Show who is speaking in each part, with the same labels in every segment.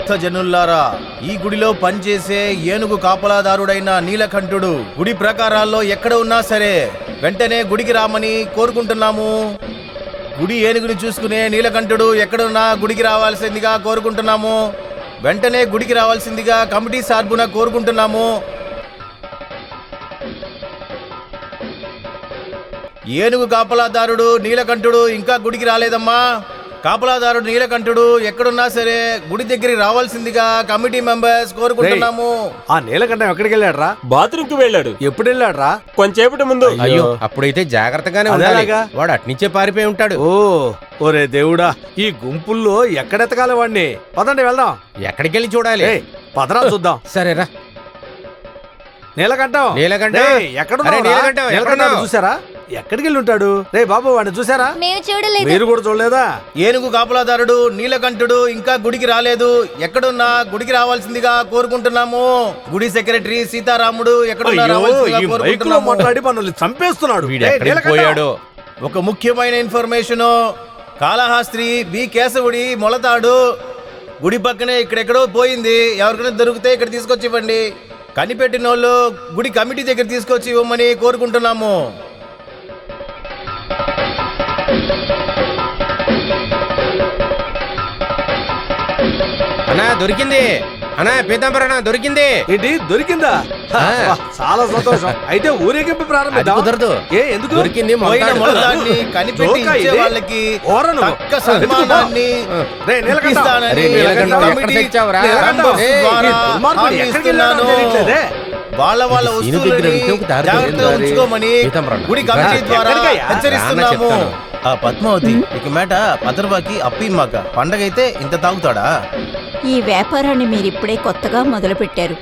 Speaker 1: భక్తజనుల్లారా, ఈ గుడిలో పనిచేసే ఏనుగు కాపలాదారుడైన నీలకంఠుడు గుడి ప్రకారాల్లో ఎక్కడ ఉన్నా సరే వెంటనే గుడికి రామని కోరుకుంటున్నాము. గుడి ఏనుగుని చూసుకునే నీలకంఠుడు ఎక్కడున్నా గుడికి రావాల్సిందిగా కోరుకుంటున్నాము. వెంటనే గుడికి రావాల్సిందిగా కమిటీ సార్బున కోరుకుంటున్నాము. ఏనుగు కాపలాదారుడు నీలకంఠుడు ఇంకా గుడికి రాలేదమ్మా. కాపలాదారుడు నీలకంఠుడు ఎక్కడున్నా సరే గుడి దగ్గరికి రావాల్సిందిగా కమిటీ మెంబర్స్ కోరుకుంటున్నాము.
Speaker 2: ఆ నీలకంఠం ఎక్కడికి వెళ్ళాడ్రా?
Speaker 3: బాత్రూమ్ కి వెళ్ళాడు.
Speaker 2: ఎప్పుడు వెళ్ళాడ్రా?
Speaker 3: కొంచెంసేపటి ముందు.
Speaker 4: అయ్యో, అప్పుడైతే జాగ్రత్తగానే ఉండాలి. వాడు అట్నుంచే పారిపోయి ఉంటాడు.
Speaker 2: ఓరే దేవుడా, ఈ గుంపుల్లో ఎక్కడెత్తగాలి వాడిని? పదండి వెళ్దాం.
Speaker 4: ఎక్కడికి వెళ్ళి చూడాలి?
Speaker 2: పదరా చూద్దాం.
Speaker 4: సరేరా.
Speaker 2: నీలకంఠం, ఎక్కడ చూసారా? ఎక్కడికి వెళ్ళి ఉంటాడు? రే బాబు, వాడిని చూసారా? మీరు కూడా చూడలేదా?
Speaker 1: ఏనుగు కాపలాదారుడు నీలకంఠుడు ఇంకా గుడికి రాలేదు. ఎక్కడున్నా గుడికి రావాల్సిందిగా కోరుకుంటున్నాము. గుడి సెక్రటరీ సీతారాముడు ఎక్కడున్నా
Speaker 2: మాట్లాడి మనల్ని చంపేస్తున్నాడు.
Speaker 4: పోయాడు.
Speaker 1: ఒక ముఖ్యమైన ఇన్ఫర్మేషన్, కాళహస్త్రి బి కేశవుడి మొలతాడు గుడి పక్కనే ఇక్కడెక్కడో పోయింది. ఎవరికైనా దొరికితే ఇక్కడ తీసుకొచ్చి ఇవ్వండి. కనిపెట్టిన వాళ్ళు గుడి కమిటీ దగ్గర తీసుకొచ్చి ఇవ్వమని కోరుకుంటున్నాము.
Speaker 4: అన్నా దొరికింది. అన్నా పీతాంబరణ దొరికింది.
Speaker 2: ఏంటి దొరికిందా? చాలా సంతోషం. అయితే ఊరేగింపు ప్రారంభిద్దాం.
Speaker 4: కుదరదు.
Speaker 2: ఎందుకు?
Speaker 4: దొరికింది
Speaker 1: కనిపెట్టి ఇచ్చే వాళ్ళకి తక్క సన్మానాన్ని ఇస్తానని కమిటీ వాళ్ళ వస్తువులని జాగ్రత్తగా ఉంచుకోమని గుడి కమిటీ ద్వారా హెచ్చరిస్తున్నాము. ఆ పద్మావతి, ఇక మేట పదర్వాకి అప్పిమ్మాక పండగ అయితే ఇంత తాగుతాడా?
Speaker 5: ఈ వ్యాపారాన్ని మీరిప్పుడే కొత్తగా మొదలు పెట్టారు.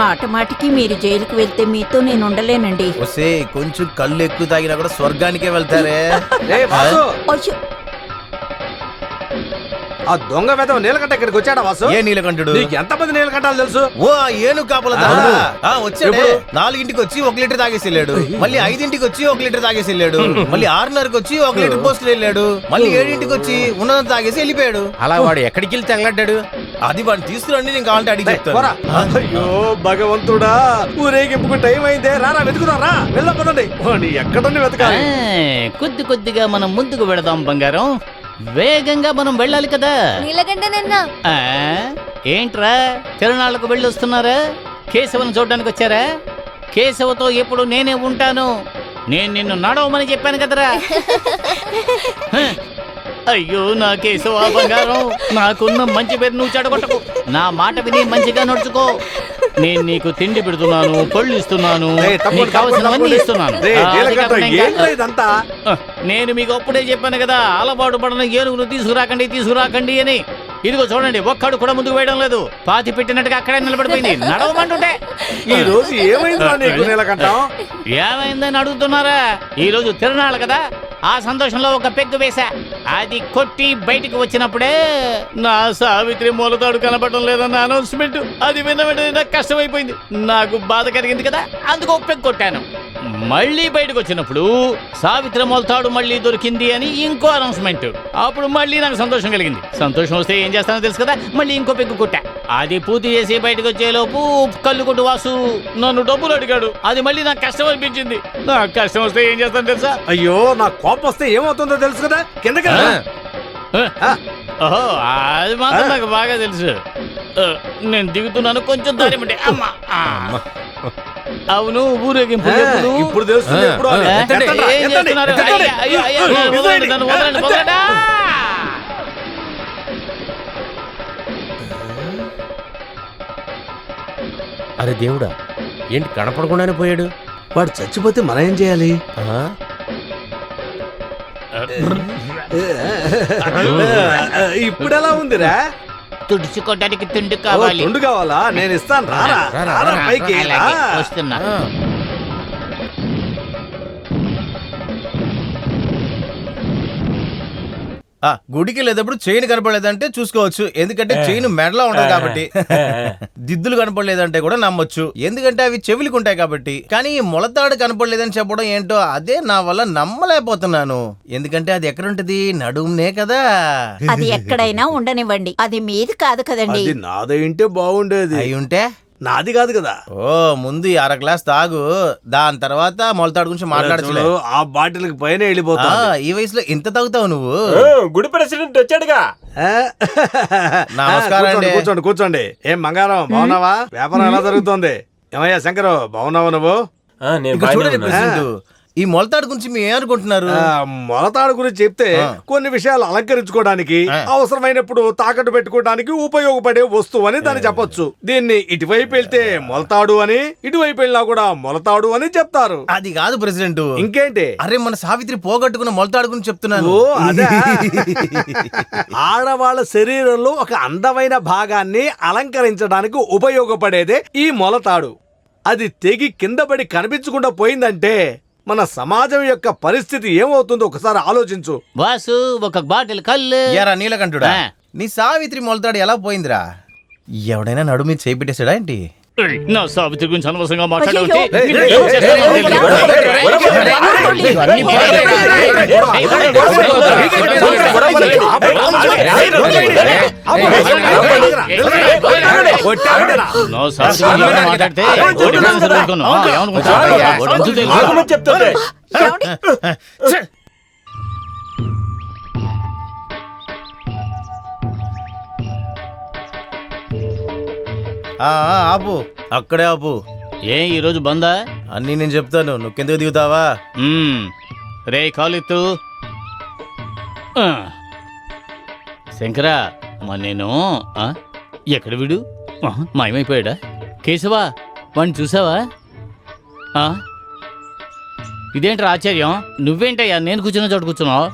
Speaker 5: మాట మాటికి మీరు జైలుకు వెళ్తే మీతో నేను ఉండలేనండి.
Speaker 1: వస్తే కొంచెం కళ్ళు ఎక్కువ తాగినా కూడా స్వర్గానికే వెళ్తారే.
Speaker 2: ఆ దొంగ వెధవ నీలకంఠ ఇక్కడికి వచ్చాడా వాసు?
Speaker 1: ఏ నీలకంఠుడు?
Speaker 2: నీకు ఎంతమంది నీలకంఠాలు తెలుసు?
Speaker 1: ఓ ఏను కాపలాదారుడు వచ్చాడు. 4ింటికి వచ్చి 1 లీటర్ తాగేసి వెళ్ళాడు. మళ్ళీ 5ింటికి వచ్చి 1 లీటర్ తాగేసి వెళ్ళాడు. మళ్ళీ 6:30కి వచ్చి 1 లీటర్ పోస్టులు వెళ్ళాడు. మళ్ళీ 7ింటికి వచ్చి ఉన్నది తాగేసి వెళ్ళిపోయాడు.
Speaker 4: అలా వాడు ఎక్కడికి వెళ్ళి తగలడ్డాడు?
Speaker 1: అది వాడిని తీసుకురండి, నేను కావాలంటే అడిగి చెప్తాను.
Speaker 2: అయ్యో భగవంతుడా, ఊరేగింపుకు టైం అయిందే. రారా వెతుకుదాం, రా వెళ్దాం పదండి. ఎక్కడని వెతకాలి?
Speaker 6: కొద్ది కొద్దిగా మనం ముందుకు వెళదాం బంగారం. వేగంగా మనం వెళ్ళాలి కదా. ఏంట్రా తిరునాళ్లకు వెళ్ళొస్తున్నారా? కేశవను చూడడానికి వచ్చారా? కేశవతో ఎప్పుడు నేనే ఉంటాను. నేను నిన్ను నడవమని చెప్పాను కదరా. అయ్యో నా కేశవ బంగారం, నాకున్న మంచి పేరు నువ్వు చెడగొట్టకు. నా మాట విని మంచిగా నడుచుకో. నేను నీకు తిండి పెడుతున్నాను, పళ్ళు ఇస్తున్నాను, నీకు కావలసినవన్నీ ఇస్తున్నాను. నేను మీకు అప్పుడే చెప్పాను కదా, అలవాటు పడిన ఏనుగును తీసుకురాకండి అని. ఇదిగో చూడండి, ఒక్కడు కూడా ముందుకు వేయడం లేదు. పాతి పెట్టినట్టుగా అక్కడే నిలబడిపోయింది. నడవమంటుంటే
Speaker 2: ఈ రోజు
Speaker 6: ఏమైందని అడుగుతున్నారా? ఈ రోజు తిరునాళ్ళు కదా, ఆ సంతోషంలో ఒక పెగ్గు వేశా. అది కొట్టి బయటికి వచ్చినప్పుడే నా సావిత్రి మూలతాడు కనబడటం లేదన్న అనౌన్స్మెంట్. అది విన్న వెంటనే నాకు కష్టమైపోయింది. నాకు బాధ కలిగింది కదా, అందుకు పెగ్గు కొట్టాను. మళ్ళీ బయటకు వచ్చినప్పుడు సావిత్రి మూలతాడు మళ్ళీ దొరికింది అని ఇంకో అనౌన్స్మెంట్. అప్పుడు మళ్ళీ నాకు సంతోషం కలిగింది. సంతోషం వస్తే ఏం చేస్తానో తెలుసు కదా, మళ్ళీ ఇంకో పెగ్గు కొట్టా. అది పూర్తి చేసి బయటకు వచ్చేలోపు కళ్ళు కొట్టు వాసు నన్ను డబ్బులు అడిగాడు. అది మళ్ళీ నాకు కష్టం అనిపించింది. నాకు కష్టం వస్తే ఏం చేస్తాను తెలుసా?
Speaker 2: అయ్యో నాకు కోపం వస్తే ఏమవుతుందో తెలుసు కదా, కిందకి
Speaker 6: ఓహో అది మాత్రం నాకు బాగా తెలుసు. నేను దిగుతున్నాను, కొంచెం దారి ఉంటే. అమ్మా అవును, ఊరేగింపు
Speaker 2: ఇప్పుడు తెలుస్తుంది.
Speaker 4: అరే దేవుడా, ఏంటి కనపడకుండానే పోయాడు?
Speaker 2: వాడు చచ్చిపోతే మనం ఏం చేయాలి? ఇప్పుడు ఎలా ఉందిరా?
Speaker 6: తుడుచుకోవడానికి తిండి కావాలి.
Speaker 2: తిండి కావాలా? నేను ఇస్తాను, రారా పైకి.
Speaker 6: వస్తున్నా.
Speaker 1: గుడికి వెళ్ళేటప్పుడు చైన్ కనపడలేదంటే చూసుకోవచ్చు, ఎందుకంటే చైన్ మెడలో ఉండదు కాబట్టి. దిద్దులు కనపడలేదంటే కూడా నమ్మొచ్చు, ఎందుకంటే అవి చెవులకు ఉంటాయి కాబట్టి. కానీ ఈ మొలతాడు కనపడలేదని చెప్పడం ఏంటో అదే నా వల్ల నమ్మలేకపోతున్నాను. ఎందుకంటే అది ఎక్కడుంటది? నడుమునే కదా.
Speaker 5: అది ఎక్కడైనా ఉండనివ్వండి, అది మీది కాదు కదండి.
Speaker 2: అది నాదైంటే బాగుండేది.
Speaker 1: అయి ఉంటే
Speaker 2: నాది కాదు కదా.
Speaker 1: ఓ ముందు ఈ అర గ్లాస్ తాగు, దాని తర్వాత మొలతాడు గురించి మాట్లాడచ్చు.
Speaker 2: ఆ బాటిల్ కి పైన వెళ్ళిపోతా.
Speaker 1: ఈ వయసులో ఇంత తాగుతావు నువ్వు?
Speaker 3: గుడి ప్రెసిడెంట్ వచ్చాడుగా.
Speaker 1: నమస్కారం అండి.
Speaker 2: కూర్చోండి కూర్చోండి. ఏం బంగారం బాగున్నావా? వ్యాపారం ఎలా జరుగుతోంది? ఏమయ్యా శంకరు, బాగున్నావా నువ్వు?
Speaker 3: నేను
Speaker 1: ఇక్కడ చూడండి
Speaker 3: బాగానే ఉన్నా.
Speaker 1: ప్రెసిడెంట్, ఈ మొలతాడు గురించి మీరు ఏమనుకుంటున్నారు?
Speaker 2: మొలతాడు గురించి చెప్తే కొన్ని విషయాలు అలంకరించుకోవడానికి, అవసరమైనప్పుడు తాకట్టు పెట్టుకోవడానికి ఉపయోగపడే వస్తువు అని దాన్ని చెప్పొచ్చు. దీన్ని ఇటువైపు వెళ్తే మొలతాడు అని, ఇటువైపు వెళ్ళినా కూడా మొలతాడు అని చెప్తారు.
Speaker 1: అది కాదు ప్రెసిడెంట్.
Speaker 2: ఇంకేంటి?
Speaker 1: అరే మన సావిత్రి పోగొట్టుకున్న మొలతాడు గురించి చెప్తున్నాను.
Speaker 2: ఓ అదే. ఆడవాళ్ళ శరీరంలో ఒక అందమైన భాగాన్ని అలంకరించడానికి ఉపయోగపడేదే ఈ మొలతాడు. అది తెగి కింద పడి కనిపించకుండా పోయిందంటే మన సమాజం యొక్క పరిస్థితి ఏమవుతుందో ఒకసారి ఆలోచించు.
Speaker 6: బాసు ఒక బాటిల్ కళ్ళు.
Speaker 1: ఎరా నీలకంఠుడా,
Speaker 6: ఆ.
Speaker 1: నీ సావిత్రి మొలతాడు ఎలా పోయిందిరా? ఎవడైనా నడుము మీద చేయి పెట్టేశాడా ఏంటి?
Speaker 6: నా సావిత్రి గురించి అనవసరంగా
Speaker 5: అయ్యో.
Speaker 6: మాట్లాడవచ్చు. మాట్లాడితే
Speaker 3: ఆగమని చెప్తుంటే
Speaker 1: ఆపు, అక్కడే ఆపు.
Speaker 6: ఏ ఈరోజు బందా?
Speaker 1: అన్నీ నేను చెప్తాను, నువ్వు కిందకు దిగుతావా?
Speaker 6: రే కాలిత్తు. శంకరా, నేను ఎక్కడ వీడు? మాయమైపోయాడా? కేశవా, వాడిని చూసావా? ఇదేంట్రా ఆశ్చర్యం? నువ్వేంటయ్యా నేను కూర్చున్న చోటు కూర్చున్నావు?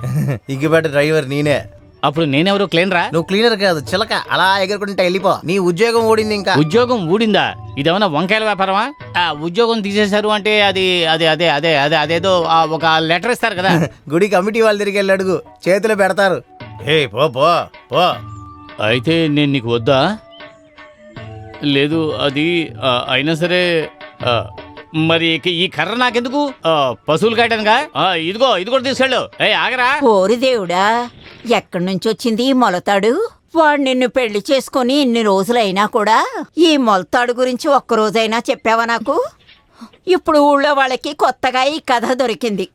Speaker 1: ఇగ్గిపెట్ట డ్రైవర్ నేనే.
Speaker 6: అప్పుడు నేనెవరో క్లీనరా?
Speaker 1: నువ్వు క్లీనర్ కాదు, చిలక. అలా ఎగరకుంటే వెళ్ళిపో. నీ ఉద్యోగం ఓడింది. ఇంకా
Speaker 6: ఉద్యోగం ఊడిందా? ఇదేమన్నా వంకాయల వ్యాపారమా? ఉద్యోగం తీసేశారు అంటే అది అదే అదే అదే అదే అదేదో ఒక లెటర్ ఇస్తారు కదా.
Speaker 1: గుడి కమిటీ వాళ్ళు తిరిగి వెళ్ళి అడుగు, చేతిలో పెడతారు. హే పో పో పో.
Speaker 6: అయితే నేను నీకు వద్దా? లేదు అది అయినా సరే మరి ఈ కర్ర నాకెందుకు? పశువులు కాయటానుగా? ఇదిగో ఇది కూడా తీసుకెళ్ళు. ఆగరా.
Speaker 5: ఓరి దేవుడా, ఎక్కడి నుంచి వచ్చింది ఈ మొలతాడు? వాడు నిన్ను పెళ్లి చేసుకుని ఇన్ని రోజులైనా కూడా ఈ మొలతాడు గురించి ఒక్కరోజైనా చెప్పావా నాకు? ఇప్పుడు ఊళ్ళో వాళ్ళకి కొత్తగా ఈ కథ దొరికింది.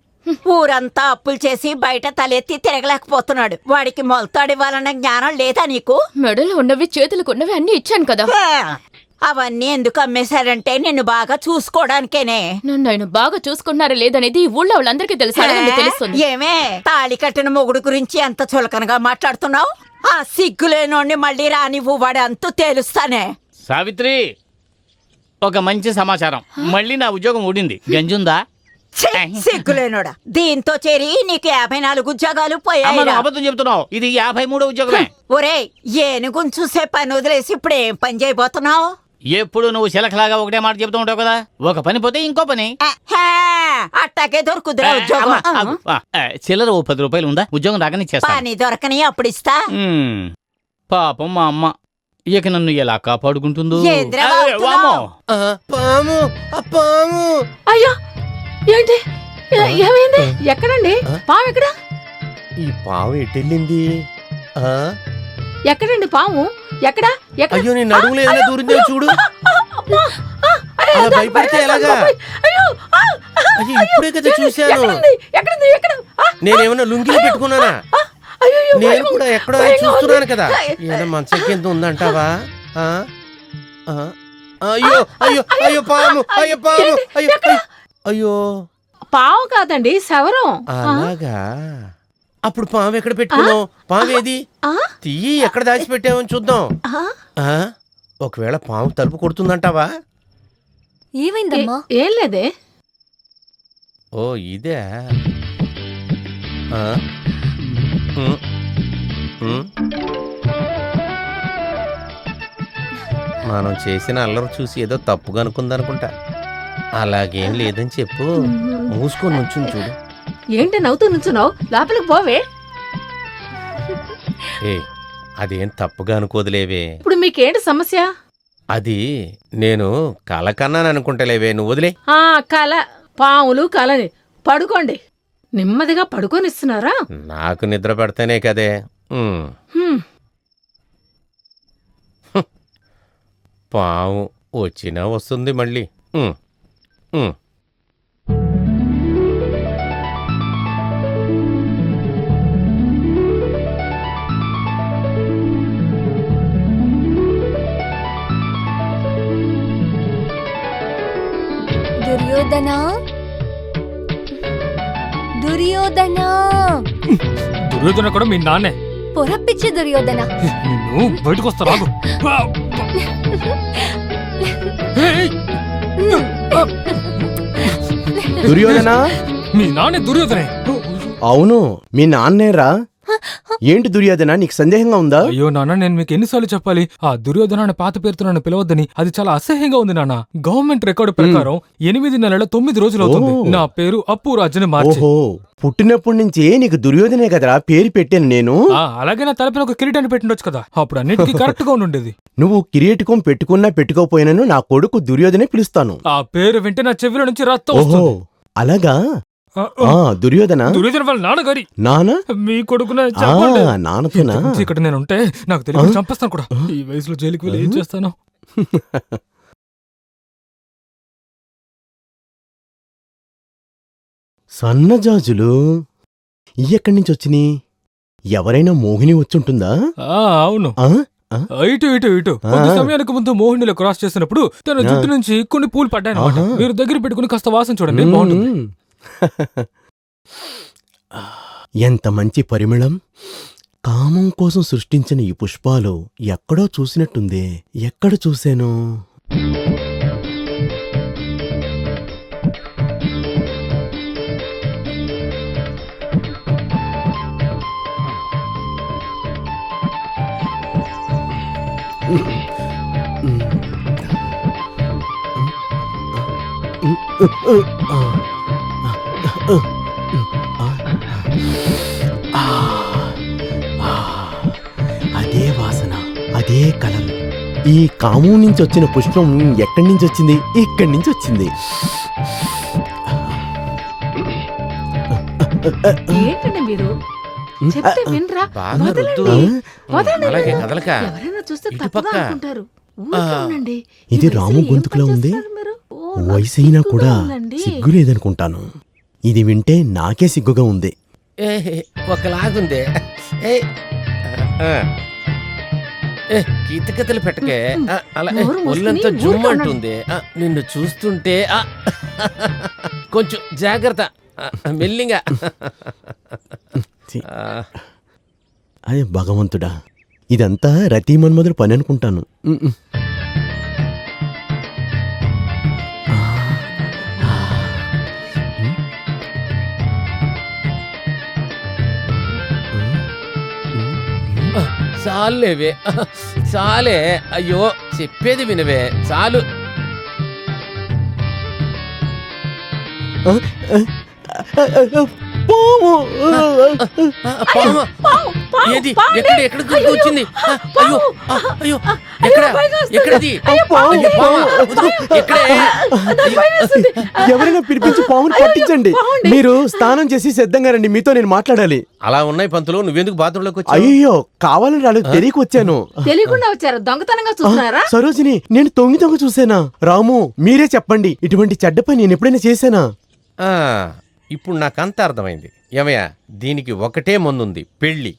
Speaker 5: ఊరంతా అప్పులు చేసి బయట తలెత్తి తిరగలేకపోతున్నాడు. వాడికి మొలతాడు ఇవ్వాలన్న జ్ఞానం లేదా నీకు?
Speaker 7: మెడలో ఉన్నవి చేతులకున్నవి అన్ని ఇచ్చాను కదా.
Speaker 5: అవన్నీ ఎందుకు అమ్మేశారంటే నిన్ను బాగా చూసుకోవడానికేనే.
Speaker 7: నన్ను ఆయన బాగా చూసుకున్నారా లేదనేది ఈ ఊళ్ళో వాళ్ళందరికీ తెలుస్తుంది.
Speaker 5: ఏమే, తాళి కట్టిన మొగుడు గురించి ఎంత చులకనగా మాట్లాడుతున్నావు? ఆ సిగ్గులేనోడిని మళ్ళీ రానివ్వు, వాడు అంతూ తేలుస్తానే.
Speaker 6: సావిత్రి, ఒక మంచి సమాచారం. మళ్ళీ నా ఉద్యోగం ఊడింది. గంజుందా?
Speaker 5: సిగ్గులేనోడా, దీంతో చేరి నీకు 54 ఉద్యోగాలు పోయాయి.
Speaker 6: అబద్ధం చెప్తున్నావు. ఇది 53వ ఉద్యోగమే.
Speaker 5: ఒరే, ఏనుగుని చూసే పని వదిలేసి ఇప్పుడు ఏం పని చేయబోతున్నావు?
Speaker 6: ఎప్పుడు నువ్వు చిలకలాగా ఒకటే మాట చెప్తూ ఉంటావు కదా. ఒక పని పోతే ఇంకో పని.
Speaker 5: అట్టాకే దొరుకుతురా ఉద్యోగం.
Speaker 6: చిల్లర ఓ 10 రూపాయలు ఉందా? ఉద్యోగం రాగానే చేస్తా.
Speaker 5: పని దొరకని అప్పుడు ఇస్తా.
Speaker 6: పాపం మా అమ్మ ఇక నన్ను ఎలా కాపాడుకుంటుందో.
Speaker 5: ఏంద్రా వాగుతున్నావ్?
Speaker 1: పాము, పాము.
Speaker 7: అయ్యో, ఏంటి ఏమైంది? ఎక్కడండి పాము? ఎక్కడ?
Speaker 4: ఈ పాము ఎటెళ్ళింది?
Speaker 7: ఎక్కడండి పాము? ఎక్కడ?
Speaker 4: అయ్యో, నీ నడుములో ఏదైనా దూరిందో చూడు. అలా భయపడితే ఎలాగా? అయ్యో, ఇప్పుడే కదా చూశాను. నేనేమన్నా లుంగిలో పెట్టుకున్నానా? నేను కూడా ఎక్కడో చూస్తున్నాను కదా. ఏదైనా మంచం కింద ఉందంటావా? అయ్యో అయ్యో అయ్యో పాము, అయ్యో పాము, అయ్యో అయ్యో.
Speaker 7: పాము కాదండి, శవరం.
Speaker 4: అలాగా? అప్పుడు పాము ఎక్కడ పెట్టుకున్నావు? పాము ఏది? తీయి, ఎక్కడ దాచిపెట్టావని చూద్దాం. ఒకవేళ పాము తలుపు కొడుతుందంటావా?
Speaker 7: ఏమైందమ్మా? ఏం లేదే.
Speaker 4: ఓ ఇదే. మనం చేసిన అల్లరి చూసి ఏదో తప్పుగా అనుకుందనుకుంటా. అలాగేం లేదని చెప్పు. మూసుకొని నుంచుని చూడు.
Speaker 7: ఏంటి నవ్వుతూ నుంచున్నావు? లోపలికి పోవే.
Speaker 4: ఏ అదేం తప్పుగా అనుకోదులేవే.
Speaker 8: ఇప్పుడు మీకేంటి సమస్య?
Speaker 4: అది నేను కల కన్నాను అనుకుంటలేవే, నువ్వు వదిలే.
Speaker 8: ఆ కల, పాములు కలని. పడుకోండి. నెమ్మదిగా పడుకోనిస్తున్నారా?
Speaker 4: నాకు నిద్ర పెడితేనే కదే.
Speaker 8: హ్మ్.
Speaker 4: పాము వచ్చినా వస్తుంది మళ్ళీ.
Speaker 9: దుర్యోధనా, దుర్యోధనా.
Speaker 10: దుర్యోధన కూడా మీ నాన్నే.
Speaker 9: పొరపిచ్చి దుర్యోధన.
Speaker 10: నువ్వు బయటకు వస్తా రాగు.
Speaker 11: దుర్యోధనా?
Speaker 10: మీ నాన్నే దుర్యోధనే.
Speaker 11: అవును, మీ నాన్నేరా. ఏంటి దుర్యోధన, నీకు సందేహంగా ఉందా?
Speaker 10: అయ్యో నాన్న, నేను మీకు ఎన్నిసార్లు చెప్పాలి ఆ దుర్యోధన అనే పాత పేరుతో నన్ను పిలవద్దని. అది చాలా అసహ్యంగా ఉంది నాన్న. గవర్నమెంట్ రికార్డు ప్రకారం 8 నెలల 9 రోజులు అవుతుంది నా పేరు అప్పురాజుని మార్చి.
Speaker 11: ఓహో, పుట్టినప్పటి నుంచి నీకు దుర్యోధనే కదరా పేరు పెట్టాను నేను.
Speaker 10: అలాగే నా తలపైన ఒక కిరీటాన్ని పెట్టిండొచ్చు కదా, అప్పుడు అన్నిటికీ కరెక్ట్ గా ఉండేది.
Speaker 11: నువ్వు కిరీటకం పెట్టుకున్నా పెట్టుకోపోయినాను నా కొడుకు దుర్యోధనే పిలుస్తాను.
Speaker 10: ఆ పేరు వింటే నా చెవిలో నుంచి రక్తం
Speaker 11: ఓహో
Speaker 10: వస్తుంది.
Speaker 11: అలాగా? దుర్యోధన
Speaker 10: దుర్యోధన వాళ్ళ నాన్నగారి.
Speaker 11: నానా?
Speaker 10: మీ కొడుకున
Speaker 11: నాన్నతోనా?
Speaker 10: ఇక్కడ నేను ఉంటే నాకు తెలియదు చంపేస్తాను కూడా. ఈ వయసులో జైలుకి వెళ్ళి ఏం చేస్తాను?
Speaker 11: సన్నజాజులు ఎక్కడి నుంచి వచ్చినాయి? ఎవరైనా మోహిని వచ్చుంటుందా?
Speaker 10: అవును. ఇటు ఇటు ఇటు కొద్ది సమయానికి ముందు మోహినిలో క్రాస్ చేసినప్పుడు తన జుట్టు నుంచి కొన్ని పూలు పడ్డాయి. మీరు దగ్గర పెట్టుకుని కాస్త వాసన చూడండి, బాగుంటుంది.
Speaker 11: ఎంత మంచి పరిమళం! కామం కోసం సృష్టించిన ఈ పుష్పాలు ఎక్కడో చూసినట్టుందే. ఎక్కడ చూశాను? అదే వాసన, అదే కలర్. ఈ కామం నుంచి వచ్చిన పుష్పం ఎక్కడి నుంచి వచ్చింది? ఇక్కడి నుంచి వచ్చింది.
Speaker 8: ఏంటండి మీరు చెప్తే వినరా?
Speaker 4: బాగా రుద్దు.
Speaker 8: వదలండి.
Speaker 4: అలాగే కదలక.
Speaker 8: ఎవరైనా చూస్తే
Speaker 4: ఇటు
Speaker 8: తప్పుగా
Speaker 4: పక్క.
Speaker 8: అనుకుంటారు. ఊరికే ఉండండి.
Speaker 11: ఇది
Speaker 8: ఈ
Speaker 11: రాము
Speaker 8: వయసులో ఏం
Speaker 11: గొంతుకులో
Speaker 8: పని
Speaker 11: ఉంది.
Speaker 8: చేస్తారు మీరు? ఓ, నాకు
Speaker 11: వయసైనా
Speaker 8: సిగ్గుగా
Speaker 11: కూడా
Speaker 8: ఉందండి.
Speaker 11: సిగ్గు లేదనుకుంటాను. ఇది వింటే నాకే సిగ్గుగా ఉంది.
Speaker 4: ఒకలాగుందే. కీతకతలు పెట్టకే. అలా
Speaker 8: నోరు మూసుకుని
Speaker 4: ఒళ్ళంతా
Speaker 8: ఊరికే
Speaker 4: జుమ్
Speaker 8: ఉండండి.
Speaker 4: అంటుంది. నిన్ను చూస్తుంటే కొంచెం జాగ్రత్త, మెల్లిగా.
Speaker 11: అదే భగవంతుడా, ఇదంతా రతీ మన్మధుడు పని అనుకుంటాను.
Speaker 4: చాలేవే, చాలే. అయ్యో, చెప్పేది వినవే, చాలు. ఏది? ఎక్కడ ఎక్కడ వచ్చింది? అయ్యో అయ్యో, ఎక్కడ ఎక్కడది? ఎక్కడే?
Speaker 11: ఎవరైనా పిలిపించి పావును పట్టించండి. మీరు స్నానం చేసి సిద్ధంగా రండి, మీతో నేను మాట్లాడాలి.
Speaker 4: అలా ఉన్నాయి పంతులు, నువ్వెందుకు బాత్రూంలోకి వచ్చావు?
Speaker 11: అయ్యో, కావాలని రాలేదు, తెలియక వచ్చాను.
Speaker 8: తెలియకుండా వచ్చారు, దొంగతనంగా చూస్తున్నారా?
Speaker 11: సరోజిని, నేను తొంగి చూసానా? రాము, మీరే చెప్పండి, ఇటువంటి చెడ్డ పని నేను ఎప్పుడైనా చేశానా?
Speaker 4: ఇప్పుడు నాకంత అర్థమైంది. ఏమయ్యా, దీనికి ఒకటే ముందుంది, పెళ్లి.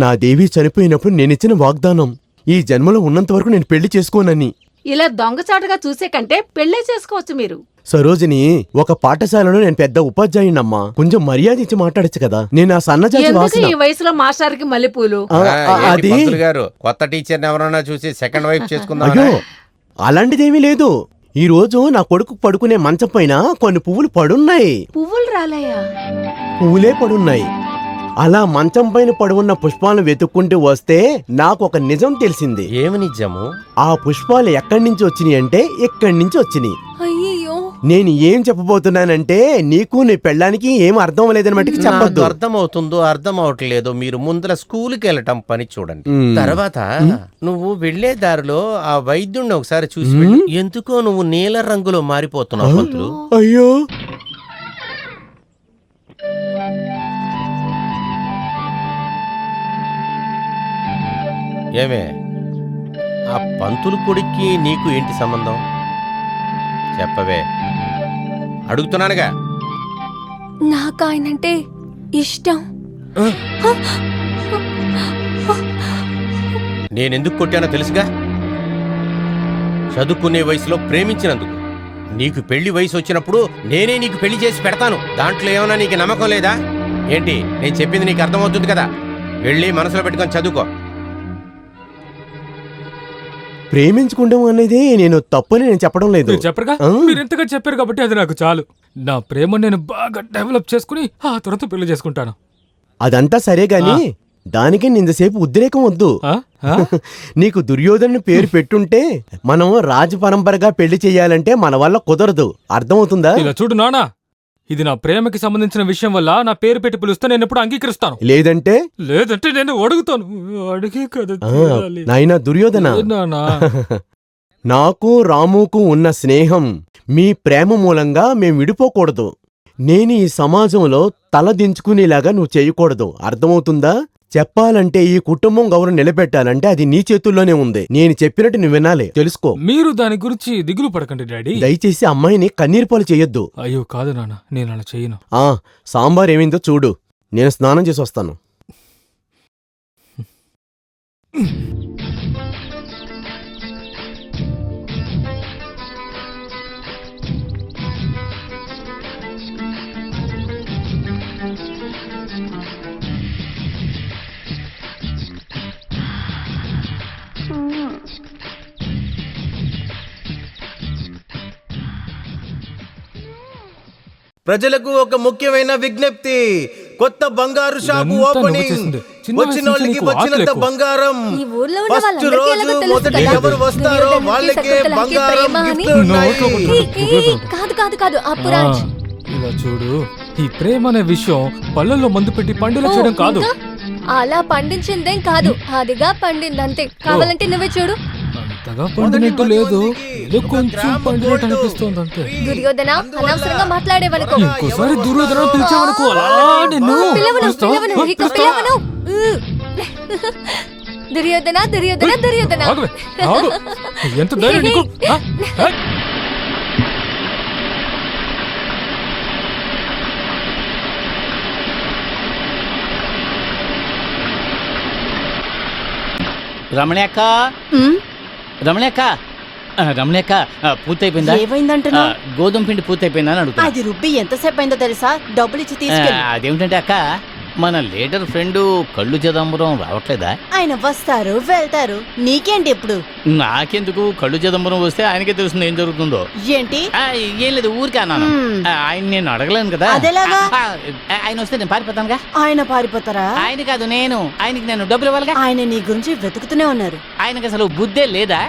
Speaker 11: నా దేవి చనిపోయినప్పుడు నేనిచ్చిన వాగ్దానం, ఈ జన్మలో ఉన్నంత వరకు నేను పెళ్లి చేసుకోనని.
Speaker 8: ఇలా దొంగచాటుగా చూసే కంటే పెళ్లే చేసుకోవచ్చు మీరు.
Speaker 11: సరోజిని, ఒక పాఠశాలలో నేను పెద్ద ఉపాధ్యాయునమ్మా, కొంచెం మర్యాద ఇచ్చి మాట్లాడచ్చు కదా. నేను ఆ సన్నజాజి
Speaker 8: ఎందుకు
Speaker 11: వాసన.
Speaker 8: ఈ వయసులో మాస్టర్కి మల్లెపూలు?
Speaker 11: అది
Speaker 4: పంతులు గారు, కొత్త టీచర్ ఎవరైనా చూసి సెకండ్ వైఫ్ చేసుకుందాం.
Speaker 11: అయ్యో, అలాంటిదేమీ లేదు. ఈ రోజు నా కొడుకు పడుకునే మంచం పైన కొన్ని పువ్వులు పడున్నాయి.
Speaker 8: పువ్వులు రాలయా?
Speaker 11: పువ్వులే పడున్నాయి. అలా మంచం పైన పడున్న పుష్పాలను వెతుక్కుంటూ వస్తే నాకు ఒక నిజం తెలిసింది.
Speaker 4: ఏమి నిజము?
Speaker 11: ఆ పుష్పాలు ఎక్కడి నుంచి వచ్చినాయి అంటే ఇక్కడి నుంచి వచ్చినాయి.
Speaker 9: అయ్యో,
Speaker 11: నేను ఏం చెప్పబోతున్నానంటే నీకు నీ పెళ్ళానికి ఏం అర్థం లేదని మట్టుకు చెప్పొద్దు.
Speaker 4: అర్థం అవుతుందో అర్థం అవట్లేదో మీరు ముందర స్కూల్కి వెళ్ళటం పని చూడండి. తర్వాత నువ్వు వెళ్లే దారిలో ఆ వైద్యుడిని ఒకసారి చూసి వెళ్ళు. ఎందుకో నువ్వు నీల రంగులో మారిపోతున్నావు పంతులు.
Speaker 11: అయ్యో
Speaker 4: ఏమే ఆ పంతులు కొడుక్కి నీకు ఏంటి సంబంధం చెప్పవే, అడుగుతున్నానుగా.
Speaker 9: నాకు ఆయనంటే ఇష్టం.
Speaker 4: నేనెందుకు కొట్టానో తెలుసుగా, చదువుకునే వయసులో ప్రేమించినందుకు. నీకు పెళ్లి వయసు వచ్చినప్పుడు నేనే నీకు పెళ్లి చేసి పెడతాను. దాంట్లో ఏమైనా నీకు నమ్మకం లేదా ఏంటి? నేను చెప్పింది నీకు అర్థమవుతుంది కదా, వెళ్ళి మనసులో పెట్టుకొని చదువుకో.
Speaker 11: ప్రేమించుకుంటాం అనేది నేను తప్పని నేను చెప్పడం లేదు.
Speaker 10: చెప్పరుగా, మీరు ఎంతగా చెప్పారు కాబట్టి అది నాకు చాలు. నా ప్రేమ నేను బాగా డెవలప్ చేసుకుని ఆ తర్వాత పెళ్లి చేసుకుంటాను.
Speaker 11: అదంతా సరే గాని దానికి ఇంతసేపు ఉద్రేకం వద్దు. నీకు దుర్యోధను పేరు పెట్టుంటే మనం రాజ పరంపరగా పెళ్లి చెయ్యాలంటే మన వల్ల కుదరదు. అర్థమవుతుందా?
Speaker 10: ఇలా చూడు నానా, ఇది నా ప్రేమకి సంబంధించిన విషయం వల్ల నా పేరు పెట్టి పిలుస్తే నేను ఎప్పుడు అంగీకరిస్తాను.
Speaker 11: లేదంటే
Speaker 10: నేను అడుగుతాను. అడిగే కదా
Speaker 11: నాయనా దుర్యోధన, నాకు రాముకు ఉన్న స్నేహం మీ ప్రేమ మూలంగా మేం విడిపోకూడదు. నేను ఈ సమాజంలో తల దించుకునేలాగా నువ్వు చేయకూడదు. అర్థమవుతుందా? చెప్పాలంటే ఈ కుటుంబం గౌరవం నిలబెట్టాలంటే అది నీ చేతుల్లోనే ఉంది. నేను చెప్పినట్టు నువ్వు వినాలి, తెలుసుకో.
Speaker 10: మీరు దాని గురించి దిగులు పడకండి డాడీ.
Speaker 11: దయచేసి అమ్మాయిని కన్నీరు పాలు చెయ్యొద్దు.
Speaker 10: అయ్యో కాదు నాన్న, నేను అలా చెయ్యను.
Speaker 11: సాంబార్ ఏమైందో చూడు, నేను స్నానం చేసి వస్తాను.
Speaker 1: ప్రజలకు ఒక ముఖ్యమైన విజ్ఞప్తి. కొత్త బంగారు షాపు ఓపెనింగ్. వచ్చిన వాళ్ళకి వచ్చినంత బంగారం. ఫస్ట్ రోజు మొదటి ఎవరు వస్తారో వాళ్ళకే బంగారం గిఫ్ట్ ఉన్నాయి.
Speaker 9: కాదు కాదు కాదు అప్పురాజ్,
Speaker 10: ఇలా చూడు, ఈ ప్రేమ అనే విషయం పళ్ళల్లో మందు పెట్టి పండుగ చేయడం కాదు.
Speaker 9: అలా పండించిందేం కాదు, అదిగా పండిందంతే. కావాలంటే నువ్వే చూడు.
Speaker 10: అంతగా పండినట్టు లేదు, ఏదో కొంచెం పండినట్టు అనిపిస్తోంది అంతే.
Speaker 9: దుర్యోధన, అనవసరంగా మాట్లాడేవనుకో.
Speaker 10: ఇంకోసారి దుర్యోధన పిలిచావనుకో
Speaker 9: దుర్యోధన దుర్యోధన దుర్యోధన.
Speaker 10: ఎంత ధైర్యం నీకు?
Speaker 6: రమణ్యక్క, రమణ్యక్క, రమణ్యక్క, పూర్తయిపోయిందా?
Speaker 5: ఏమైందంటున్నా?
Speaker 6: గోధుమ పిండి పూర్తయిపోయిందా అని అడుగుతా.
Speaker 5: అది రుబ్బి ఎంతసేపు అయిందో తెలుసా? డబ్బులు ఇచ్చి తీసుకెళ్ళి.
Speaker 6: అదేమిటంటే అక్క, మన లీడర్ ఫ్రెండ్ కళ్ళు చిదంబరం రావట్లేదా?
Speaker 5: ఆయన వస్తారు వెళ్తారు, నీకేంటి ఇప్పుడు?
Speaker 6: నాకెందుకు? కళ్ళు చిదంబరం వస్తే ఆయనకే తెలుస్తుంది ఏం జరుగుతుందో.
Speaker 5: ఏంటి?
Speaker 6: ఏం లేదు, ఊరికే అన్నాను. ఆయన నేను అడగలేను కదా.
Speaker 5: అదేలాగా?
Speaker 6: ఆయన వస్తే నేను పారిపోతానుగా.
Speaker 5: ఆయన పారిపోతారా?
Speaker 6: ఆయన కాదు, నేను. ఆయనకి నేను డబ్బులు ఇవ్వాలిగా.
Speaker 5: ఆయన నీ గురించి వెతుకుతూనే ఉన్నారు.
Speaker 6: ఆయనకి అసలు బుద్ధే లేదా?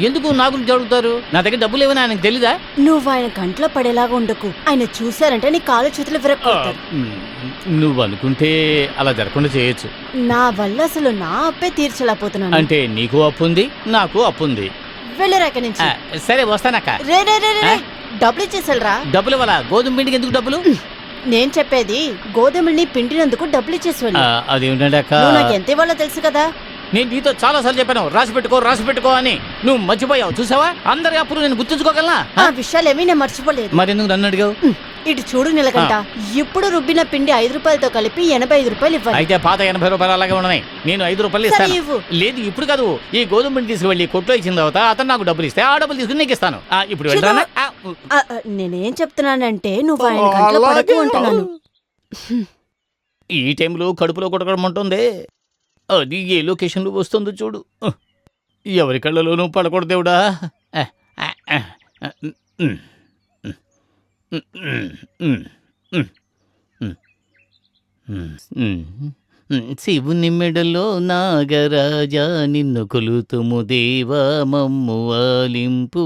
Speaker 6: ఎందుకు నా గురించి అడుగుతారు? నా దగ్గర డబ్బులు ఏమైనా ఆయనకు తెలీదా?
Speaker 5: నువ్వు ఆయన కంట్లో పడేలాగా ఉండకు. ఆయన చూశారంటే నీ కాలు చేతులు విరక్కొడతారు.
Speaker 6: నువ్వు అనుకుంటే అలా జరగకుండా చేయొచ్చు.
Speaker 5: నా వల్ల అసలు నా అప్పే తీర్చలేకపోతున్నాను.
Speaker 6: అంటే నీకు అప్పు ఉంది, నాకు అప్పు ఉంది.
Speaker 5: వెళ్ళరా ఇక్కడి నుంచి.
Speaker 6: సరే వస్తానక్క.
Speaker 5: రే రే రే రే, డబ్బులు ఇచ్చేసారా?
Speaker 6: డబ్బులు ఇవ్వాలా? గోధుమ పిండికి ఎందుకు డబ్బులు?
Speaker 5: నేను చెప్పేది గోధుమల్ని పిండినందుకు డబ్బులు ఇచ్చేసి వెళ్ళి.
Speaker 6: అదేమిటంటే అక్క,
Speaker 5: నాకు ఎంత ఇవ్వాలో తెలుసు కదా.
Speaker 6: నేను నీతో చాలా సార్లు చెప్పాను రాసి పెట్టుకో అని. నువ్వు మర్చిపోయావు. చూసావా, అందరి అప్పుడు నేను గుర్తుంచుకోగలనా?
Speaker 5: ఆ విషయాలేమీ నేను మర్చిపోలేదు.
Speaker 6: మరెందుకు నన్ను అడిగావు?
Speaker 5: ఇటు చూడు నీలకంట, ఇప్పుడు రుబ్బిన పిండి 5 రూపాయలతో కలిపి 85 రూపాయలు ఇవ్వాలి.
Speaker 6: అయితే పాత 80 రూపాయలు అలాగే ఉన్నాయి. నేను 5 రూపాయలు ఇస్తాను. లేదు ఇప్పుడు కాదు, ఈ గోధుమ పిండి తీసుకువెళ్ళి కొట్లో ఇచ్చిన తర్వాత అతను నాకు డబ్బులు ఇస్తే ఆ డబ్బులు తీసుకుని నీకు ఇస్తాను. ఇప్పుడు వెళ్తానా?
Speaker 5: నేనేం చెప్తున్నానంటే నువ్వు ఆయన కంట్లో పడకు అంటున్నాను.
Speaker 6: ఈ టైంలో కడుపులో కొట్టడం ఉంటుంది. అది ఏ లొకేషన్లో వస్తుందో చూడు. ఎవరి కళ్ళలోనూ పడకూడదు దేవుడా. శివుని మెడలో నాగరాజా నిన్ను కొలుతుము దేవా మమ్ము ఆలింపు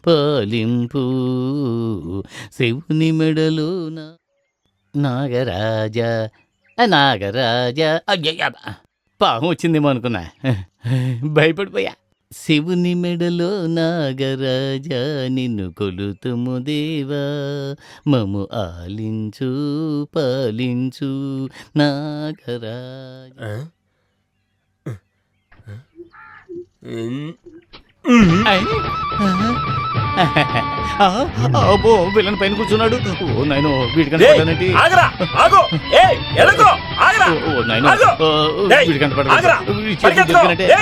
Speaker 6: పాలింపు. శివుని మెడలో నాగరాజా నాగరాజా. అయ్యయ్య, పాము వచ్చిందేమో అనుకున్నా, భయపడిపోయా. శివుని మెడలో నాగరాజా నిన్ను కొలుతుము దేవా మము ఆలించు పాలించు నాగరాజా. అబ్బో, విలన్ పైన కూర్చున్నాడు. ఓ నాయనో, వీడికంటే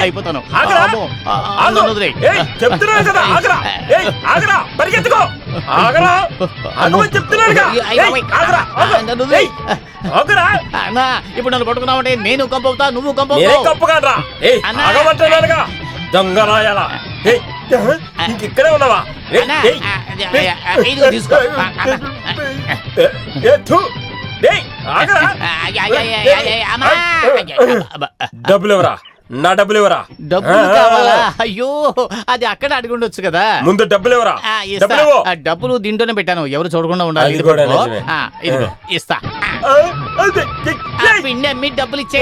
Speaker 6: అయిపోతాను. ఇప్పుడు నన్ను పట్టుకున్నావంటే నేను కంపవుతా, నువ్వు కంపవుతా.
Speaker 3: దొంగరాయాలా ఇక్కడే ఉన్నావా?
Speaker 6: తీసుకో.
Speaker 3: డబ్బులు ఎవరా? నా డబ్బులు ఎవరా?
Speaker 6: డబ్బులు కావాలా? అయ్యో, అది అక్కడ అడిగుండొచ్చు కదా.
Speaker 3: ముందు డబ్బులు ఎవరా?
Speaker 6: డబ్బులు దీంట్లోనే పెట్టాను, ఎవరు చూడకుండా ఉండాలి. ఇదిగో ఇస్తా. పిండి అమ్మి డబ్బులు ఇచ్చే.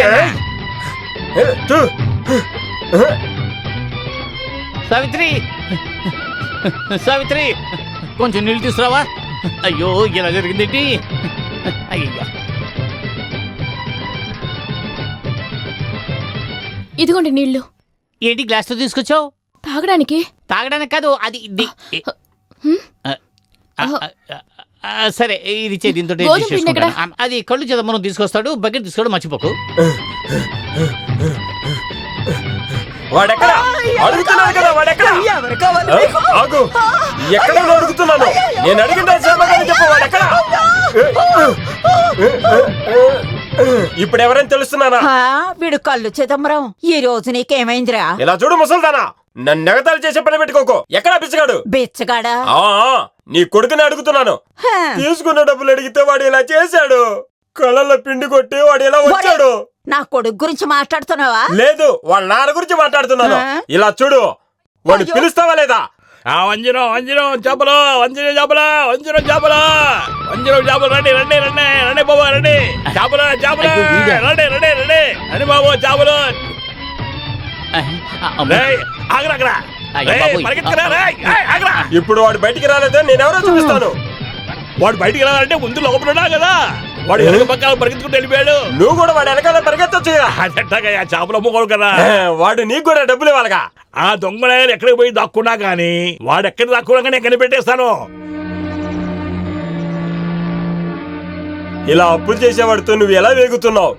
Speaker 6: సావిత్రి, సావిత్రి, కొంచెం నీళ్ళు తీసుకురావా. అయ్యో, ఇలా జరిగిందేంటి? అయ్యో,
Speaker 7: ఇదిగోండి నీళ్లు.
Speaker 6: ఏంటి గ్లాస్ తో తీసుకొచ్చావు?
Speaker 7: తాగడానికి.
Speaker 6: తాగడానికి కాదు, అది ఇది. సరే, ఇది ఇచ్చే, దీంతో అది కళ్ళు చదమనం తీసుకొస్తాడు. బకెట్ తీసుకోవడం మర్చిపోకు.
Speaker 3: వాడెక్కడా? అడుగుతున్నాను కదా, వాడెక్కడా? ఆగు, ఎక్కడ అడుగుతున్నాను? నేను అడిగిన చెప్పు, వాడెక్కడా? ఇప్పుడు ఎవరైనా తెలుస్తున్నానా?
Speaker 5: వీడు కళ్ళు చిదంబరం. ఈ రోజు నీకేమైందిరా?
Speaker 3: ఇలా చూడు ముసల్దానా, నన్ను ఎగతాళి చేసే పని పెట్టుకోకు. ఎక్కడా బిచ్చగాడు?
Speaker 5: బిచ్చగాడా?
Speaker 3: నీ కొడుకుని అడుగుతున్నాను. తీసుకున్న డబ్బులు అడిగితే వాడు ఇలా చేశాడు. కళ్ళల్లో పిండి కొట్టి వాడు ఇలా వచ్చాడు.
Speaker 5: నా కొడుకు గురించి మాట్లాడుతున్నావా?
Speaker 3: లేదు, వాళ్ళ నాన్న గురించి మాట్లాడుతున్నాను. ఇలా చూడు, వాడు పిలుస్తావా లేదా?
Speaker 2: వంజరం వంజరం చేపలు, వంజరం చేపలు, వంజరం చేపలు, వంజరం చేపలు, రండి రండి రండి రండి బాబు, రండి చేపలు చేపలు, రండి రండి రండి రండి బాబు చేపలు.
Speaker 3: ఇప్పుడు వాడు బయటికి రాలేదా? నేను ఎవరో చూపిస్తాను.
Speaker 2: వాడు బయటికి రావాలంటే ముందు లోపల ఉన్నా కదా. వాడు వెనక పక్కన పరిగెత్తుకుంటూ వెళ్ళిపోయాడు.
Speaker 3: నువ్వు కూడా వాడు వెనకాల పరిగెత్తొచ్చు కదా.
Speaker 2: అదెట్టాగా చేపలు అమ్ముకోడు కదా.
Speaker 3: వాడు నీకు కూడా డబ్బులు ఇవ్వాలిగా.
Speaker 2: ఆ దొంగలు ఎక్కడికి పోయి దాక్కున్నా గానీ వాడు ఎక్కడ దాక్కున్నా కానీ కనిపెట్టేస్తాను.
Speaker 3: ఇలా అప్పులు చేసేవాడితో నువ్వు ఎలా వేగుతున్నావు?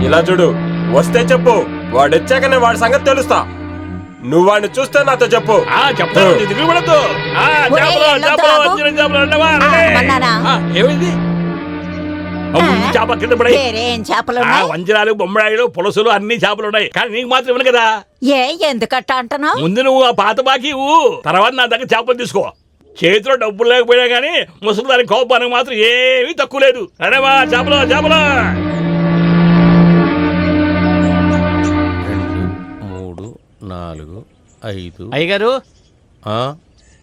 Speaker 3: ఇలా చూడు, వస్తే చెప్పు, వాడు వచ్చాకనే వాడి సంగతి తెలుస్తా. నువ్వు వాడిని చూస్తే నాతో చెప్పు.
Speaker 2: ఏమైంది? చేప కింద పడాయి. వంజరాలు, బొమ్మడాయిలు, పులసులు అన్ని చేపలు ఉన్నాయి, కానీ నీకు మాత్రం ఇవ్వను కదా.
Speaker 5: ఎందుకట్ట అంటున్నావు?
Speaker 2: ముందు నువ్వు ఆ పాత బాకీ తర్వాత నా దగ్గర చేపలు తీసుకో. చేతిలో డబ్బులు లేకపోయినా గానీ ముసలి దాని కోపానికి మాత్రం ఏమీ తక్కువ లేదు. అరేవా చేపలు చేపలు.
Speaker 4: 2, 3, 4, 5.
Speaker 6: అయ్యగారు,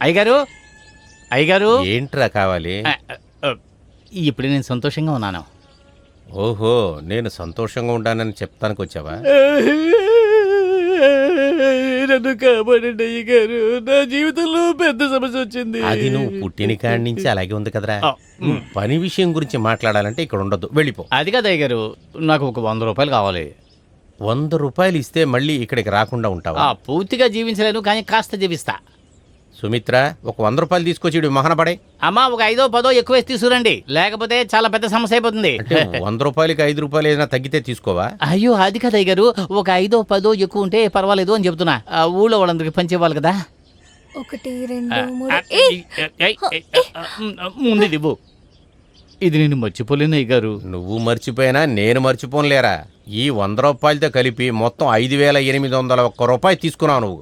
Speaker 6: అయ్యగారు, అయ్యగారు.
Speaker 4: ఏంట్రా కావాలి?
Speaker 6: ఇప్పుడు నేను సంతోషంగా ఉన్నాను.
Speaker 4: ఓహో, నేను సంతోషంగా ఉంటానని చెప్తానికి వచ్చావా?
Speaker 6: నన్ను కాపాడండి అయ్యగారు, నా జీవితంలో పెద్ద సమస్య వచ్చింది.
Speaker 4: అది నువ్వు పుట్టిన కాడి నుంచి అలాగే ఉంది కదరా. పని విషయం గురించి మాట్లాడాలంటే ఇక్కడ ఉండొద్దు, వెళ్ళిపో.
Speaker 6: అది కదా అయ్యగారు, నాకు ఒక 100 రూపాయలు కావాలి.
Speaker 4: 100 రూపాయలు ఇస్తే మళ్ళీ ఇక్కడికి రాకుండా ఉంటావా?
Speaker 6: పూర్తిగా జీవించలేను, కానీ కాస్త జీవిస్తా.
Speaker 4: సుమిత్ర, ఒక 100 రూపాయలు తీసుకొచ్చి మహనపడే.
Speaker 6: అమ్మా, ఒక 5దో 10దో ఎక్కువ వేసి తీసుకురండి, లేకపోతే చాలా పెద్ద సమస్య అయిపోతుంది.
Speaker 4: 100 రూపాయలకి 5 రూపాయలు ఏదైనా తగ్గితే తీసుకోవా?
Speaker 6: అయ్యో, అది కదా అయ్యగారు, ఒక 5దో 10దో ఎక్కువ ఉంటే పర్వాలేదు అని చెప్తున్నా. ఊళ్ళో వాళ్ళందరికి పంచేవాళ్ళు కదా.
Speaker 9: 1, 2, 3.
Speaker 6: ముందు ఇవ్వు. ఇది నేను మర్చిపోలేను అయ్యగారు.
Speaker 4: నువ్వు మర్చిపోయినా నేను మర్చిపోలేరా. ఈ 100 రూపాయలతో కలిపి మొత్తం 5,801 రూపాయలు తీసుకున్నావు నువ్వు.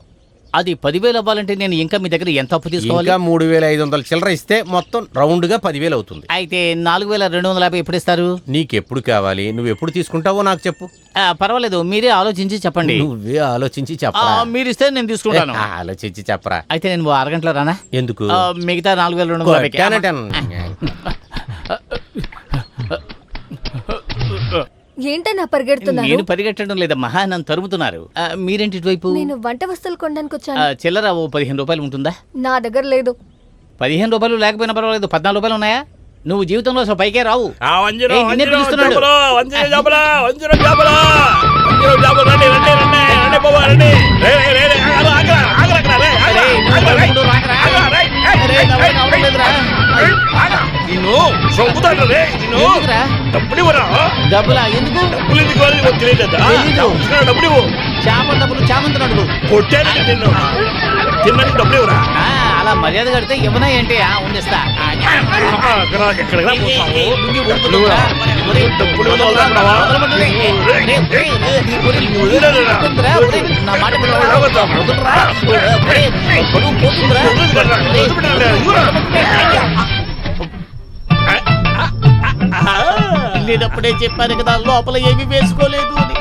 Speaker 6: అది 10,000 అవ్వాలంటే నేను ఇంకా మీ దగ్గర ఎంత అప్పు తీసుకోవాలి?
Speaker 4: ఇంకా 3,500 చిల్లర ఇస్తే మొత్తం రౌండ్ గా 10,000 అవుతుంది.
Speaker 6: అయితే 4,250 ఎప్పుడు ఇస్తారు?
Speaker 4: నీకెప్పుడు కావాలి, నువ్వు ఎప్పుడు తీసుకుంటావో నాకు చెప్పు.
Speaker 6: పర్వాలేదు, మీరే ఆలోచించి చెప్పండి.
Speaker 4: నువ్వే ఆలోచించి చెప్పరా.
Speaker 6: మీరు ఇస్తే నేను తీసుకుంటాను.
Speaker 4: ఆలోచించి చెప్పరా.
Speaker 6: అయితే నేను అరగంటలో రానా?
Speaker 4: ఎందుకు?
Speaker 6: మిగతా 4,250.
Speaker 9: ఏంటన్నా పరిగెడుతున్నారు?
Speaker 6: నేను పరిగెట్టడం లేదమ్మా, నన్ను తరుముతున్నారు. మీరేంటి ఇటువైపు?
Speaker 9: నేను వంట వస్తువులు కొనడానికి వచ్చాను.
Speaker 6: చిల్లర ఓ 15 రూపాయలు ఉంటుందా?
Speaker 9: నా దగ్గర లేదు.
Speaker 6: 15 రూపాయలు లేకపోయినా పర్వాలేదు, 14 రూపాయలు ఉన్నాయా? నువ్వు జీవితంలో అసలు పైకే రావు. నిన్నే పిలుస్తున్నాడు. డబ్బులా? ఎందుకు? చేపల డబ్బులు చామంతులు అడుగు. అలా మర్యాద కడితే ఇవ్వనా ఏంటి? ఉండిస్తా. నా మాట నేనప్పుడే చెప్పాను కదా, లోపల ఏమీ వేసుకోలేదు అని.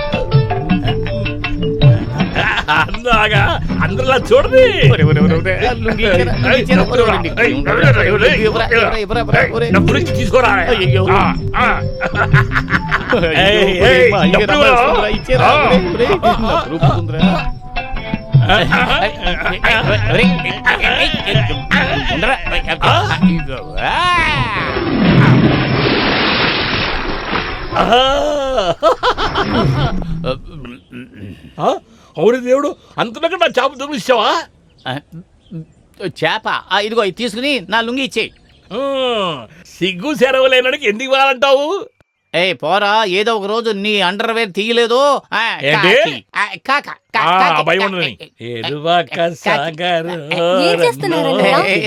Speaker 2: అందరిలా చూడండి. తీసుకోరా. అవును దేవుడు, అంతలోకి నా చేప దొంగిలిస్తావా?
Speaker 6: చేప ఇదిగో, ఇది తీసుకుని నా లుంగి ఇచ్చేయి.
Speaker 2: సిగ్గు సెరవలేనడికి ఎందుకు ఇవ్వాలంటావు?
Speaker 6: పోరా, ఏదో ఒక రోజు నీ అండర్వేర్ తీయలేదు.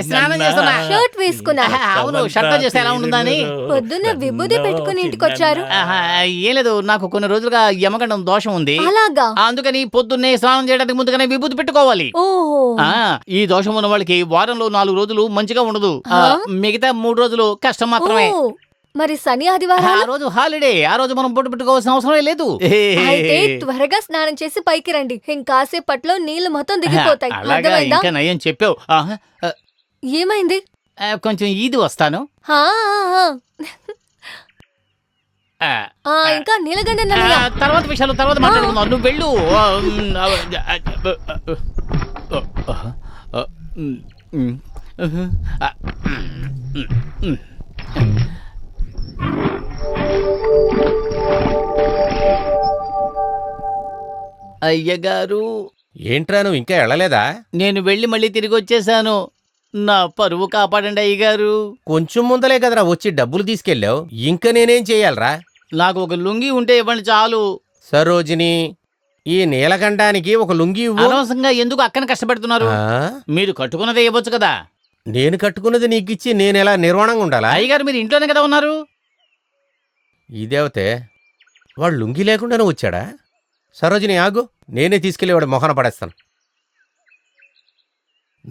Speaker 6: స్నానం చేస్తున్నా.
Speaker 9: షర్ట్ వేసుకున్నా.
Speaker 6: అవును, షర్ట్ చేస్తే ఎలా ఉంటుందని.
Speaker 9: పొద్దున్న విభూది పెట్టుకుని ఇంటికొచ్చారు.
Speaker 6: ఏం లేదు, నాకు కొన్ని రోజులుగా యమగండం దోషం ఉంది.
Speaker 9: అలాగా?
Speaker 6: అందుకని పొద్దున్నే స్నానం చేయడానికి ముందుగానే విభూతి పెట్టుకోవాలి. ఈ దోషం ఉన్న వాళ్ళకి వారంలో 4 రోజులు మంచిగా ఉండదు. మిగతా 3 రోజులు కష్టం మాత్రమే.
Speaker 9: మరి శని ఆదివారం
Speaker 6: ఆ రోజు హాలిడే, ఆ రోజు మనం పొట్టు పెట్టుకోవాల్సిన అవసరమే లేదు.
Speaker 9: అయితే త్వరగా స్నానం చేసి పైకి రండి, ఇంకాసేపట్లో నీళ్లు మొత్తం దిగిపోతాయి.
Speaker 6: ఇంకా నయం చెప్పావు.
Speaker 9: ఏమైంది?
Speaker 6: కొంచెం ఈది వస్తాను.
Speaker 9: ఇంకా నీలగండ
Speaker 6: తర్వాత విషయాలు తర్వాత మాట్లాడుకుందాం. నువ్వు వెళ్ళు. అయ్యగారు,
Speaker 4: ఏంట్రా నువ్వు ఇంకా వెళ్ళలేదా?
Speaker 6: నేను వెళ్ళి మళ్ళీ తిరిగి వచ్చేసాను. నా పరువు కాపాడండి అయ్యగారు.
Speaker 4: కొంచెం ముందలే కదరా వచ్చి డబ్బులు తీసుకెళ్ళావు, ఇంకా నేనేం చెయ్యాలరా?
Speaker 6: నాకు ఒక లుంగి ఉంటే ఇవ్వండి చాలు.
Speaker 4: సరోజిని, ఈ నీలకంఠానికి ఒక లుంగి ఇవ్వు.
Speaker 6: అనవసరంగా ఎందుకు అక్కని కష్టపెడుతున్నారు? మీరు కట్టుకున్నదే ఇవ్వచ్చు కదా.
Speaker 4: నేను కట్టుకున్నది నీకిచ్చి నేను ఎలా నిర్వాణంగా ఉండాలా?
Speaker 6: అయ్యగారు, మీరు ఇంట్లోనే కదా ఉన్నారు.
Speaker 4: ఇదేవతే వాడు లుంగి లేకుండానే వచ్చాడా? సరోజిని ఆగు, నేనే తీసుకెళ్ళి వాడు మొహన పడేస్తాను.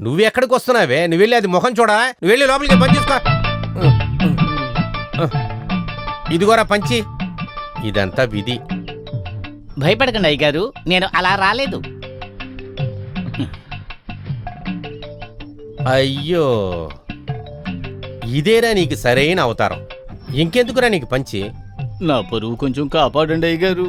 Speaker 4: నువ్వెక్కడికి వస్తున్నావే? నువ్వు వెళ్ళి అది మొహం చూడా. నువ్వు వెళ్ళి లోపలికి పని చూసుకో. ఇదిగోరా పంచి, ఇదంతా విధి.
Speaker 6: భయపడకండి అయ్యగారు, నేను అలా రాలేదు.
Speaker 4: అయ్యో, ఇదేరా నీకు సరైన అవతారం. ఇంకెందుకురా నీకు పంచి?
Speaker 6: నా పరువు కొంచెం కాపాడండి అయ్యగారు.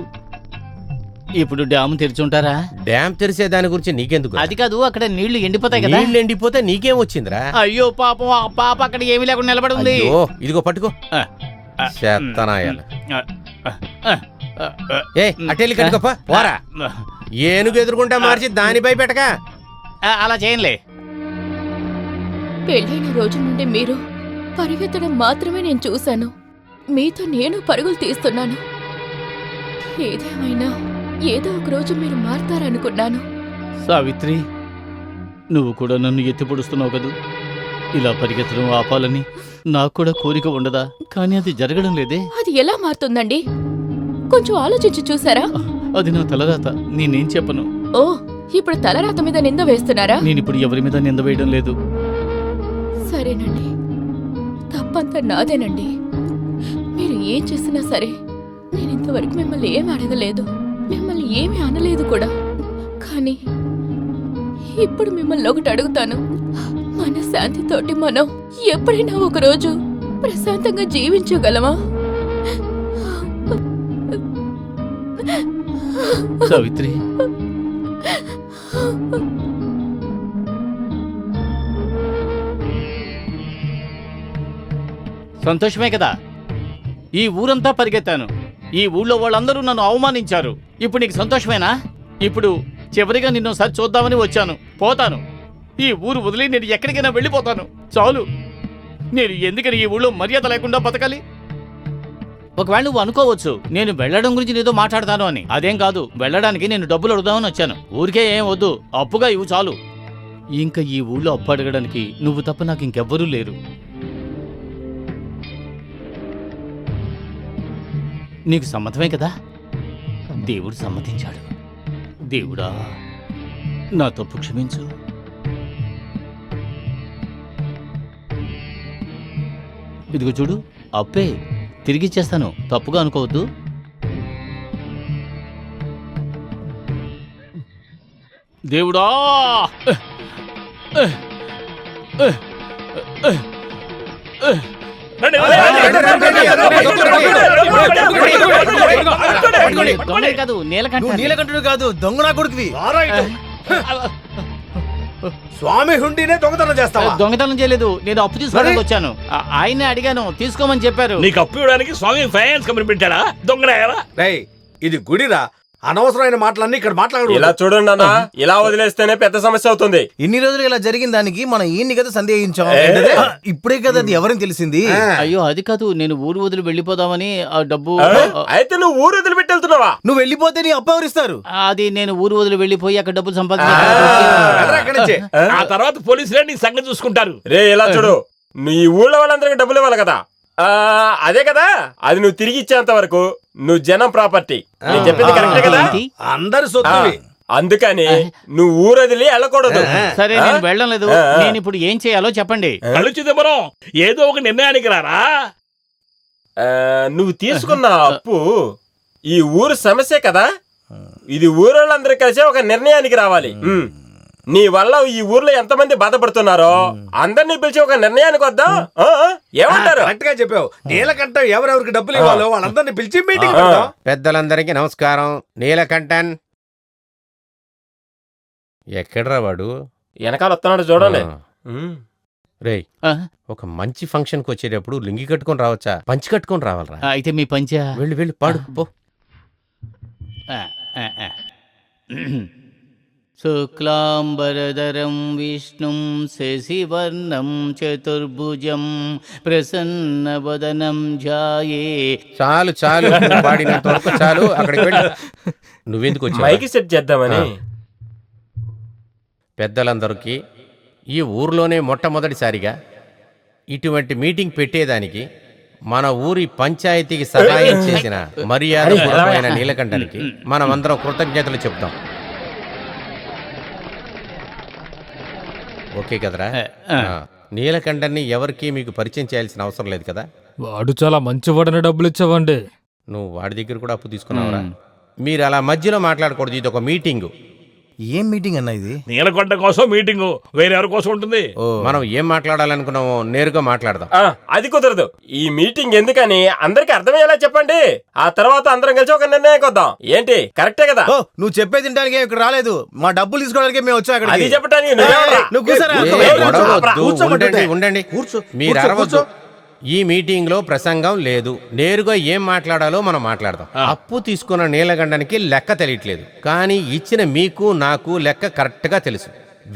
Speaker 6: ఇప్పుడు డ్యామ్ తెరిచుంటారా?
Speaker 4: డ్యామ్ తెరిసే దాని గురించి నీకెందుకు?
Speaker 6: అది కాదు, అక్కడ నీళ్లు ఎండిపోతాయి కదా.
Speaker 4: నీళ్లు ఎండిపోతే నీకేం వచ్చిందిరా?
Speaker 6: అయ్యో పాపం, ఆ పాప అక్కడ ఏమీ లేకుండా నిలబడి ఉంది.
Speaker 4: ఇదిగో పట్టుకో. అటెళ్ళి కట్టుకోపా. పోరా, ఏనుగు ఎదురుకుంటా మార్చి దానిపై పెట్టక.
Speaker 6: అలా చేయంలే.
Speaker 7: పెళ్ళైన రోజు నుండి మీరు పరిగెత్తడం మాత్రమే నేను చూశాను. మీతో నేను పరుగులు తీస్తున్నాను. ఏదేమైనా ఏదో ఒక రోజు మీరు మారతారనుకున్నాను.
Speaker 6: సావిత్రి, నువ్వు కూడా నన్ను ఎత్తి పొడుస్తున్నావు కదూ. ఇలా పరిగెత్తడం ఆపాలని నాకు కూడా కోరిక ఉండదా? కానీ అది జరగడం లేదే.
Speaker 7: అది ఎలా మారుతుందండి? కొంచెం ఆలోచించి చూసారా?
Speaker 6: అది నా తలరాత, నేనేం చెప్పను.
Speaker 7: ఓ, ఇప్పుడు తలరాత మీద నింద వేస్తున్నారా?
Speaker 6: నేను ఇప్పుడు ఎవరి మీద నింద వేయడం లేదు.
Speaker 7: సరేనండి, తప్పంతా నాదేనండి. మీరు ఏం చేసినా సరే నేను ఇంతవరకు మిమ్మల్ని ఏమి అడగలేదు, మిమ్మల్ని ఏమి అనలేదు కూడా. కానీ ఇప్పుడు మిమ్మల్ని ఒకటి అడుగుతాను. మన శాంతితోటి మనం ఎప్పుడైనా ఒకరోజు ప్రశాంతంగా జీవించగలమా?
Speaker 6: సావిత్రి, సంతోషమే కదా. ఈ ఊరంతా పరిగెత్తాను, ఈ ఊళ్ళో వాళ్ళందరూ నన్ను అవమానించారు. ఇప్పుడు నీకు సంతోషమేనా? ఇప్పుడు చివరిగా నిన్నోసారి చూద్దామని వచ్చాను. పోతాను, ఈ ఊరు వదిలి నేను ఎక్కడికైనా వెళ్ళిపోతాను. చాలు. నేను ఎందుకని ఈ ఊళ్ళో మర్యాద లేకుండా బతకాలి? ఒకవేళ నువ్వు అనుకోవచ్చు నేను వెళ్ళడం గురించి నీతో మాట్లాడతాను అని. అదేం కాదు, వెళ్ళడానికి నేను డబ్బులు అడుగుదామని వచ్చాను. ఊరికే ఏం వద్దు, అప్పుగా ఇవ్వు చాలు. ఇంకా ఈ ఊళ్ళో అప్పు అడగడానికి నువ్వు తప్ప నాకు ఇంకెవ్వరూ లేరు. నీకు సమ్మతమే కదా? దేవుడు సమ్మతించాడు. దేవుడా, నా తప్పు క్షమించు. ఇదిగో చూడు, అప్పే తిరిగిచ్చేస్తాను, తప్పుగా అనుకోవద్దు. దేవుడా, దొంగ కాదు,
Speaker 1: నీలకంఠుడు కాదు, దొంగ నా కొడుకువి.
Speaker 2: స్వామి హుండీనే దొంగతనం చేస్తావా?
Speaker 6: దొంగతనం చేయలేదు, నేను అప్పు తీసుకోవడానికి వచ్చాను. ఆయనే అడిగాను, తీసుకోమని చెప్పారు.
Speaker 12: నీకు అప్పు ఇవ్వడానికి స్వామి ఫైనాన్స్ కంపెనీ పెట్టాడా? దొంగరాయరా?
Speaker 2: ఇది గుడిరా, అనవసరమైన మాటలన్నీ ఇక్కడ మాట్లాడు.
Speaker 3: ఇలా చూడండి అన్న, ఇలా వదిలేస్తేనే పెద్ద సమస్య అవుతుంది.
Speaker 1: ఇన్ని రోజులు ఇలా జరిగిన దానికి మనం ఈయన్ని కదా సందేహించాం. ఇప్పుడే కదా అది ఎవరిని తెలిసింది.
Speaker 6: అయ్యో అది కాదు, నేను ఊరు వదిలి వెళ్ళిపోదామని ఆ డబ్బు.
Speaker 3: అయితే నువ్వు ఊరు వదిలి పెట్టి వెళ్తున్నావా?
Speaker 1: నువ్వు వెళ్ళిపోతే నీ అప్పు ఎవరిస్తారు?
Speaker 6: అది నేను ఊరు వదిలి వెళ్ళిపోయి అక్కడ డబ్బులు సంపాదించి
Speaker 12: ఆ తర్వాత పోలీసులే నీ సంగతి చూసుకుంటారు.
Speaker 3: రే ఇలా చూడు, నువ్వు ఈ ఊళ్ళో వాళ్ళందరికీ డబ్బులు ఇవ్వాలి కదా. అదే కదా, అది నువ్వు తిరిగి ఇచ్చేంత వరకు నువ్వు జనం ప్రాపర్టీ. నేను చెప్పింది కరెక్టే కదా?
Speaker 2: అందరి సొత్తు.
Speaker 3: అందుకని నువ్వు ఊరు వదిలి వెళ్ళకూడదు.
Speaker 6: సరే, నేను వెళ్ళడం లేదు. నేను ఇప్పుడు ఏం చేయాలో చెప్పండి.
Speaker 12: చిదంబరం, ఏదో ఒక నిర్ణయానికి రారా.
Speaker 3: నువ్వు తీసుకున్న అప్పు ఈ ఊరు సమస్య కదా, ఇది ఊరోళ్ళందరూ కలిసి ఒక నిర్ణయానికి రావాలి. నీ వల్ల ఈ ఊర్లో ఎంతమంది బాధపడుతున్నారో అందరినీ పిలిచి ఒక నిర్ణయానికి వద్దాం. ఏమంటారు?
Speaker 2: కరెక్ట్ గా చెప్పావు. నీలకంఠం ఎవరెవరికి డబ్బులు ఇవ్వాలో వాళ్ళందరినీ పిలిచి మీటింగ్ పెడదాం.
Speaker 4: పెద్దలందరికీ నమస్కారం. నీలకంఠన్ ఎక్కడ్రా వాడు?
Speaker 3: వెనకాల వస్తున్నాడు చూడండి.
Speaker 4: రేయ్, ఒక మంచి ఫంక్షన్ కి వచ్చేటప్పుడు లుంగి కట్టుకొని రావచ్చా? పంచి కట్టుకొని రావాలరా.
Speaker 6: అయితే మీ పంచ
Speaker 4: వెళ్ళి వెళ్ళి పాడు పో.
Speaker 6: శుక్లాంబరధరం విష్ణుం శశివర్ణం చతుర్భుజం ప్రసన్నవదనం ధ్యాయే.
Speaker 4: చాలు చాలు, పాడినంత వరకు చాలు. అక్కడికి వెళ్ళి నువ్వెందుకు వచ్చావు?
Speaker 3: మైకి సెట్ చేద్దామని.
Speaker 4: పెద్దలందరికీ ఈ ఊర్లోనే మొట్టమొదటిసారిగా ఇటువంటి మీటింగ్ పెట్టేదానికి మన ఊరి పంచాయతీకి సహాయం చేసిన మర్యాదపూర్వకమైన నీలకంఠనికి మనం అందరం కృతజ్ఞతలు చెప్తాం. ఓకే కదరా? నీలకంఠన్ని ఎవరికి మీకు పరిచయం చేయాల్సిన అవసరం లేదు కదా?
Speaker 10: వాడు చాలా మంచివాడని డబ్బులు ఇచ్చావండి.
Speaker 4: నువ్వు వాడి దగ్గర కూడా అప్పు తీసుకున్నావురా? మీరు అలా మధ్యలో మాట్లాడకూడదు, ఇది ఒక మీటింగ్.
Speaker 1: ఏం మీటింగ్ అన్న ఇది?
Speaker 12: నీలకంఠ కోసం మీటింగ్, వేరెవరి కోసం ఉంటుంది.
Speaker 4: మనం ఏం మాట్లాడాలనుకున్నామో నేరుగా మాట్లాడదాం.
Speaker 3: అది కుదరదు. ఈ మీటింగ్ ఎందుకని అందరికి అర్థమయ్యేలా చెప్పండి. ఆ తర్వాత అందరం కలిసి ఒక నిర్ణయానికి వద్దాం. ఏంటి, కరెక్టే కదా?
Speaker 1: నువ్వు చెప్పే తింటానికి ఇక్కడ రాలేదు, మా డబ్బులు తీసుకోవడానికి మేము వచ్చాం.
Speaker 3: అది చెప్పడానికి
Speaker 4: ఉండండి, మీరు అరవద్దు. ఈ మీటింగ్ లో ప్రసంగం లేదు, నేరుగా ఏం మాట్లాడాలో మనం మాట్లాడదాం. అప్పు తీసుకున్న నీలకంఠనికి లెక్క తెలియట్లేదు, కానీ ఇచ్చిన మీకు నాకు లెక్క కరెక్ట్ గా తెలుసు.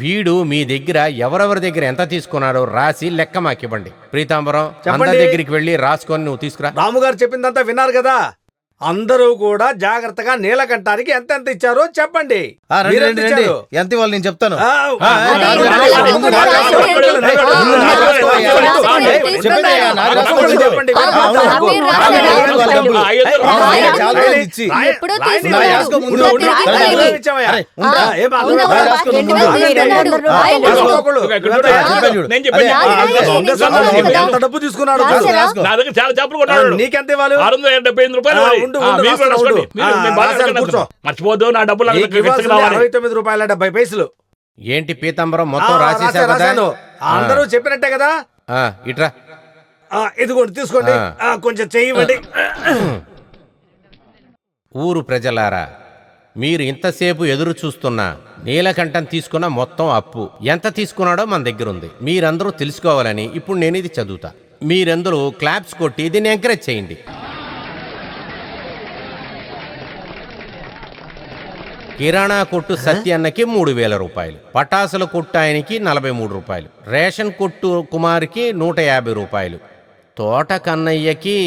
Speaker 4: వీడు మీ దగ్గర ఎవరెవరి దగ్గర ఎంత తీసుకున్నాడో రాసి లెక్క మాకివ్వండి. ప్రీతాంబరం, అందరి దగ్గరికి వెళ్ళి రాసుకొని నువ్వు తీసుకురా.
Speaker 2: రాము గారు చెప్పిందంతా విన్నారు కదా? అందరూ కూడా జాగ్రత్తగా నీలకంఠానికి ఎంత ఇచ్చారో చెప్పండి.
Speaker 1: రండి
Speaker 2: మీరెంత
Speaker 1: రండి రండి,
Speaker 2: ఇచ్చారు?
Speaker 1: ఎంత ఇవ్వాలి నేను చెప్తాను.
Speaker 2: చెప్పండి. ఎంత డబ్బు తీసుకున్నాడు?
Speaker 12: నా దగ్గర చాలా చేపలు కొన్నాడు.
Speaker 2: నీకెంత ఇవ్వాలి?
Speaker 12: 675 రూపాయలు. మీరు కూడా రాసుకోండి. మేము బాగా రాసుకున్నాం. మర్చిపోద్దు, నా డబ్బులు నాకు వెచ్చగా రావాలి.
Speaker 2: 69 రూపాయల 70 పైసలు.
Speaker 1: ఏంటి పీతాంబరం మొత్తం రాసేసావు కదా?
Speaker 2: రాశాను. అందరూ చెప్పినట్టే కదా?
Speaker 1: ఇట్రా.
Speaker 2: ఇదిగోండి తీసుకోండి. కొంచెం చెయ్యండి.
Speaker 4: ఊరు ప్రజలారా, మీరు ఇంతసేపు ఎదురు చూస్తున్న నీలకంఠం తీసుకున్న మొత్తం అప్పు ఎంత తీసుకున్నాడో మన దగ్గర ఉంది. మీరందరూ తెలుసుకోవాలని ఇప్పుడు నేను ఇది చదువుతా. మీరందరూ క్లాప్స్ కొట్టి దీన్ని ఎంకరేజ్ చేయండి. కిరాణా కొట్టు సత్యన్నకి 3000 రూపాయలు, పటాసుల కొట్టు ఆయనకి 43 రూపాయలు, రేషన్ కొట్టు కుమార్కి 150 రూపాయలు, తోట కన్నయ్యకి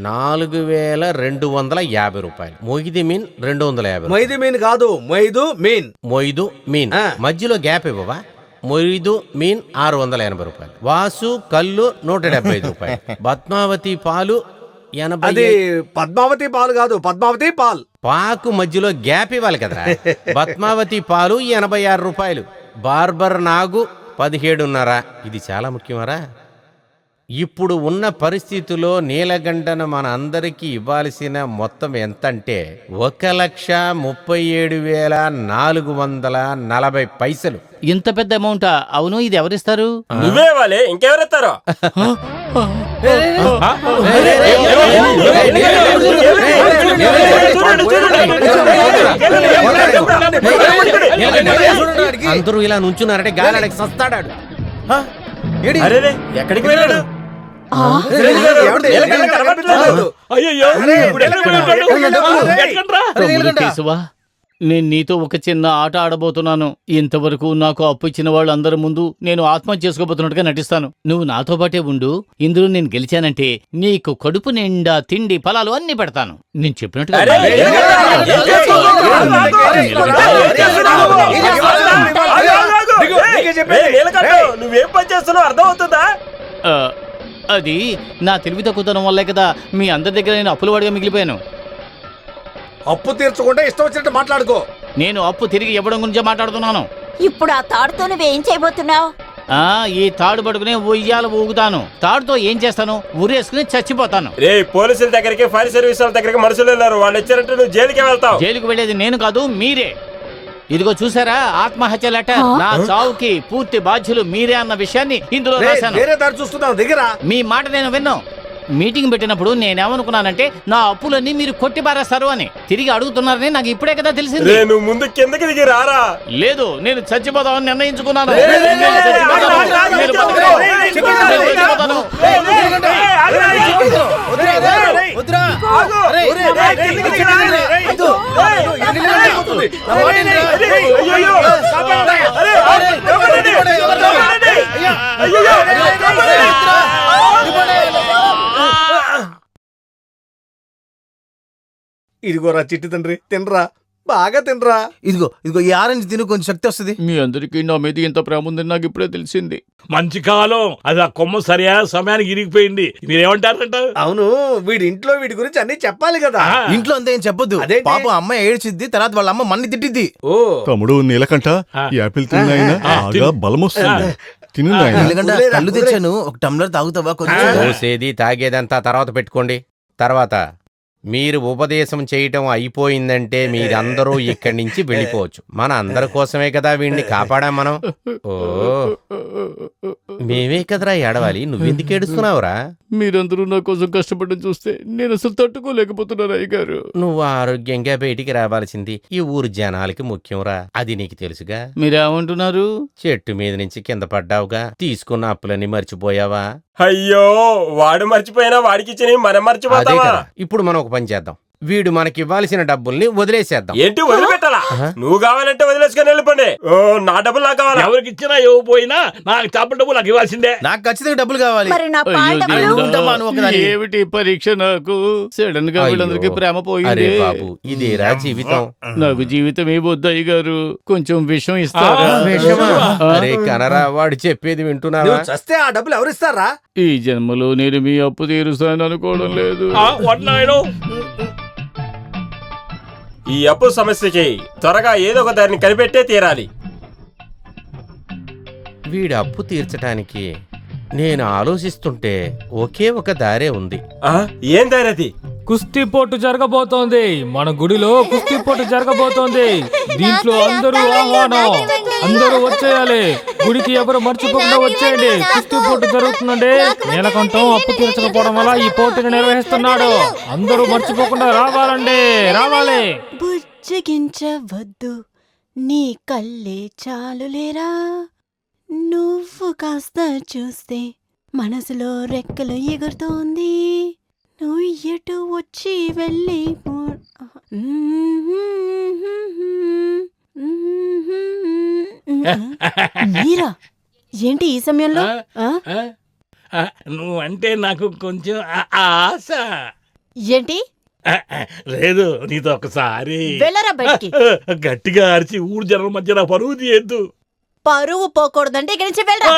Speaker 4: 4250 రూపాయలు, మొయిది మీన్ 250.
Speaker 2: మొయిది మీన్ కాదు, మొయిదు మీన్.
Speaker 4: మధ్యలో గ్యాప్ ఇవ్వవా? మొయిదు మీన్ 680 రూపాయలు, వాసు కల్లు 175 రూపాయలు, పద్మావతి పాలు 80.
Speaker 2: అది పద్మావతి పాలు కాదు, పద్మావతి పాల్.
Speaker 4: పాకు మధ్యలో గ్యాప్ ఇవ్వాలి కదా. పద్మావతి పాలు 86 రూపాయలు, బార్బర్ నాగు 17.5. ఇది చాలా ముఖ్యమరా. ఇప్పుడు ఉన్న పరిస్థితిలో నీలగంటను మన అందరికీ ఇవ్వాల్సిన మొత్తం ఎంతంటే 1,37,440 పైసలు.
Speaker 6: ఇంత పెద్ద అమౌంట్? అవును, ఇది ఎవరిస్తారు?
Speaker 3: నువ్వే ఇవ్వాలి, ఇంకెవరిస్తారో.
Speaker 4: అందరూ ఇలా నుంచున్నారంటే గాలాడకి సస్తాడాడు.
Speaker 3: ఎక్కడికి వెళ్ళాడు?
Speaker 6: కేశవా, నేను నీతో ఒక చిన్న ఆట ఆడబోతున్నాను. ఇంతవరకు నాకు అప్పు ఇచ్చిన వాళ్ళు అందరి ముందు నేను ఆత్మహత్య చేసుకోబోతున్నట్టుగా నటిస్తాను. నువ్వు నాతో పాటే ఉండు. ఇందులో నేను గెలిచానంటే నీకు కడుపు నిండా తిండి ఫలాలు అన్ని పెడతాను. నేను చెప్పినట్టుగా
Speaker 3: నువ్వేం పని చేస్తున్నావు అర్థం అవుతుందా?
Speaker 6: అది నా తెలివి తక్కువతనం వల్లే కదా మీ అందరి దగ్గర నేను అప్పులవాడిగా మిగిలిపోయాను.
Speaker 2: అప్పు తీర్చకుండా ఇష్టం వచ్చినట్టు మాట్లాడుకో.
Speaker 6: నేను అప్పు తిరిగి ఇవ్వడం గురించే మాట్లాడుతున్నాను.
Speaker 5: ఇప్పుడు ఆ తాడుతో నువ్వేం చేయబోతున్నావు?
Speaker 6: ఈ తాడు పట్టుకునే ఉయ్యాల ఊగుతాను. తాడుతో ఏం చేస్తాను? ఉరేసుకుని చచ్చిపోతాను.
Speaker 3: రే, పోలీసుల దగ్గరికి, ఫైర్ సర్వీస్ వాళ్ళ దగ్గరికి మనుషులు వెళ్ళారు. వాళ్ళు వచ్చారంటే నువ్వు జైలుకి వెళ్తావు.
Speaker 6: జైలుకి వెళ్ళేది నేను కాదు, మీరే. ఇదిగో చూసారా, ఆత్మహత్య లెటర్. నా చావుకి పూర్తి బాధ్యులు మీరే అన్న విషయాన్ని ఇందులో రాశాను. మీ మాట నేను విన్నాను. మీటింగ్ పెట్టినప్పుడు నేనేమనుకున్నానంటే నా అప్పులన్నీ మీరు కొట్టి పారేస్తారు అని. తిరిగి అడుగుతున్నారని నాకు ఇప్పుడే కదా తెలిసింది.
Speaker 3: నువ్వు ముందు కిందకి దిగి రారా.
Speaker 6: లేదు, నేను చచ్చిపోదామని నిర్ణయించుకున్నాను.
Speaker 2: ఇదిగోరా చిట్టి తండ్రి, తినరా, బాగా తినరా.
Speaker 1: ఇదిగో ఇదిగో ఈ ఆరెంజ్ తిను, కొంచెం శక్తి వస్తుంది.
Speaker 6: మీ అందరికీ నా మీద ఎంత ప్రేమ ఉందని నాకు ఇప్పుడే తెలిసింది.
Speaker 12: మంచి కాలం, అది ఆ కొమ్మ సరియా సమయానికి ఇరిగిపోయింది. మీరేమంటారంట?
Speaker 2: అవును, వీడి ఇంట్లో వీడి గురించి అన్ని చెప్పాలి కదా.
Speaker 1: ఇంట్లో అంతా ఏం చెప్పొద్దు. పాపం అమ్మాయి ఏడ్చిద్ది, తర్వాత వాళ్ళ అమ్మ మన్ని తిట్టిద్ది.
Speaker 13: తమ్ముడు నీలకంఠ, యాపిల్ తిన్నాయినా బాగా బలం వస్తుంది.
Speaker 1: కళ్ళు తెచ్చాను, ఒక టమ్లర్ తాగుతావా?
Speaker 4: కొంచెం తాగేదంతా తర్వాత పెట్టుకోండి. తర్వాత మీరు ఉపదేశం చేయటం అయిపోయిందంటే మీరందరూ ఇక్కడి నుంచి వెళ్ళిపోవచ్చు. మన అందరి కోసమే కదా వీడిని కాపాడాం మనం. ఓ, మేమే కదరా ఏడవాలి, నువ్వెందుకు ఏడుస్తున్నావురా?
Speaker 6: మీరందరూ నా కోసం కష్టపడడం చూస్తే నేను అసలు తట్టుకోలేకపోతున్నాను అయ్యగారు.
Speaker 4: నువ్వు ఆరోగ్యంగా బయటికి రావాల్సింది ఈ ఊరు జనాలకి ముఖ్యంరా, అది నీకు తెలుసుగా.
Speaker 6: మీరేమంటున్నారు?
Speaker 4: చెట్టు మీద నుంచి కింద పడ్డావుగా, తీసుకున్న అప్పులన్నీ మర్చిపోయావా?
Speaker 3: అయ్యో, వాడు మర్చిపోయినా వాడికి ఇచ్చిన మనం మర్చిపోతావా?
Speaker 4: ఇప్పుడు మనం ఒక పని చేద్దాం. వీడు మనకి ఇవ్వాల్సిన డబ్బుల్ని వదిలేసేద్దాం.
Speaker 3: ఏంటి వదిలిపెట్టాలా? నువ్వు కావాలంటే వదిలేసుకొని వెళ్ళిపోండి. ఓ, నా డబ్బులు నాకు కావాలి.
Speaker 12: ఎవరికి ఇచ్చినా ఇవ్వకపోయినా నాకు చేపల డబ్బు నాకు ఇవ్వాల్సిందే.
Speaker 1: నాకు ఖచ్చితంగా డబ్బులు కావాలి.
Speaker 5: మరి నా పాల డబ్బులు?
Speaker 6: ఏమిటి పరీక్ష నాకు? సడన్ గా వీళ్ళందరికీ ప్రేమ
Speaker 4: అరే
Speaker 6: పోయింది.
Speaker 4: బాబు, ఇదేరా జీవితం.
Speaker 6: నాకు జీవితం ఏ బొద్దయ్య గారు, కొంచెం విషం ఇస్తారా?
Speaker 4: విషమా? అరే కనరా, వాడు చెప్పేది వింటున్నావా?
Speaker 2: నువ్వు చస్తే ఆ డబ్బులు ఎవరిస్తారా?
Speaker 6: ఈ జన్మలో నేను మీ అప్పు తీరుస్తాను అనుకోవడం లేదు.
Speaker 3: ఈ అప్పు సమస్యకి త్వరగా ఏదో ఒక దారిని కనిపెట్టే తీరాలి.
Speaker 4: వీడి అప్పు తీర్చడానికి నేను ఆలోచిస్తుంటే ఒకే ఒక దారే ఉంది.
Speaker 3: ఏం దారి అది?
Speaker 10: కుస్తీ పోటు జరగబోతోంది. మన గుడిలో కుస్తీ పోటు జరగబోతోంది. దీంట్లో అందరూ ఆహ్వానం, అందరూ వచ్చేయాలి. గుడికి ఎవరు మర్చిపోకుండా వచ్చేయండి. కుస్తీ పోటు జరుగుతుందండి. నీలకంఠం అప్పు తీర్చకపోవడం వల్ల ఈ పోటీని నిర్వహిస్తున్నాడు. అందరూ మర్చిపోకుండా రావాలండి, రావాలి.
Speaker 14: బుజ్జగించవద్దు, నీ కళ్ళే చాలులేరా. నువ్వు కాస్త చూస్తే మనసులో రెక్కలు ఎగురుతోంది. నువ్వు ఎటు వచ్చి వెళ్ళి మీరా ఏంటి ఈ సమయంలో?
Speaker 12: నువ్వు అంటే నాకు కొంచెం ఆశ.
Speaker 14: ఏంటి?
Speaker 12: లేదు, నీతో ఒకసారి
Speaker 14: వెళ్ళరా బయటికి.
Speaker 12: గట్టిగా అరిచి ఊరు జనం మధ్య నా పరువు తీయద్దు.
Speaker 14: పరువు పోకూడదంటే ఇక్కడి నుంచి వెళ్ళరా.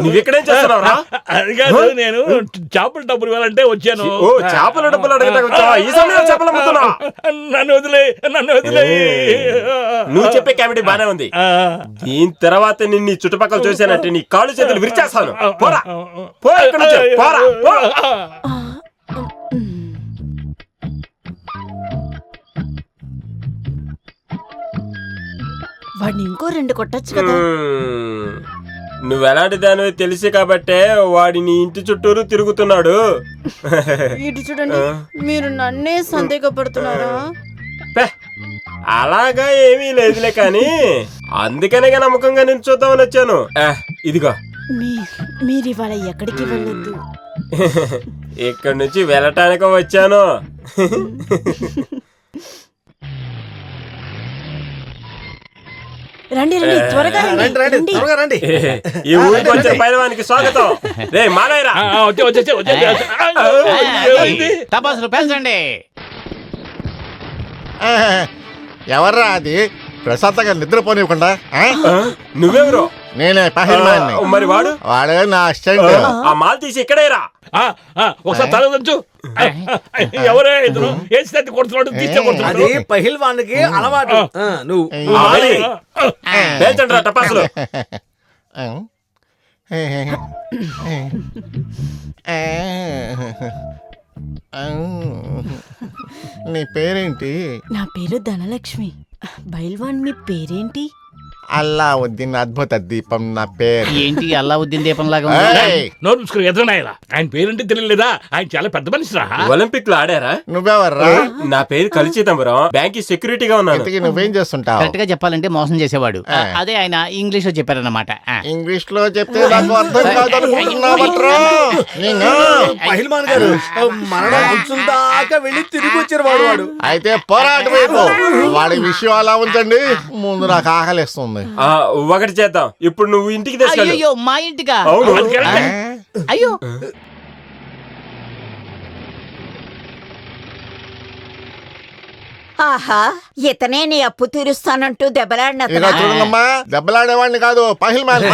Speaker 3: నువ్వెక్కడేం చేస్తున్నావురా?
Speaker 12: అది కాదు, నేను చేపల డబ్బులు ఇవ్వాలంటే వచ్చాను.
Speaker 3: చేపల డబ్బులు ఈ సమయంలో చేపలు అమ్ముతున్నావా?
Speaker 12: నన్ను వదిలే, నన్ను వదిలే.
Speaker 3: నువ్వు చెప్పే కామెడీ బానే ఉంది. దీని తర్వాత నిన్ను చుట్టుపక్కల చూసానంటే నీ కాళ్ళు చేతులు విరిచేస్తాను. పోరా, పో ఇక్కడ నుంచి, పోరా, పో.
Speaker 14: వాడిని ఇంకో 2 కొట్టచ్చు కదా.
Speaker 3: నువ్వెలాంటి దానివో తెలిసి కాబట్టే వాడిని ఇంటి చుట్టూరు తిరుగుతున్నాడు.
Speaker 14: ఇటు చూడండి, మీరు నన్నే సందేహపడుతున్నారా?
Speaker 3: అలాగా ఏమీ లేదులే, కానీ అందుకనే నమ్మకంగా నేను చూద్దామని వచ్చాను. ఇదిగో,
Speaker 14: మీరు ఇవాళ ఎక్కడికి వెళ్ళొద్దు.
Speaker 3: ఇక్కడి నుంచి వెళ్ళటానికి వచ్చాను.
Speaker 14: రండి రండి, త్వరగా రండి.
Speaker 3: ఈ ఊరికి వచ్చిన పైలవానికి స్వాగతం. రే మాలయ్యరా,
Speaker 6: తపాసులు పెంచండి.
Speaker 13: ఎవర్రా అది ప్రశాంతంగా నిద్రపోనివ్వకుండా?
Speaker 3: నువ్వెవరు?
Speaker 13: నేనే పహిల్మాన్ని.
Speaker 3: మరి వాడు?
Speaker 13: వాడే నా అసిస్టెంట్.
Speaker 3: ఆ మాల్ తీసి ఇక్కడేరా.
Speaker 12: ఒకసారి తలదంచు. ఎవరే ఇతను? ఏ స్థితి కొడుతున్నాడు?
Speaker 2: అది పహిల్వానికి అలవాటు. నువ్వు
Speaker 3: పేల్చండి రా టపాసులు.
Speaker 13: నీ పేరేంటి?
Speaker 14: నా పేరు ధనలక్ష్మి. బైల్వాన్, మీ పేరేంటి?
Speaker 13: అల్లావుద్దీన్ అద్భుత దీపం నా పేరు.
Speaker 6: ఏంటి అల్లావుద్దీన్ దీపం లాగా?
Speaker 12: నోరు చూసుకుని ఎదురునాయలా. ఆయన పేరేంటి తెలియలేదా? ఆయన చాలా పెద్ద మనిషి రా.
Speaker 3: ఒలింపిక్ లో ఆడారా?
Speaker 13: నువ్వెవర్రా?
Speaker 3: నా పేరు కలిచిదంబరం. బ్యాంక్ సెక్యూరిటీగా ఉన్నాను.
Speaker 13: నువ్వేం చేస్తుంటావు?
Speaker 6: కరెక్ట్ గా చెప్పాలంటే మోసం చేసేవాడు. అదే ఆయన ఇంగ్లీష్ లో చెప్పారన్నమాట.
Speaker 13: ఇంగ్లీష్ లో చెప్తే నాకు అర్థం కాదనుకుంటున్నావట్రా.
Speaker 2: పహిల్మాన్ గారు మరణం అంచుల దాకా వెళ్ళి తిరిగి వచ్చారు వాడు.
Speaker 13: అయితే పోరాటం వైపు వాడి విషయం అలా ఉంచండి. ముందు నాకు ఆకలిస్తుంది.
Speaker 3: ఒకటి చేద్దాం. ఇప్పుడు నువ్వు ఇంటికి తీసుకెళ్ళు.
Speaker 6: అయ్యో, మా ఇంటికా?
Speaker 3: అవును.
Speaker 6: అయ్యో,
Speaker 5: ఆహా, ఇతనే నీ అప్పు తీరుస్తానంటూ దెబ్బలాడిన
Speaker 13: చూడమ్మా, దెబ్బలాడేవాడిని కాదు, పహిల్మాన్.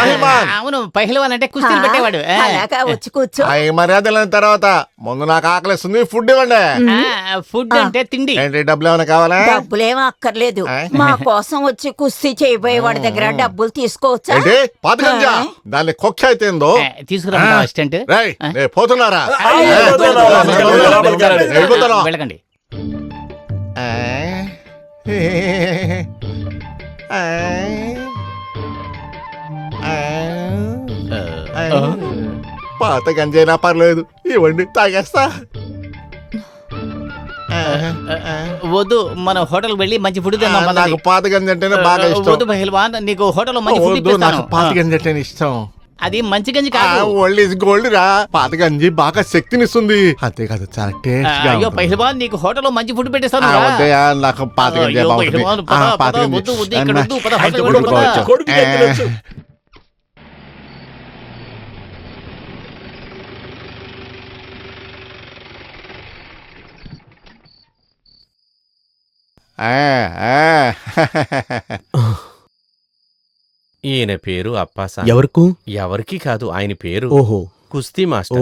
Speaker 6: అవును, పహిల్వాన్ అంటే కుస్తీలు పెట్టేవాడు.
Speaker 5: అలాగా వచ్చి కూర్చో.
Speaker 13: మర్యాదల తర్వాత ముందు నాకు ఆకలిస్తుంది, ఫుడ్ ఇవ్వండి.
Speaker 6: ఫుడ్ అంటే తిండి.
Speaker 13: ఏంటి, డబ్బులు ఏమైనా కావాలా?
Speaker 5: డబ్బులేమో అక్కర్లేదు. మా కోసం వచ్చి కుస్తీ చేయబోయే వాడి దగ్గర డబ్బులు తీసుకోవచ్చా?
Speaker 13: ఏంటి పాతకంజా? దాన్ని కొక్క అయితేందో
Speaker 6: తీసుకురా అసిస్టెంట్.
Speaker 13: పోతున్నారా?
Speaker 6: వెళ్ళకండి.
Speaker 13: పాత గంజైనా పర్లేదు, ఇవ్వండి తాగేస్తా.
Speaker 6: వద్దు, మన హోటల్ వెళ్ళి మంచి ఫుడ్ తిందాం.
Speaker 13: నాకు పాత గంజి అంటేనే బాగా ఇష్టం.
Speaker 6: వద్దు పహిల్వాన్, నీకు హోటల్ మంచి ఫుడ్
Speaker 13: నాకు పాత గంజి అంటేనే ఇష్టం.
Speaker 6: అది మంచి గంజి కాదు.
Speaker 13: ఓల్డ్ ఈజ్ గోల్డ్ రా. పాత గంజి బాగా శక్తినిస్తుంది. అంతేకాదు చాలా టేస్ట్ గా
Speaker 6: అయ్యో
Speaker 13: ఉంటుంది.
Speaker 6: పైసబాన్, నీకు హోటల్లో మంచి ఫుడ్ పెట్టేస్తాను రా.
Speaker 13: వద్దయ్యా, నాకు పాత గంజి
Speaker 6: అయ్యో,
Speaker 13: బాగుంటుంది.
Speaker 6: పైసబాన్, పద,
Speaker 13: పాత
Speaker 6: పద,
Speaker 13: గంజి.
Speaker 6: వద్దు, వద్దు, ఇక్కడ
Speaker 13: అన్నా,
Speaker 6: వద్దు, పద,
Speaker 13: అయితే
Speaker 6: హోటల్కి
Speaker 13: కొడుకు
Speaker 6: పద.
Speaker 13: కావచ్చు.
Speaker 3: కొడుకు గెంతులొచ్చు.
Speaker 4: ఈయన పేరు అప్పాసా.
Speaker 11: ఎవరికి?
Speaker 4: ఎవరికి కాదు, ఆయన పేరు
Speaker 11: ఓహో
Speaker 4: కుస్తీ మాస్టర్.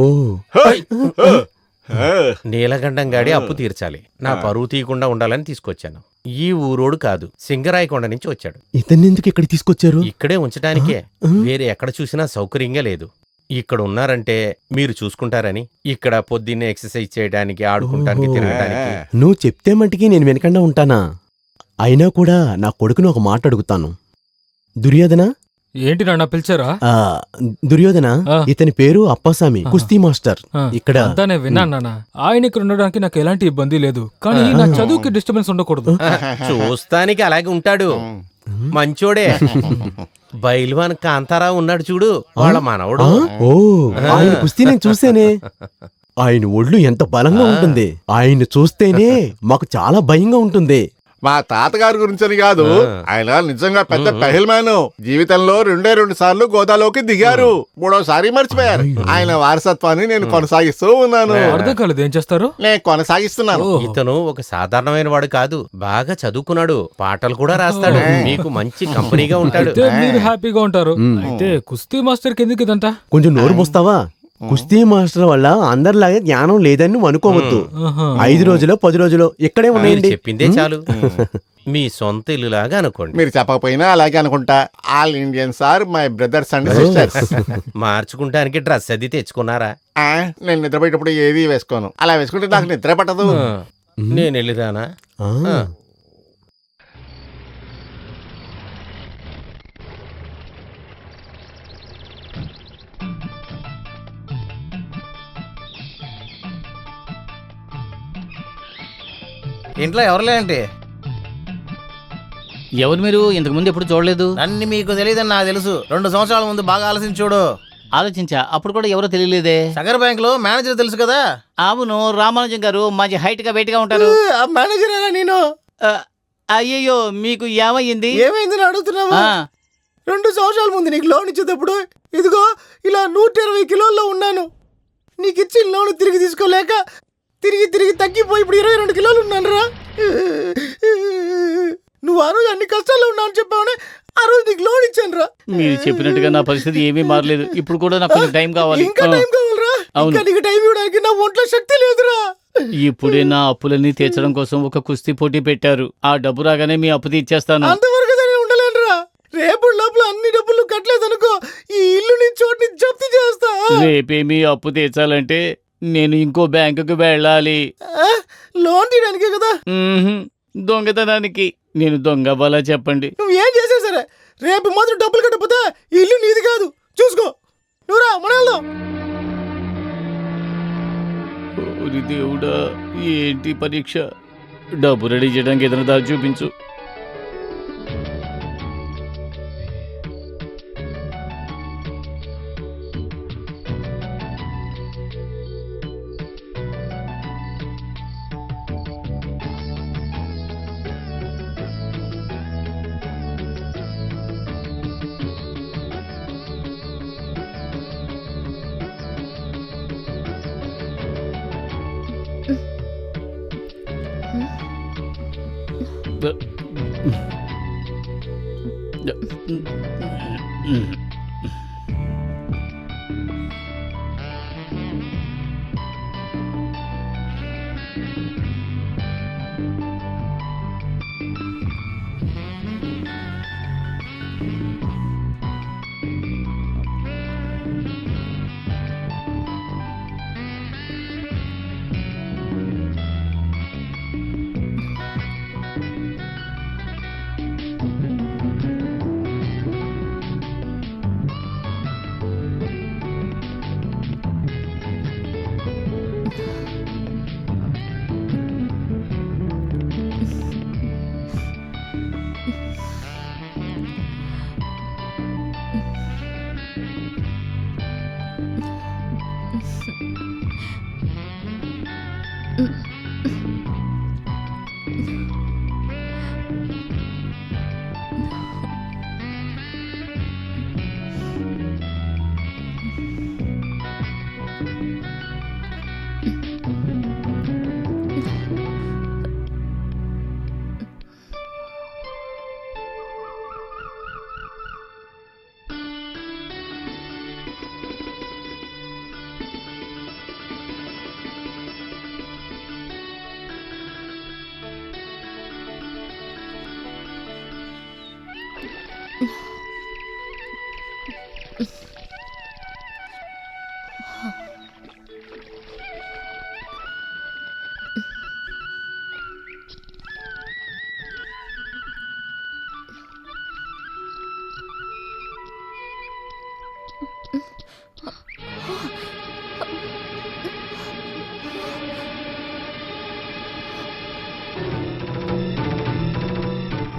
Speaker 4: నీలగండం గాడి అప్పు తీర్చాలి. నా పరువు తీయకుండా ఉండాలని తీసుకొచ్చాను. ఈ ఊరోడు కాదు, సింగరాయకొండ నుంచి వచ్చాడు.
Speaker 11: ఇతన్ని ఎందుకు ఇక్కడ తీసుకొచ్చారు?
Speaker 4: ఇక్కడే ఉంచడానికే. వేరే ఎక్కడ చూసినా సౌకర్యంగా లేదు. ఇక్కడ ఉన్నారంటే మీరు చూసుకుంటారని. ఇక్కడ పొద్దున్నే ఎక్సర్సైజ్ చేయడానికి, ఆడుకుంటానికి, తిరగడానికి.
Speaker 11: నువ్వు చెప్తే మటుకి నేను వెనకుండా ఉంటానా? అయినా కూడా నా కొడుకుని ఒక మాట అడుగుతాను. దుర్యోధన,
Speaker 10: ఏంటి నాన్న పిలిచారా?
Speaker 11: దుర్యోధన, ఇతని పేరు అప్పాసామి, కుస్తీ మాస్టర్. ఇక్కడ
Speaker 10: అంతా నేను విన్నాను నాన్న. ఆయన ఇక్కడ ఉండడానికి నాకు ఎలాంటి ఇబ్బంది లేదు, కానీ నా చదువుకి డిస్టర్బెన్స్ ఉండకూడదు.
Speaker 4: చూస్తానికి అలాగే ఉంటాడు, మంచోడే. బైల్వాన్ కాంతారావు ఉన్నాడు చూడు, వాళ్ళ మనవడు.
Speaker 11: ఓ, ఆయన కుస్తీ నేను చూసేనే. ఆయన ఒళ్ళు ఎంత బలంగా ఉంటుంది. ఆయన్ని చూస్తేనే మాకు చాలా భయంగా ఉంటుంది.
Speaker 13: మా తాతగారి గురించని కాదు, ఆయన నిజంగా పెద్ద పెహల్మాన్. జీవితంలో 2 సార్లు గోదాలోకి దిగారు, 3వసారి మర్చిపోయారు. ఆయన వారసత్వాన్ని నేను కొనసాగిస్తూ ఉన్నాను.
Speaker 10: అర్థం కాలేదు, ఏం చేస్తారు?
Speaker 13: నేను కొనసాగిస్తున్నాను.
Speaker 4: ఇతను ఒక సాధారణమైన వాడు కాదు, బాగా చదువుకున్నాడు, పాటలు కూడా రాస్తాడు. మీకు మంచి కంపెనీగా ఉంటాడు.
Speaker 10: అయితే మీరు హ్యాపీగా ఉంటారు. అయితే కుస్తీ మాస్టర్ కి ఎందుకు ఇదంతా?
Speaker 11: కొంచెం నోరు మోస్తావా? కుస్తీ మాస్టర్ వల్ల అందరిలాగే జ్ఞానం లేదని నువ్వు అనుకోవద్దు. 5 రోజులో 10 రోజులో ఇక్కడే ఉన్నాయండి.
Speaker 4: చెప్పిందే చాలు. మీ సొంత ఇల్లులాగా అనుకోండి.
Speaker 13: మీరు చెప్పకపోయినా అలాగే అనుకుంటా. All Indians are my brothers and sisters.
Speaker 4: మార్చుకుంటానికి డ్రెస్ అది తెచ్చుకున్నారా?
Speaker 13: నేను నిద్రపోయేటప్పుడు ఏది వేసుకోను. అలా వేసుకుంటే నాకు నిద్ర పట్టదు.
Speaker 4: నేను వెళ్ళిరానా?
Speaker 1: ఇంట్లో ఎవరులేంటి?
Speaker 6: ఎవరు మీరు? ఇంతకు ముందు ఎప్పుడు చూడలేదు.
Speaker 1: అన్ని మీకు తెలియదని నాకు తెలుసు. 2 సంవత్సరాల ముందు బాగా ఆలోచించి చూడు.
Speaker 6: ఆలోచించా, అప్పుడు కూడా ఎవరో తెలియలేదే.
Speaker 1: సగర్ బ్యాంక్ లో మేనేజర్ తెలుసు కదా?
Speaker 6: అవును, రామానుజం గారు మంచి హైట్ గా వెయిట్ గా ఉంటారు.
Speaker 1: మేనేజర్ నేను.
Speaker 6: అయ్యయ్యో, మీకు ఏమయ్యింది?
Speaker 1: ఏమైందని అడుగుతున్నావా? 2 సంవత్సరాల ముందు నీకు లోన్ ఇచ్చేటప్పుడు ఇదిగో ఇలా 120 కిలోల్లో ఉన్నాను. నీకు ఇచ్చిన లోన్ తిరిగి తీసుకోలేక తిరిగి తగ్గిపోయి ఇప్పుడు 22 కిలోలు ఉన్నాను రా. నువ్వు ఆ రోజు అన్ని కష్టాల్లో ఉన్నావు అని చెప్పావనే ఆ రోజు నీకు లోన్ ఇచ్చాను రా.
Speaker 6: మీరు చెప్పినట్టుగా నా పరిస్థితి ఏమీ మారలేదు. ఇప్పుడు కూడా నాకు కొంచెం టైం కావాలి.
Speaker 1: ఇంకా టైం కావాలరా? ఇంకా నీకు టైం ఇవ్వడానికి నా ఒంట్లో శక్తి లేదురా.
Speaker 6: ఇప్పుడే నా అప్పులన్నీ తీర్చడం కోసం ఒక కుస్తీ పోటీ పెట్టారు. ఆ డబ్బు రాగానే మీ అప్పు తీర్చేస్తాను.
Speaker 1: అంతవరకు నేను ఉండలేనురా. రేపు లోపల అన్ని డబ్బులు కట్టలేదనుకో ఈ ఇల్లు నీ చోటుని జప్తు చేస్తా.
Speaker 6: రేపే మీ అప్పు తీర్చాలంటే నేను ఇంకో బ్యాంకుకి వెళ్ళాలి.
Speaker 1: లోన్ తీయడానికే కదా?
Speaker 6: దొంగతనానికి. నేను దొంగ అవ్వాలా చెప్పండి?
Speaker 1: నువ్వు ఏం చేసా సరే, రేపు మాత్రం డబ్బులు కట్టకపోతే ఈ ఇల్లు నీది కాదు. చూసుకో. నువ్వురా, మన వెళ్దాం.
Speaker 6: ఓరి దేవుడా, ఏంటి పరీక్ష? డబ్బు రెడీ చేయడానికి ఏదైనా దారి చూపించు.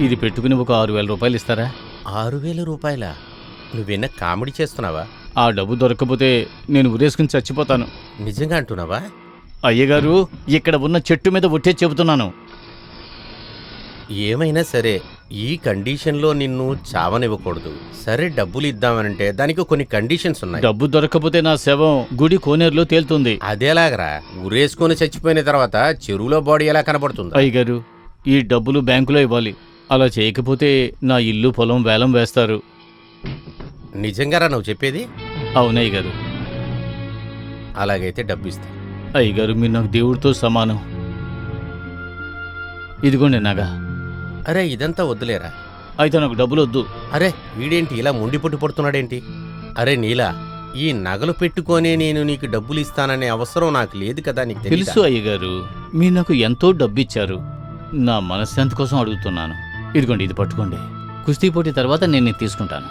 Speaker 6: ఇది పెట్టుకుని ఒక 6,000 రూపాయలు ఇస్తారా?
Speaker 4: 6,000 రూపాయలా? నువ్వేనా కామెడీ చేస్తున్నావా?
Speaker 6: ఆ డబ్బు దొరకకపోతే నేను ఉరేసుకుని చచ్చిపోతాను.
Speaker 4: నిజంగా అంటున్నావా?
Speaker 6: అయ్యగారు, ఇక్కడ ఉన్న చెట్టు మీద ఒట్టే చెబుతున్నాను.
Speaker 4: ఏమైనా సరే ఈ కండిషన్లో నిన్ను చావనివ్వకూడదు. సరే డబ్బులు ఇద్దామనంటే దానికి కొన్ని కండిషన్స్ ఉన్నాయి.
Speaker 6: డబ్బు దొరకకపోతే నా శవం గుడి కోనేరులో తేలుతుంది.
Speaker 4: అదేలాగరా? ఉరేసుకొని చచ్చిపోయిన తర్వాత చెరువులో బాడీ ఎలా కనబడుతుంది?
Speaker 6: అయ్యగారు, ఈ డబ్బులు బ్యాంకులో ఇవ్వాలి. అలా చేయకపోతే నా ఇల్లు పొలం వేలం వేస్తారు.
Speaker 4: నిజంగారా నువ్వు చెప్పేది?
Speaker 6: అవునయ్య గారు.
Speaker 4: అలాగైతే డబ్బు ఇస్తా.
Speaker 6: అయ్యగారు, మీరు నాకు దేవుడితో సమానం. ఇదిగోండి నగ.
Speaker 4: అరే ఇదంతా వద్దులేరా.
Speaker 6: అయితే నాకు డబ్బులు వద్దు.
Speaker 4: అరే వీడేంటి ఇలా మొండి పుట్టి పడుతున్నాడేంటి? అరే నీలా, ఈ నగలు పెట్టుకొనే నేను నీకు డబ్బులు ఇస్తాననే అవసరం నాకు లేదు కదా. నీకు
Speaker 6: తెలుసు అయ్యగారు, మీరు నాకు ఎంతో డబ్బు ఇచ్చారు. నా మనశ్శాంతి కోసం అడుగుతున్నాను. ఇదిగోండి, ఇది పట్టుకోండి. కుస్తీ పోటీ తర్వాత నేను ఇది తీసుకుంటాను.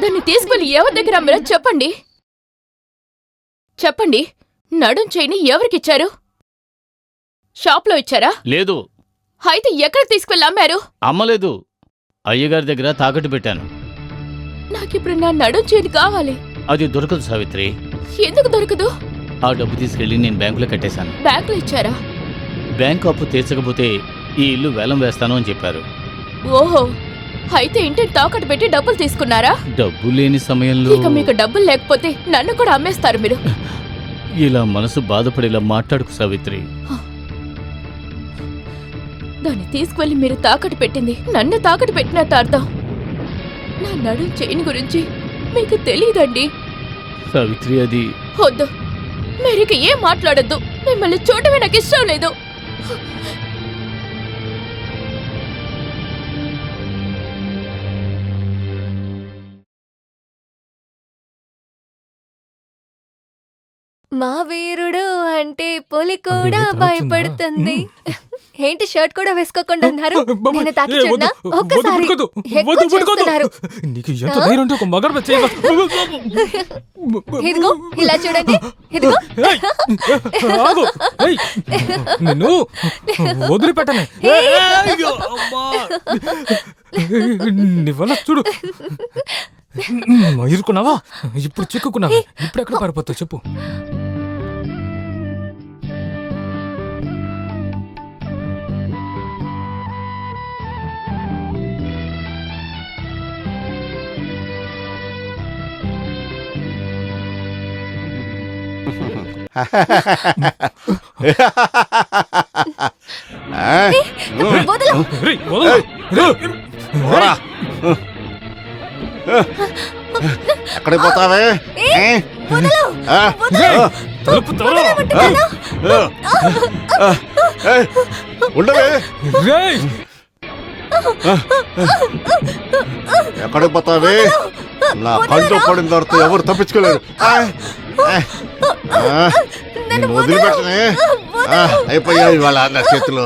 Speaker 7: దాన్ని తీసుకెళ్లి ఎవరి దగ్గర అమ్మారో చెప్పండి. చెప్పండి, నడుం చేయని ఎవరికిచ్చారు? షాప్లో ఇచ్చారా?
Speaker 6: లేదు.
Speaker 7: అయితే ఎక్కడికి తీసుకెళ్ళి అమ్మారు?
Speaker 6: అమ్మలేదు, అయ్యగారి దగ్గర తాకట్టు పెట్టాను.
Speaker 7: నాకిప్పుడు నా నడుం చేయని కావాలి.
Speaker 6: అది దొరకదు సావిత్రి.
Speaker 7: ఎందుకు దొరకదు?
Speaker 6: ఆ డబ్బు తీసుకెళ్లి నేను బ్యాంకులో కట్టేశాను.
Speaker 7: బ్యాంకులో ఇచ్చారా?
Speaker 6: బ్యాంకు అప్పు తీర్చకపోతే ఈ ఇల్లు వేలం వేస్తాను అని చెప్పారు.
Speaker 7: ఓహో, అయితే ఇంటిని తాకట్టు పెట్టి డబ్బులు తీసుకున్నారా?
Speaker 6: డబ్బు లేని సమయంలో
Speaker 7: ఇక మీకు డబ్బులు లేకపోతే నన్ను కూడా అమ్మేస్తారు మీరు.
Speaker 6: ఇలా మనసు బాధపడేలా మాట్లాడుకు సావిత్రి.
Speaker 7: దాన్ని తీసుకువెళ్ళి మీరు తాకట్టు పెట్టింది నన్ను తాకట్టు పెట్టినట్టు అర్థం. నా నడుం చైన్ గురించి మీకు తెలియదండి
Speaker 6: సావిత్రి. అది
Speaker 7: వద్దు, మీరిక ఏం మాట్లాడొద్దు. మిమ్మల్ని చూడమే నాకు ఇష్టం లేదు.
Speaker 9: మా వీరుడు అంటే పులి కూడా భయపడుతుంది. ఏంటి షర్ట్ కూడా వేసుకోకుండా ఉన్నారు? నేను తాకి చూడనా? ఒక్కసారి ఎక్కువ చేస్తున్నారు. ఇదిగో ఇలా చూడండి. ఇదిగో
Speaker 10: నిన్ను వదిలిపెట్టనే. నీ వల్ల చూడు. ఇరుకున్నావా? ఇప్పుడు చిక్కుకున్నావా? ఇప్పుడు ఎక్కడ పారిపోతావు చెప్పు.
Speaker 13: ఎక్కడికి పోతావే? ఉండవే. ఎక్కడికి పోతావే? నా కంట్లో పడిన తర్వాత ఎవరు తప్పించుకోలేరు. వదిలిపెట్టనే. అయిపోయాయి వాళ్ళ నా చేతిలో.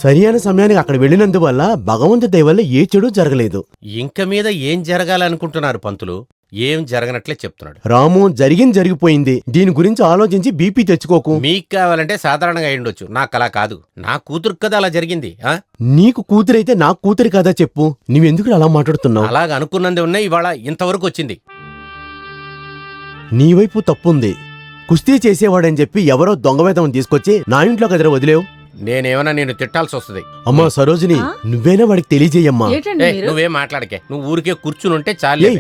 Speaker 11: సరియైన సమయానికి అక్కడ వెళ్ళినందువల్ల భగవంతు దయ వల్ల ఏ చెడు జరగలేదు.
Speaker 4: ఇంక మీద ఏం జరగాలనుకుంటున్నారు పంతులు? ఏం జరగనట్లే చెప్తున్నాడు.
Speaker 11: రాము, జరిగింది జరిగిపోయింది. దీని గురించి ఆలోచించి బీపీ తెచ్చుకోకు.
Speaker 4: మీకు కావాలంటే సాధారణంగా అయ్యుండొచ్చు, నాకు అలా కాదు. నా కూతురు కదా అలా జరిగింది.
Speaker 11: నీకు కూతురైతే నాకు కూతురు కదా చెప్పు. నువ్వెందుకు అలా మాట్లాడుతున్నావు?
Speaker 4: అలాగ అనుకున్నది ఉన్నాయి, ఇవాళ ఇంతవరకు వచ్చింది.
Speaker 11: నీ వైపు తప్పుంది. కుస్తీ చేసేవాడని చెప్పి ఎవరో దొంగవేదం తీసుకొచ్చి నా ఇంట్లో కదరా వదిలేవు.
Speaker 4: నేనేమన్నా నేను తిట్టాల్సి వస్తుంది.
Speaker 11: అమ్మా సరోజిని, నువ్వేనా వాడికి తెలియజేయమ్మా.
Speaker 4: నువ్వేం మాట్లాడకే, నువ్వు ఊరికే కూర్చుని ఉంటే చాలు.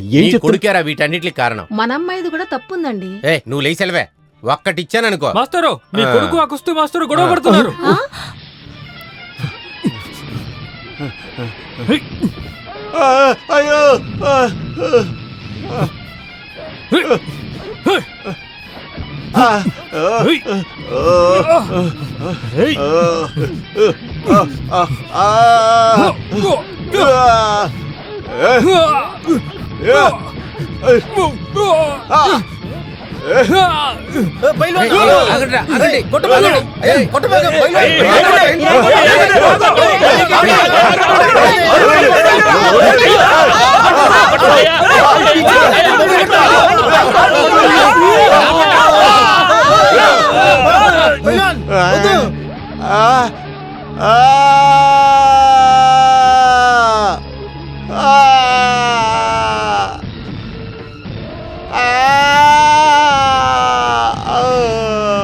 Speaker 4: కొడుకేరా వీటన్నిటికి కారణం.
Speaker 8: మన అమ్మాయిది కూడా తప్పుందండి.
Speaker 4: నువ్వు లేచెలవే, ఒక్కటిచ్చాననుకో.
Speaker 10: మాస్టరు, నీ కొడుకు ఆ కుస్తీ మాస్టరు గొడవ పడుతున్నారు.
Speaker 13: అయ్యో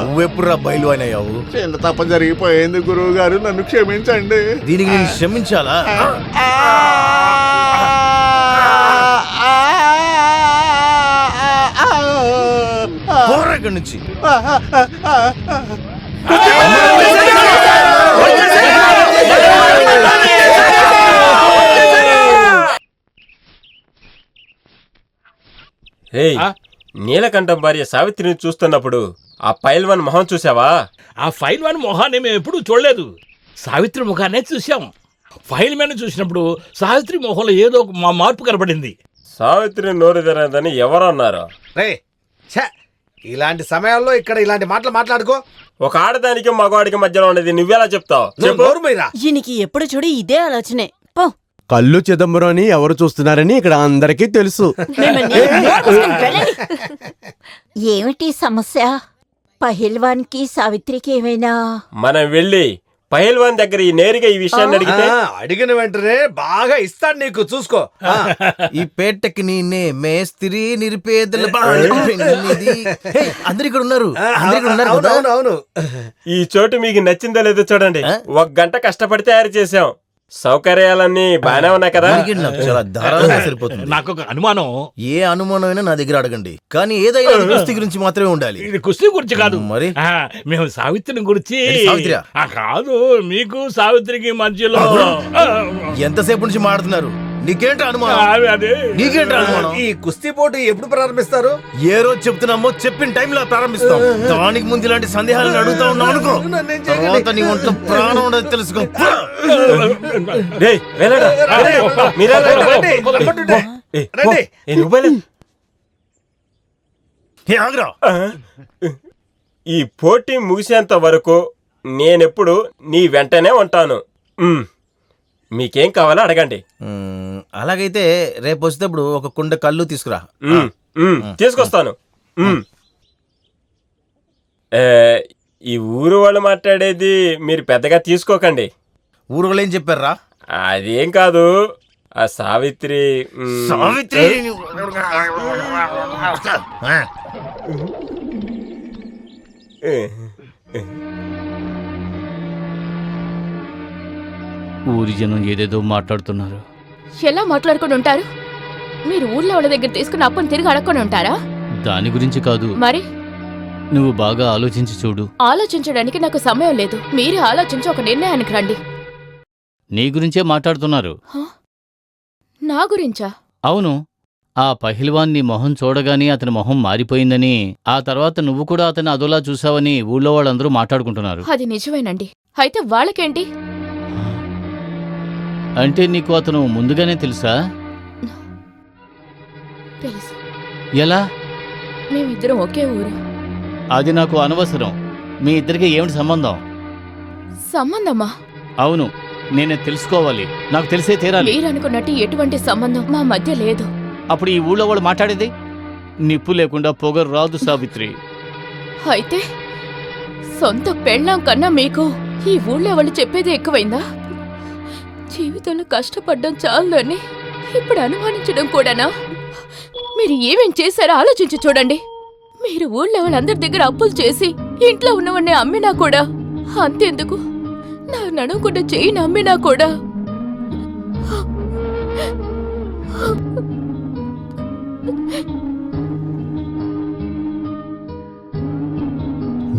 Speaker 1: నువ్వెప్పుడురా బయలువాన్ అయ్యావు?
Speaker 13: చిన్న తప్ప జరిగిపోయింది గురువు గారు, నన్ను క్షమించండి.
Speaker 1: దీనికి నేను క్షమించాలా? ఇక్కడి నుంచి
Speaker 3: నీలకంఠం భార్య సావిత్రిని చూస్తున్నప్పుడు ఆ పైల్వాన్ మొహం చూసావా?
Speaker 12: ఆ పైల్వాన్ మొహాన్ని మేము ఎప్పుడూ చూడలేదు, సావిత్రి ముఖాన్నే చూసాం. ఫైల్ మ్యాన్ చూసినప్పుడు సావిత్రి మొహంలో ఏదో మా మార్పు కనబడింది.
Speaker 3: సావిత్రి నోరు తెరదని ఎవరు అన్నారు?
Speaker 2: ఇలాంటి సమయాల్లో ఇక్కడ ఇలాంటి మాటలు మాట్లాడుకో.
Speaker 3: ఒక ఆడదానికి మగవాడికి మధ్యలో ఉండేది నువ్వెలా చెప్తావు?
Speaker 14: ఈయనకి ఎప్పుడు చూడు ఇదే ఆలోచనే. పో.
Speaker 11: కళ్ళు చిదంబరం అని ఎవరు చూస్తున్నారని ఇక్కడ అందరికీ తెలుసు.
Speaker 5: ఏమిటి సమస్య? పహిల్వాన్కి సావిత్రికి ఏమైనా?
Speaker 3: మనం వెళ్ళి పహిల్వాన్ దగ్గర నేరుగా ఈ విషయాన్ని అడిగితే
Speaker 2: అడిగిన వెంటనే బాగా ఇస్తాడు నీకు, చూసుకో.
Speaker 1: ఈ పేటకి నేనే మేస్త్రి నిరుపేదల అందరు ఇక్కడ ఉన్నారు.
Speaker 2: అవును.
Speaker 3: ఈ చోటు మీకు నచ్చిందో లేదో చూడండి. 1 గంట కష్టపడి తయారు చేసాం. సౌకర్యాలన్నీ బానే ఉన్నాయి కదా?
Speaker 1: చాలా ధారాళంగా సరిపోతుంది.
Speaker 12: నాకు ఒక అనుమానం.
Speaker 1: ఏ అనుమానం అయినా నా దగ్గర అడగండి, కానీ ఏదైనా కుస్తీ గురించి మాత్రమే ఉండాలి.
Speaker 12: ఇది కుస్తీ గురించి కాదు,
Speaker 1: మరి
Speaker 12: మేము సావిత్రిని గురించి.
Speaker 1: సావిత్రి
Speaker 12: కాదు, మీకు సావిత్రికి మధ్యలో
Speaker 1: ఎంతసేపు నుంచి మాట్లాడుతున్నారు? నీకేంటి అనుమానం? నీకేంటి అనుమానం?
Speaker 2: ఈ కుస్తీ పోటీ ఎప్పుడు ప్రారంభిస్తారు?
Speaker 1: ఏ రోజు చెప్తున్నామో చెప్పిన టైంలో ప్రారంభిస్తాం. దానికి ముందు ఇలాంటి సందేహాలను అడుగుతా ఉన్నావు అనుకో, తర్వాత నీ ఒంట్లో ప్రాణం ఉండదు తెలుసుకో.
Speaker 3: ఈ పోటీ ముగిసేంత వరకు నేనెప్పుడు నీ వెంటనే ఉంటాను. మీకేం కావాలో అడగండి.
Speaker 1: అలాగైతే రేపు వచ్చేటప్పుడు ఒక కుండ కళ్ళు తీసుకురా.
Speaker 3: తీసుకొస్తాను. ఈ ఊరు వాళ్ళు మాట్లాడేది మీరు పెద్దగా తీసుకోకండి.
Speaker 1: ఊరు వాళ్ళు ఏం చెప్పారా?
Speaker 3: అదేం కాదు, ఆ సావిత్రి
Speaker 6: ఊరి జనం ఏదేదో మాట్లాడుతున్నారు.
Speaker 7: ఎలా మాట్లాడుకుని ఉంటారు? మీరు ఊర్లో వాళ్ళ దగ్గర తీసుకుని అప్పుని తిరిగి అడగకుండా ఉంటారా?
Speaker 6: దాని గురించి కాదు,
Speaker 7: మరి
Speaker 6: నువ్వు బాగా ఆలోచించి చూడు.
Speaker 7: ఆలోచించడానికి నాకు సమయం లేదు. మీరే ఆలోచించి ఒక నిర్ణయానికి రండి.
Speaker 6: నీ గురించే మాట్లాడుతున్నారు.
Speaker 7: నా గురించా?
Speaker 6: అవును. ఆ పహిల్వాన్ నీ మొహం చూడగానే అతని మొహం మారిపోయిందని, ఆ తర్వాత నువ్వు కూడా అతన్ని అదోలా చూసావని ఊళ్ళో వాళ్ళందరూ మాట్లాడుకుంటున్నారు.
Speaker 7: అది నిజమేనండి. అయితే వాళ్ళకేంటి?
Speaker 6: అంటే నీకు అతను ముందుగానే తెలుసా?
Speaker 7: తెలుసు.
Speaker 6: ఎలా?
Speaker 7: మేమిద్దరం ఒకే ఊరు.
Speaker 6: అది నాకు అనవసరం. మీ ఇద్దరికి ఏమిటి సంబంధం?
Speaker 7: సంబంధమా?
Speaker 6: అవును, నేనే తెలుసుకోవాలి. నాకు తెలిసే తీరాలి.
Speaker 7: మీరనుకున్నట్టు ఎటువంటి సంబంధం మా మధ్య లేదు.
Speaker 6: అప్పుడు ఈ ఊళ్ళో వాళ్ళు మాట్లాడేది? నిప్పు లేకుండా పొగరు రాదు సావిత్రి.
Speaker 7: అయితే సొంత పెళ్ళాం కన్నా మీకు ఈ ఊళ్ళో వాళ్ళు చెప్పేది ఎక్కువైందా? జీవితంలో కష్టపడ్డం చాలని ఇప్పుడు అనుమానించడం కూడానా? మీరు ఏమేం చేశారో ఆలోచించి చూడండి. మీరు ఊళ్ళో వాళ్ళందరి దగ్గర అప్పులు చేసి ఇంట్లో ఉన్నవన్నీ అమ్మినా కూడా అంతెందుకు, నన్ను అనుకుంటే చెయ్యి నమ్మినా కూడా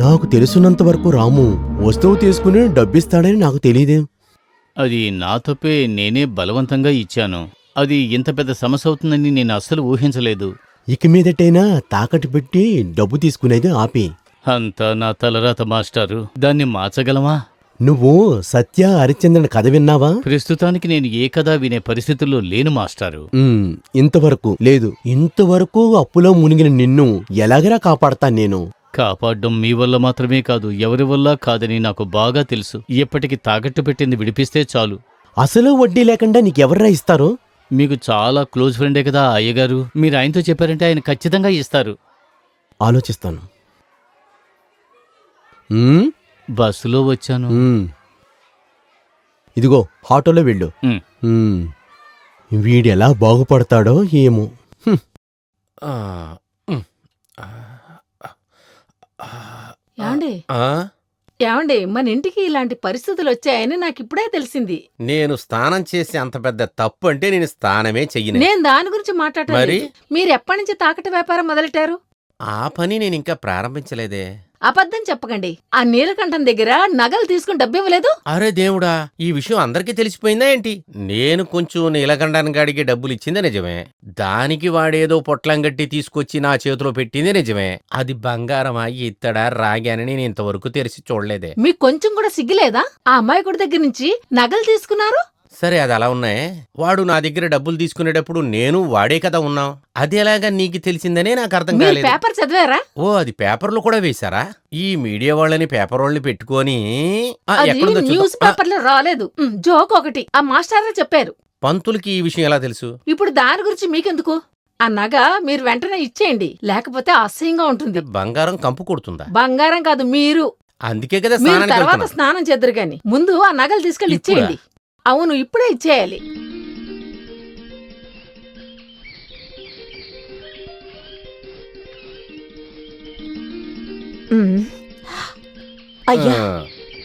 Speaker 11: నాకు తెలుసున్నంత వరకు రాము వస్తువు తీసుకుని డబ్బిస్తాడని నాకు తెలియదే.
Speaker 6: అది నా తప్పే, నేనే బలవంతంగా ఇచ్చాను. అది ఇంత పెద్ద సమస్య అవుతుందని నేను అస్సలు ఊహించలేదు.
Speaker 11: ఇక మీదటైనా తాకట్టు పెట్టి డబ్బు తీసుకునేది ఆపి.
Speaker 6: అంతా నా తలరాత మాస్టారు, దాన్ని మార్చగలమా?
Speaker 11: నువ్వు సత్య హరిశ్చంద్రన్ కథ విన్నావా?
Speaker 6: ప్రస్తుతానికి నేను ఏ కథ వినే పరిస్థితుల్లో లేను మాస్టారు.
Speaker 11: ఇంతవరకు లేదు. ఇంతవరకు అప్పులో మునిగిన నిన్ను ఎలాగరా కాపాడతాను నేను?
Speaker 6: కాపాడడం మీ వల్ల మాత్రమే కాదు, ఎవరి వల్ల కాదని నాకు బాగా తెలుసు. ఎప్పటికి తాకట్టు పెట్టింది విడిపిస్తే చాలు.
Speaker 11: అసలు వడ్డీ లేకుండా నీకెవర్రా ఇస్తారు?
Speaker 6: మీకు చాలా క్లోజ్ ఫ్రెండే కదా అయ్యగారు. మీరు ఆయనతో చెప్పారంటే ఆయన ఖచ్చితంగా ఇస్తారు.
Speaker 11: ఆలోచిస్తాను.
Speaker 6: బస్సులో వచ్చాను.
Speaker 11: ఇదిగో ఆటోలో వెళ్ళు. వీడెలా బాగుపడతాడో ఏమో.
Speaker 8: ఏమండి మన ఇంటికి ఇలాంటి పరిస్థితులు వచ్చాయని నాకు ఇప్పుడే తెలిసింది.
Speaker 4: నేను స్నానం చేసి అంత పెద్ద తప్పు అంటే నేను స్నానమే చెయ్యను.
Speaker 8: నేను దాని గురించి మాట్లాడలేదు. మీరు ఎప్పటి నుంచి తాకట్టు వ్యాపారం మొదలెట్టారు?
Speaker 4: ఆ పని నేను ఇంకా ప్రారంభించలేదే.
Speaker 8: అబద్ధం చెప్పకండి. ఆ నీలకంఠం దగ్గర నగలు తీసుకుని డబ్బివ్వలేదు?
Speaker 4: అరే దేవుడా, ఈ విషయం అందరికీ తెలిసిపోయిందా ఏంటి? నేను కొంచెం నీలకంఠానికి గాడికి డబ్బులు ఇచ్చింది నిజమే. దానికి వాడేదో పొట్లం గట్టి తీసుకొచ్చి నా చేతిలో పెట్టింది నిజమే. అది బంగారమా ఇత్తడా రాగి అని నేను ఇంతవరకు తెరిచి చూడలేదే.
Speaker 8: మీకు కొంచెం కూడా సిగ్గులేదా? ఆ అమ్మాయికుడి దగ్గర నుంచి నగలు తీసుకున్నారు.
Speaker 4: సరే, అది అలా ఉన్నాయి. వాడు నా దగ్గర డబ్బులు తీసుకునేటప్పుడు నేను వాడే కదా ఉన్నాం. అది ఎలాగా నీకు తెలిసిందనే నాకు అర్థం కాలేదు.
Speaker 8: పేపర్ చదివారా?
Speaker 4: ఓ, అది పేపర్లో కూడా వేశారా? ఈ మీడియా వాళ్ళని పేపర్ వాళ్ళని పెట్టుకొని
Speaker 8: న్యూస్ పేపర్ లో రాలేదు. జోక్ ఒకటి ఆ మాస్టర్ చెప్పారు.
Speaker 4: పంతులకి ఈ విషయం ఎలా తెలుసు?
Speaker 8: ఇప్పుడు దాని గురించి మీకెందుకు? ఆ నగ మీరు వెంటనే ఇచ్చేయండి, లేకపోతే అసహ్యంగా ఉంటుంది.
Speaker 4: బంగారం కంపు కొడుతుందా?
Speaker 8: బంగారం కాదు, మీరు.
Speaker 4: అందుకే కదా
Speaker 8: తర్వాత స్నానం చేద్దరు గాని ముందు ఆ నగలు తీసుకెళ్లి ఇచ్చేయండి. అవును, ఇప్పుడే ఇచ్చేయాలి.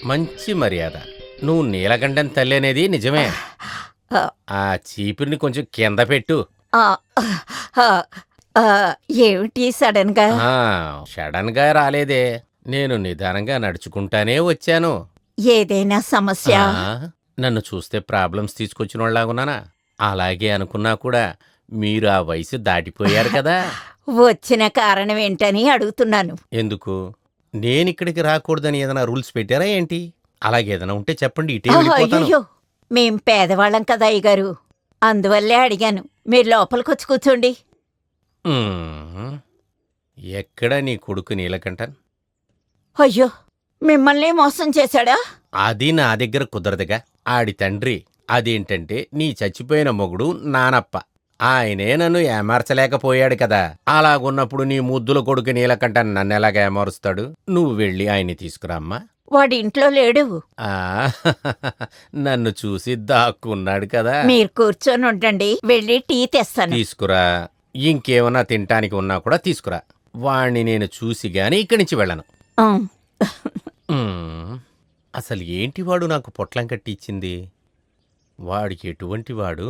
Speaker 4: మంచి మర్యాద. నువ్వు నీలకంఠం తల్లి అనేది నిజమే. ఆ చీపురిని కొంచెం కింద పెట్టు.
Speaker 5: ఏమిటి సడన్ గా?
Speaker 4: సడన్ గా రాలేదే, నేను నిదానంగా నడుచుకుంటానే వచ్చాను.
Speaker 5: ఏదైనా సమస్య?
Speaker 4: నన్ను చూస్తే ప్రాబ్లమ్స్ తీసుకొచ్చిన వాళ్ళగున్నానా? అలాగే అనుకున్నా కూడా మీరు ఆ వయసు దాటిపోయారు కదా.
Speaker 5: వచ్చిన కారణం ఏంటని అడుగుతున్నాను.
Speaker 4: ఎందుకు? నేనిక్కడికి రాకూడదని ఏదైనా రూల్స్ పెట్టారా ఏంటి? అలాగేదైనా ఉంటే చెప్పండి, ఇటే వెళ్ళిపోతాను.
Speaker 5: అయ్యో, మేం పేదవాళ్ళం కదా అయ్యగారు, అందువల్లే అడిగాను. మీరు లోపలికొచ్చి కూర్చోండి.
Speaker 4: ఎక్కడ నీ కొడుకు నీలకంఠన్?
Speaker 5: అయ్యో, మిమ్మల్ని మోసం చేశాడా?
Speaker 4: అది నా దగ్గర కుదరదుగా. ఆడి తండ్రి అదేంటంటే నీ చచ్చిపోయిన మొగుడు నానప్ప. ఆయనే నన్ను ఏమార్చలేకపోయాడు కదా. అలాగున్నప్పుడు నీ ముద్దుల కొడుకు నీలకంఠన్ నన్ను ఎలాగ ఏమారుస్తాడు? నువ్వు వెళ్ళి ఆయన్ని తీసుకురామ్మా.
Speaker 5: వాడి ఇంట్లో లేడు.
Speaker 4: నన్ను చూసి దాక్కున్నాడు కదా.
Speaker 5: మీరు కూర్చొని ఉండండి, వెళ్ళి టీ తెస్తాను.
Speaker 4: తీసుకురా. ఇంకేమన్నా తినటానికి ఉన్నా కూడా తీసుకురా. వాణ్ణి నేను చూసి గాని ఇక్కడి నుంచి వెళ్ళను. అసలు ఏంటి వాడు నాకు పొట్లం కట్టి ఇచ్చింది? వాడికి ఎటువంటి వాడు?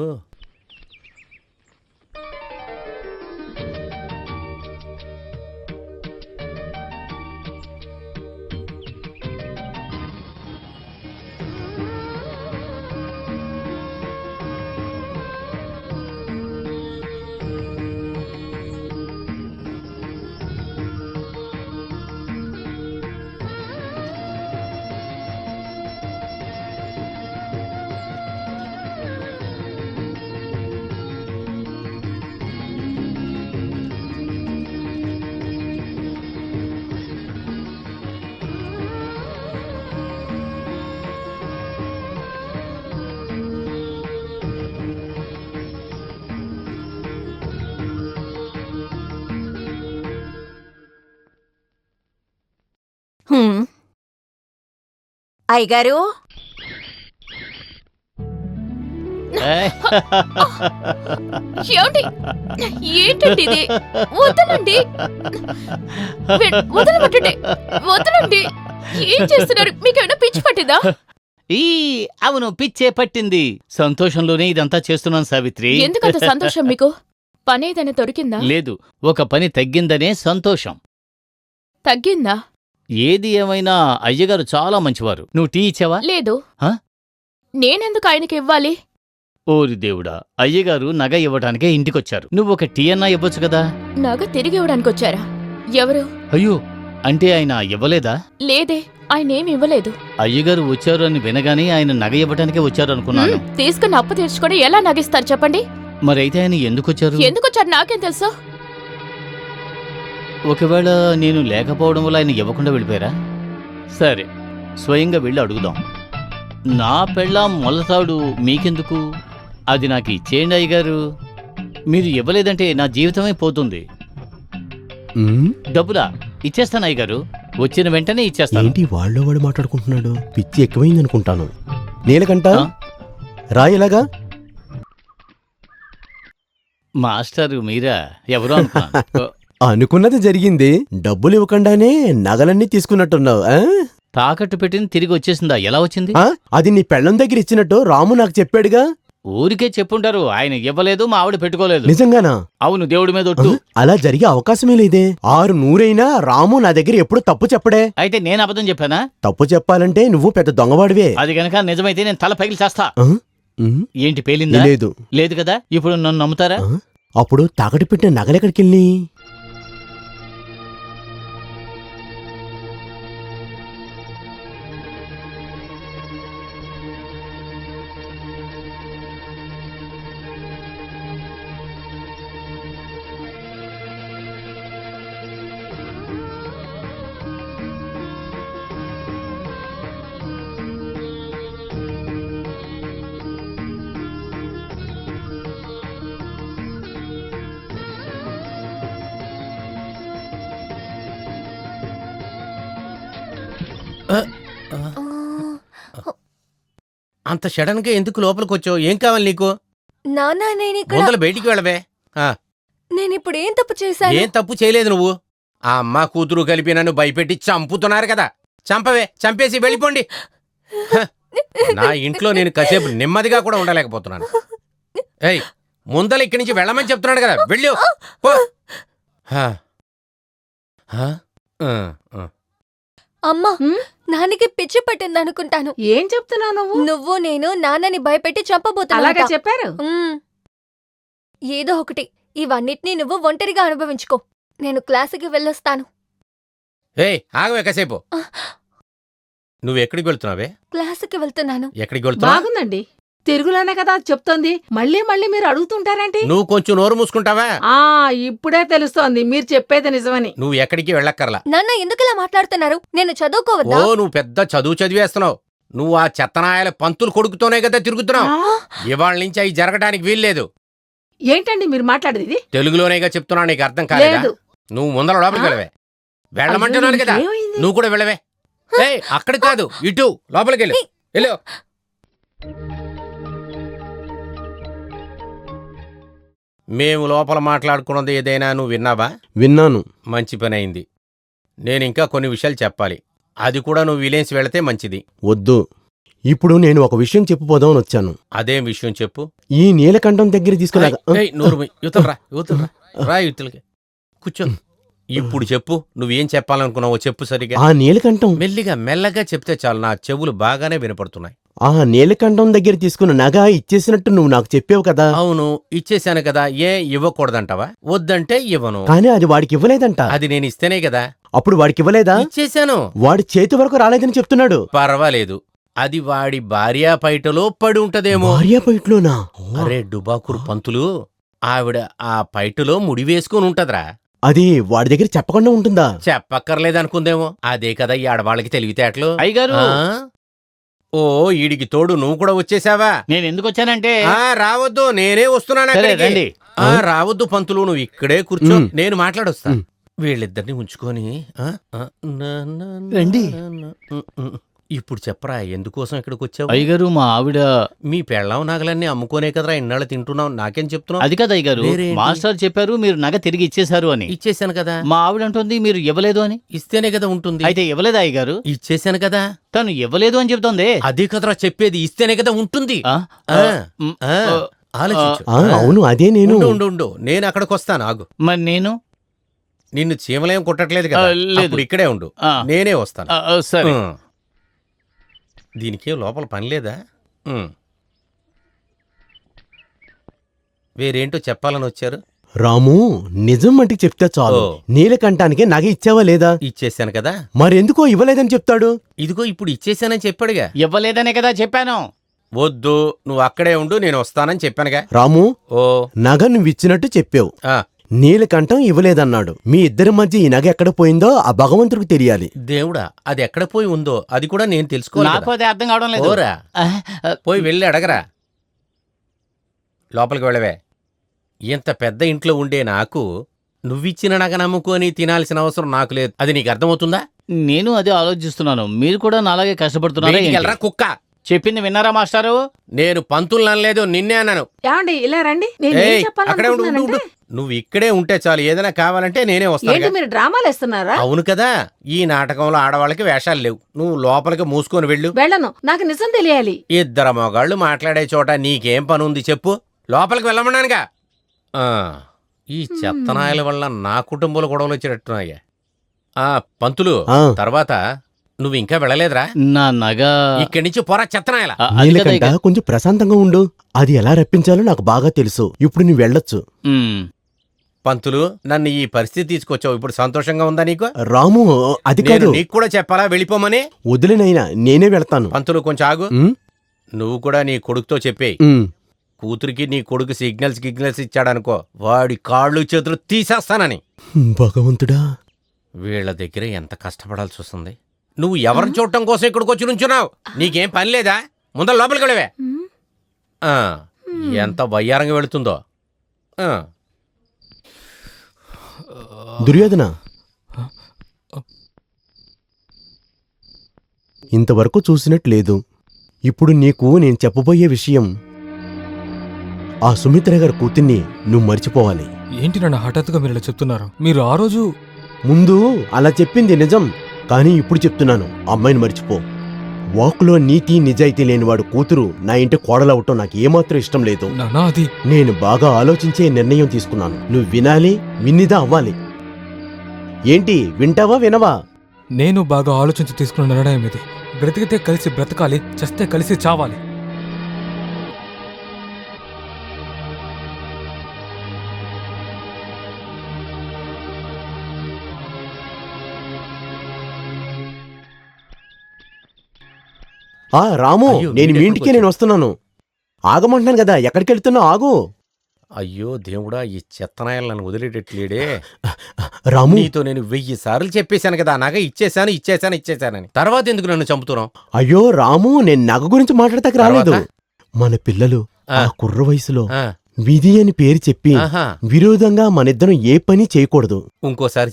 Speaker 5: అయ్యగారు,
Speaker 7: ఏంటండి ఇది? వదలండి, వదలమంటుండే, వదలండి. ఏం చేస్తున్నారు? మీకేమైనా పిచ్చి పట్టిందా?
Speaker 6: అవును, పిచ్చే పట్టింది. సంతోషంలోనే ఇదంతా చేస్తున్నాను సావిత్రి.
Speaker 7: ఎందుకంత సంతోషం మీకు? పనేదైనా దొరికిందా?
Speaker 6: లేదు, ఒక పని తగ్గిందనే సంతోషం.
Speaker 7: తగ్గిందా?
Speaker 6: ఏది ఏమైనా అయ్యగారు చాలా మంచివారు. నువ్వు టీ ఇచ్చావా?
Speaker 7: లేదు.
Speaker 6: హ?
Speaker 7: నేనెందుకు ఆయనకి ఇవ్వాలి?
Speaker 6: ఓరి దేవుడా, అయ్యగారు నగ ఇవ్వడానికే ఇంటికొచ్చారు. నువ్వు ఒక టీ అన్నా ఇవ్వచ్చు కదా.
Speaker 7: నగ తిరిగి ఇవ్వడానికి వచ్చారా? ఎవరు?
Speaker 6: అయ్యో, అంటే ఆయన ఇవ్వలేదా?
Speaker 7: లేదే, ఆయన ఏమి ఇవ్వలేదు.
Speaker 6: అయ్యగారు వచ్చారు అని వినగానే ఆయన నగ ఇవ్వడానికే వచ్చారు అనుకున్నాను.
Speaker 7: తీసుకుని అప్పు తీర్చుకొని ఎలా నగిస్తారు చెప్పండి?
Speaker 6: మరైతే ఆయన ఎందుకు వచ్చారు?
Speaker 7: ఎందుకు వచ్చారు నాకేం తెలుసు?
Speaker 6: ఒకవేళ నేను లేకపోవడం వల్ల ఆయన ఇవ్వకుండా వెళ్ళిపోయారా? సరే, స్వయంగా వెళ్ళి అడుగుదాం. నా పెళ్ళాం మొలతాడు మీకెందుకు? అది నాకు ఇచ్చేయండి అయ్యగారు. మీరు ఇవ్వలేదంటే నా జీవితమే పోతుంది. డబ్బులా? ఇచ్చేస్తాను అయ్యగారు, వచ్చిన వెంటనే ఇచ్చేస్తాను.
Speaker 11: ఏంటి వాళ్ళు వాడు మాట్లాడుకుంటున్నాడు? పిచ్చి ఎక్కువైంది అనుకుంటాను. నీలకంట రాయలాగా
Speaker 6: మాస్టరు మీరా? ఎవరో అనుకున్నాను.
Speaker 11: అనుకున్నది జరిగింది. డబ్బులు ఇవ్వకుండానే నగలన్నీ తీసుకున్నట్టున్నావు.
Speaker 6: తాకట్టు పెట్టింది తిరిగి వచ్చేసిందా? ఎలా వచ్చింది?
Speaker 11: అది నీ పెళ్ళం దగ్గర ఇచ్చినట్టు రాము నాకు చెప్పాడుగా.
Speaker 6: ఊరికే చెప్పుంటారు, ఆయన ఇవ్వలేదు, మా ఆవిడ పెట్టుకోలేదు.
Speaker 11: నిజంగానా?
Speaker 6: అవును, దేవుడి మీద ఒట్టు.
Speaker 11: అలా జరిగే అవకాశమే లేదే. 600 రాము నా దగ్గర ఎప్పుడు తప్పు చెప్పడే.
Speaker 6: అయితే నేను అబద్ధం చెప్పానా?
Speaker 11: తప్పు చెప్పాలంటే నువ్వు పెద్ద దొంగవాడివే.
Speaker 6: అది గనక నిజమైతే నేను తల పగిలి చేస్తా. ఏంటి పేలిందా?
Speaker 11: లేదు.
Speaker 6: లేదు కదా. ఇప్పుడు నన్ను నమ్ముతారా?
Speaker 11: అప్పుడు తాకట్టు పెట్టిన నగలెక్కడికెళ్ళి?
Speaker 4: అంత సడన్ గా ఎందుకు లోపలికి వచ్చావు? ఏం కావాలి నీకు?
Speaker 9: నాన్నా,
Speaker 4: ముందర బయటికి వెళ్ళవే.
Speaker 9: నేనిప్పుడు ఏం తప్పు చేశాను?
Speaker 4: ఏం తప్పు చేయలేదు నువ్వు. ఆ అమ్మ కూతురు కలిపి నన్ను భయపెట్టి చంపుతున్నారు కదా. చంపవే, చంపేసి వెళ్ళిపోండి. నా ఇంట్లో నేను కాసేపు నెమ్మదిగా కూడా ఉండలేకపోతున్నాను. ఏయ్, ముందల ఇక్కడి నుంచి వెళ్ళమని చెప్తున్నాడు కదా, వెళ్ళు.
Speaker 9: అమ్మా, నాన్నకి పిచ్చి పట్టింది అనుకుంటాను.
Speaker 8: ఏం చెప్తున్నావు నువ్వు?
Speaker 9: నువ్వు నేను నాన్నని భయపెట్టి చంపబోతున్నా.
Speaker 8: అలాగే చెప్పారు.
Speaker 9: ఏదో ఒకటి, ఇవన్నిటినీ నువ్వు ఒంటరిగా అనుభవించుకో. నేను క్లాసుకి వెళ్ళొస్తాను.
Speaker 4: ఏయ్, ఆగవే కాసేపు. నువ్వు ఎక్కడికి వెళ్తున్నావే?
Speaker 9: క్లాసుకి వెళ్తున్నాను.
Speaker 4: ఎక్కడికి వెళ్తున్నావు?
Speaker 8: బాగుందండి, తెలుగులోనే కదా చెప్తోంది. మళ్ళీ మళ్ళీ మీరు అడుగుతుంటారేంటి?
Speaker 4: నువ్వు కొంచెం నోరు మూసుకుంటావా?
Speaker 8: ఇప్పుడే తెలుస్తోంది మీరు చెప్పేది నిజమని.
Speaker 4: నువ్వు ఎక్కడికి వెళ్ళక్కర్లా.
Speaker 9: నాన్న, ఎందుకలా మాట్లాడుతున్నారు? నేను చదువుకోవద్దా?
Speaker 4: ఓ, నువ్వు పెద్ద చదువు చదివేస్తున్నావు. నువ్వు ఆ చెత్తనాయాల పంతులు కొడుకుతోనే కదా తిరుగుతున్నావు. ఇవాళ నుంచి అవి జరగడానికి వీల్లేదు.
Speaker 8: ఏంటండి మీరు మాట్లాడేది?
Speaker 4: తెలుగులోనేగా చెప్తున్నా, నీకు అర్థం కాలేదా? నువ్వు ముందర లోపలికి వెళ్ళవే. వెళ్ళమంటున్నాను కదా, నువ్వు కూడా వెళ్ళవే. ఏయ్, అక్కడ కాదు, ఇటు లోపలికి వెళ్ళు. వెళ్ళు. మేము లోపల మాట్లాడుకున్నది ఏదైనా నువ్వు విన్నావా?
Speaker 11: విన్నాను.
Speaker 4: మంచి పని అయింది. నేను ఇంకా కొన్ని విషయాలు చెప్పాలి. అది కూడా నువ్వు విలేసి వెళితే మంచిది.
Speaker 11: వద్దు, ఇప్పుడు నేను ఒక విషయం చెప్పిపోదామని వచ్చాను.
Speaker 4: అదేం విషయం చెప్పు.
Speaker 11: ఈ నీలకంఠం దగ్గర తీసుకున్నాక
Speaker 4: రా యువతలకి కూర్చో. ఇప్పుడు చెప్పు, నువ్వేం చెప్పాలనుకున్నావో చెప్పు సరిగా.
Speaker 11: ఆ నీలకంఠం
Speaker 4: మెల్లగా చెప్తే చాలు, నా చెవులు బాగానే వినపడుతున్నాయి.
Speaker 11: ఆ నీలకంఠం దగ్గర తీసుకున్న నగ ఇచ్చేసినట్టు నువ్వు నాకు చెప్పావు కదా.
Speaker 4: అవును, ఇచ్చేశాను కదా. ఏ ఇవ్వకూడదంటావా? వద్దంటే ఇవ్వను.
Speaker 11: కానీ అది వాడికి ఇవ్వలేదంట.
Speaker 4: అది నేను ఇస్తేనే కదా.
Speaker 11: అప్పుడు వాడికి ఇవ్వలేదా?
Speaker 4: ఇచ్చేశాను.
Speaker 11: వాడి చేతి వరకు రాలేదని చెప్తున్నాడు.
Speaker 4: పర్వాలేదు, అది వాడి భార్యా పైటలో పడి ఉంటదేమో.
Speaker 11: భార్యా పైటలోనా?
Speaker 4: అరే డుబాకూరు పంతులు, ఆవిడ ఆ పైటలో ముడి వేసుకుని ఉంటదిరా.
Speaker 11: అది వాడి దగ్గర చెప్పకుండా ఉంటుందా?
Speaker 4: చెప్పక్కర్లేదనుకుందేమో. అదే కదా ఈ ఆడవాళ్ళకి తెలివితేటలు.
Speaker 6: అయ్యగారు,
Speaker 4: ఓ, ఈడికి తోడు నువ్వు కూడా వచ్చేసావా?
Speaker 6: నేను ఎందుకు వచ్చానంటే
Speaker 4: రావద్దు, నేనే వస్తున్నాను. రావద్దు పంతులు, నువ్వు ఇక్కడే కూర్చో, నేను మాట్లాడొస్తా. వీళ్ళిద్దరిని ఉంచుకొని
Speaker 11: రండి.
Speaker 4: ఇప్పుడు చెప్పరా ఎందుకోసం ఇక్కడికి వచ్చావు?
Speaker 6: అయ్యగారు మా ఆవిడ
Speaker 4: మీ పెళ్ళాం నగలన్నీ అమ్ముకోనే కదరా ఇన్నాళ్ళు తింటున్నావు, నాకేం చెప్తున్నావు?
Speaker 6: అది కదా అయ్యగారు,
Speaker 4: వేరేంటి?
Speaker 6: మాస్టర్ చెప్పారు మీరు నగ తిరిగి ఇచ్చేశారు అని.
Speaker 4: ఇచ్చేసాను కదా.
Speaker 6: మా ఆవిడ అంటుంది మీరు ఇవ్వలేదు అని.
Speaker 4: ఇస్తేనే కదా ఉంటుంది.
Speaker 6: అయితే ఇవ్వలేదా అయ్యగారు?
Speaker 4: ఇచ్చేసాను కదా.
Speaker 6: తను ఇవ్వలేదు అని చెప్తోంది.
Speaker 4: అదే కదరా చెప్పేది, ఇస్తేనే కదా ఉంటుంది. ఆలోచించు.
Speaker 11: అవును అదే నేను.
Speaker 4: ఉండు, ఉండు, నేను అక్కడికి వస్తాను, ఆగు.
Speaker 6: మరి నేను
Speaker 4: నిన్ను చీమలేం కుట్టట్లేదు కదా,
Speaker 6: లేదు.
Speaker 4: అప్పుడు ఇక్కడే ఉండు, నేనే వస్తాను.
Speaker 6: సరే.
Speaker 4: దీనికేం లోపల పని లేదా? వేరేంటో చెప్పాలని వచ్చారు?
Speaker 11: రాము నిజం మట్టికి చెప్తే చాలు. నీలకంఠానికి నగ ఇచ్చావా లేదా?
Speaker 4: ఇచ్చేసాను కదా.
Speaker 11: మరెందుకో ఇవ్వలేదని చెప్తాడు?
Speaker 4: ఇదిగో ఇప్పుడు ఇచ్చేసానని చెప్పాడుగా.
Speaker 6: ఇవ్వలేదనే కదా చెప్పాను.
Speaker 4: వద్దు, నువ్వు అక్కడే ఉండు, నేను వస్తానని చెప్పానుగా.
Speaker 11: రాము నగ నువ్వు ఇచ్చినట్టు చెప్పావు, నీలకంఠం ఇవ్వలేదన్నాడు. మీ ఇద్దరి మధ్య ఈ నగ ఎక్కడ పోయిందో ఆ భగవంతుడికి తెలియాలి.
Speaker 4: దేవుడా, అది ఎక్కడ పోయి ఉందో అది కూడా నేను తెలుసుకోవాలి.
Speaker 6: నాకు అది అర్థం కావడం లేదు.
Speaker 4: పోయి వెళ్ళి అడగరా. లోపలికి వెళ్ళవే. ఇంత పెద్ద ఇంట్లో ఉండే నాకు నువ్విచ్చిన నగ నమ్ముకొని తినాల్సిన అవసరం నాకు లేదు. అది నీకు అర్థమవుతుందా?
Speaker 6: నేను అదే ఆలోచిస్తున్నాను. మీరు కూడా నాలాగే కష్టపడుతున్నారా?
Speaker 4: కుక్క
Speaker 6: చెప్పింది విన్నారా మాస్టారు?
Speaker 4: నేను పంతులు అనలేదు, నిన్నే అన్నాను.
Speaker 8: ఏమండి ఇలా రండి.
Speaker 4: అక్కడే ఉండు. నువ్వు ఇక్కడే ఉంటే చాలు, ఏదైనా కావాలంటే నేనే వస్తాను.
Speaker 8: మీరు డ్రామాలు వేస్తున్నారా?
Speaker 4: అవును కదా, ఈ నాటకంలో ఆడవాళ్ళకి వేషాలు లేవు. నువ్వు లోపలికి మూసుకొని వెళ్ళు.
Speaker 8: వెళ్ళను, నాకు నిజం తెలియాలి.
Speaker 4: ఇద్దరు మగాళ్ళు మాట్లాడే చోట నీకేం పని ఉంది చెప్పు? లోపలికి వెళ్ళమన్నానుగా. ఈ చెత్తనాయల వల్ల నా కుటుంబంలో గొడవలు వచ్చేటట్టున్నాయ్యా. పంతులు, తర్వాత నువ్వు ఇంకా వెళ్ళలేదురా?
Speaker 6: నా నగ
Speaker 4: ఇక్కడి నుంచి పోరా చెత్తనాయల.
Speaker 11: నీలకంఠ కొంచెం ప్రశాంతంగా ఉండు. అది ఎలా రప్పించాలో నాకు బాగా తెలుసు. ఇప్పుడు నువ్వు వెళ్ళొచ్చు.
Speaker 4: పంతులు, నన్ను ఈ పరిస్థితి తీసుకొచ్చావు, ఇప్పుడు సంతోషంగా ఉందా నీకు?
Speaker 11: రాము అది కాదు.
Speaker 4: నీకు కూడా చెప్పాలా వెళ్ళిపోమని?
Speaker 11: వదిలినైనా నేనే వెళ్తాను.
Speaker 4: పంతులు కొంచెం ఆగు. నువ్వు కూడా నీ కొడుకుతో చెప్పేయి. కూతురికి నీ కొడుకు సిగ్నల్స్ ఇచ్చాడనుకో, వాడి కాళ్ళు చేతులు తీసేస్తానని.
Speaker 11: భగవంతుడా,
Speaker 4: వీళ్ళ దగ్గర ఎంత కష్టపడాల్సి వస్తుంది. నువ్వు ఎవరిని చూడటం కోసం ఇక్కడికి వచ్చి నుంచున్నావు? నీకేం పని లేదా? ముందర లోపలికి వెళ్ళవే. ఎంత వయ్యారంగా వెళుతుందో.
Speaker 11: దుర్యోధన, ఇంతవరకు చూసినట్లేదు. ఇప్పుడు నీకు నేను చెప్పబోయే విషయం, ఆ సుమిత్ర గారి కూతుర్ని నువ్వు మర్చిపోవాలి.
Speaker 10: ఏంటి నన్ను హఠాత్తుగా మీరు ఇలా చెప్తున్నారు? మీరు ఆ రోజు
Speaker 11: ముందు అలా చెప్పింది నిజం, కానీ ఇప్పుడు చెప్తున్నాను, అమ్మాయిని మర్చిపో. వాకులో నీతి నిజాయితీ లేనివాడు కూతురు నా ఇంటి కోడలవటం నాకు ఏమాత్రం ఇష్టం లేదు. నేను బాగా ఆలోచించే నిర్ణయం తీసుకున్నాను. నువ్వు వినాలి, విన్నిదా అవ్వాలి. ఏంటి, వింటావా వినవా?
Speaker 10: నేను బాగా ఆలోచించి తీసుకున్న నిర్ణయం ఇది. బ్రతికితే కలిసి బ్రతకాలి, చస్తే కలిసి చావాలి.
Speaker 11: రాము, నేను మీ ఇంటికి నేను వస్తున్నాను. ఆగమంటున్నాను కదా, ఎక్కడికి వెళ్తున్నావు? ఆగు.
Speaker 4: అయ్యో దేవుడా, ఈ చెత్తనాయలు నన్ను వదిలేటట్లేడే.
Speaker 11: రాము,
Speaker 4: నీతో నేను 1000 సార్లు చెప్పేశాను కదా, నగ ఇచ్చేసానని. తర్వాత ఎందుకు నన్ను చంపుతున్నావు?
Speaker 11: అయ్యో రాము, నేను నగ గురించి మాట్లాడతాక రాలేదు. మన పిల్లలు ఆ కుర్ర వయసులో విధి అని పేరు చెప్పి విరోధంగా మనిద్దరం ఏ పని చేయకూడదు.
Speaker 4: ఇంకోసారి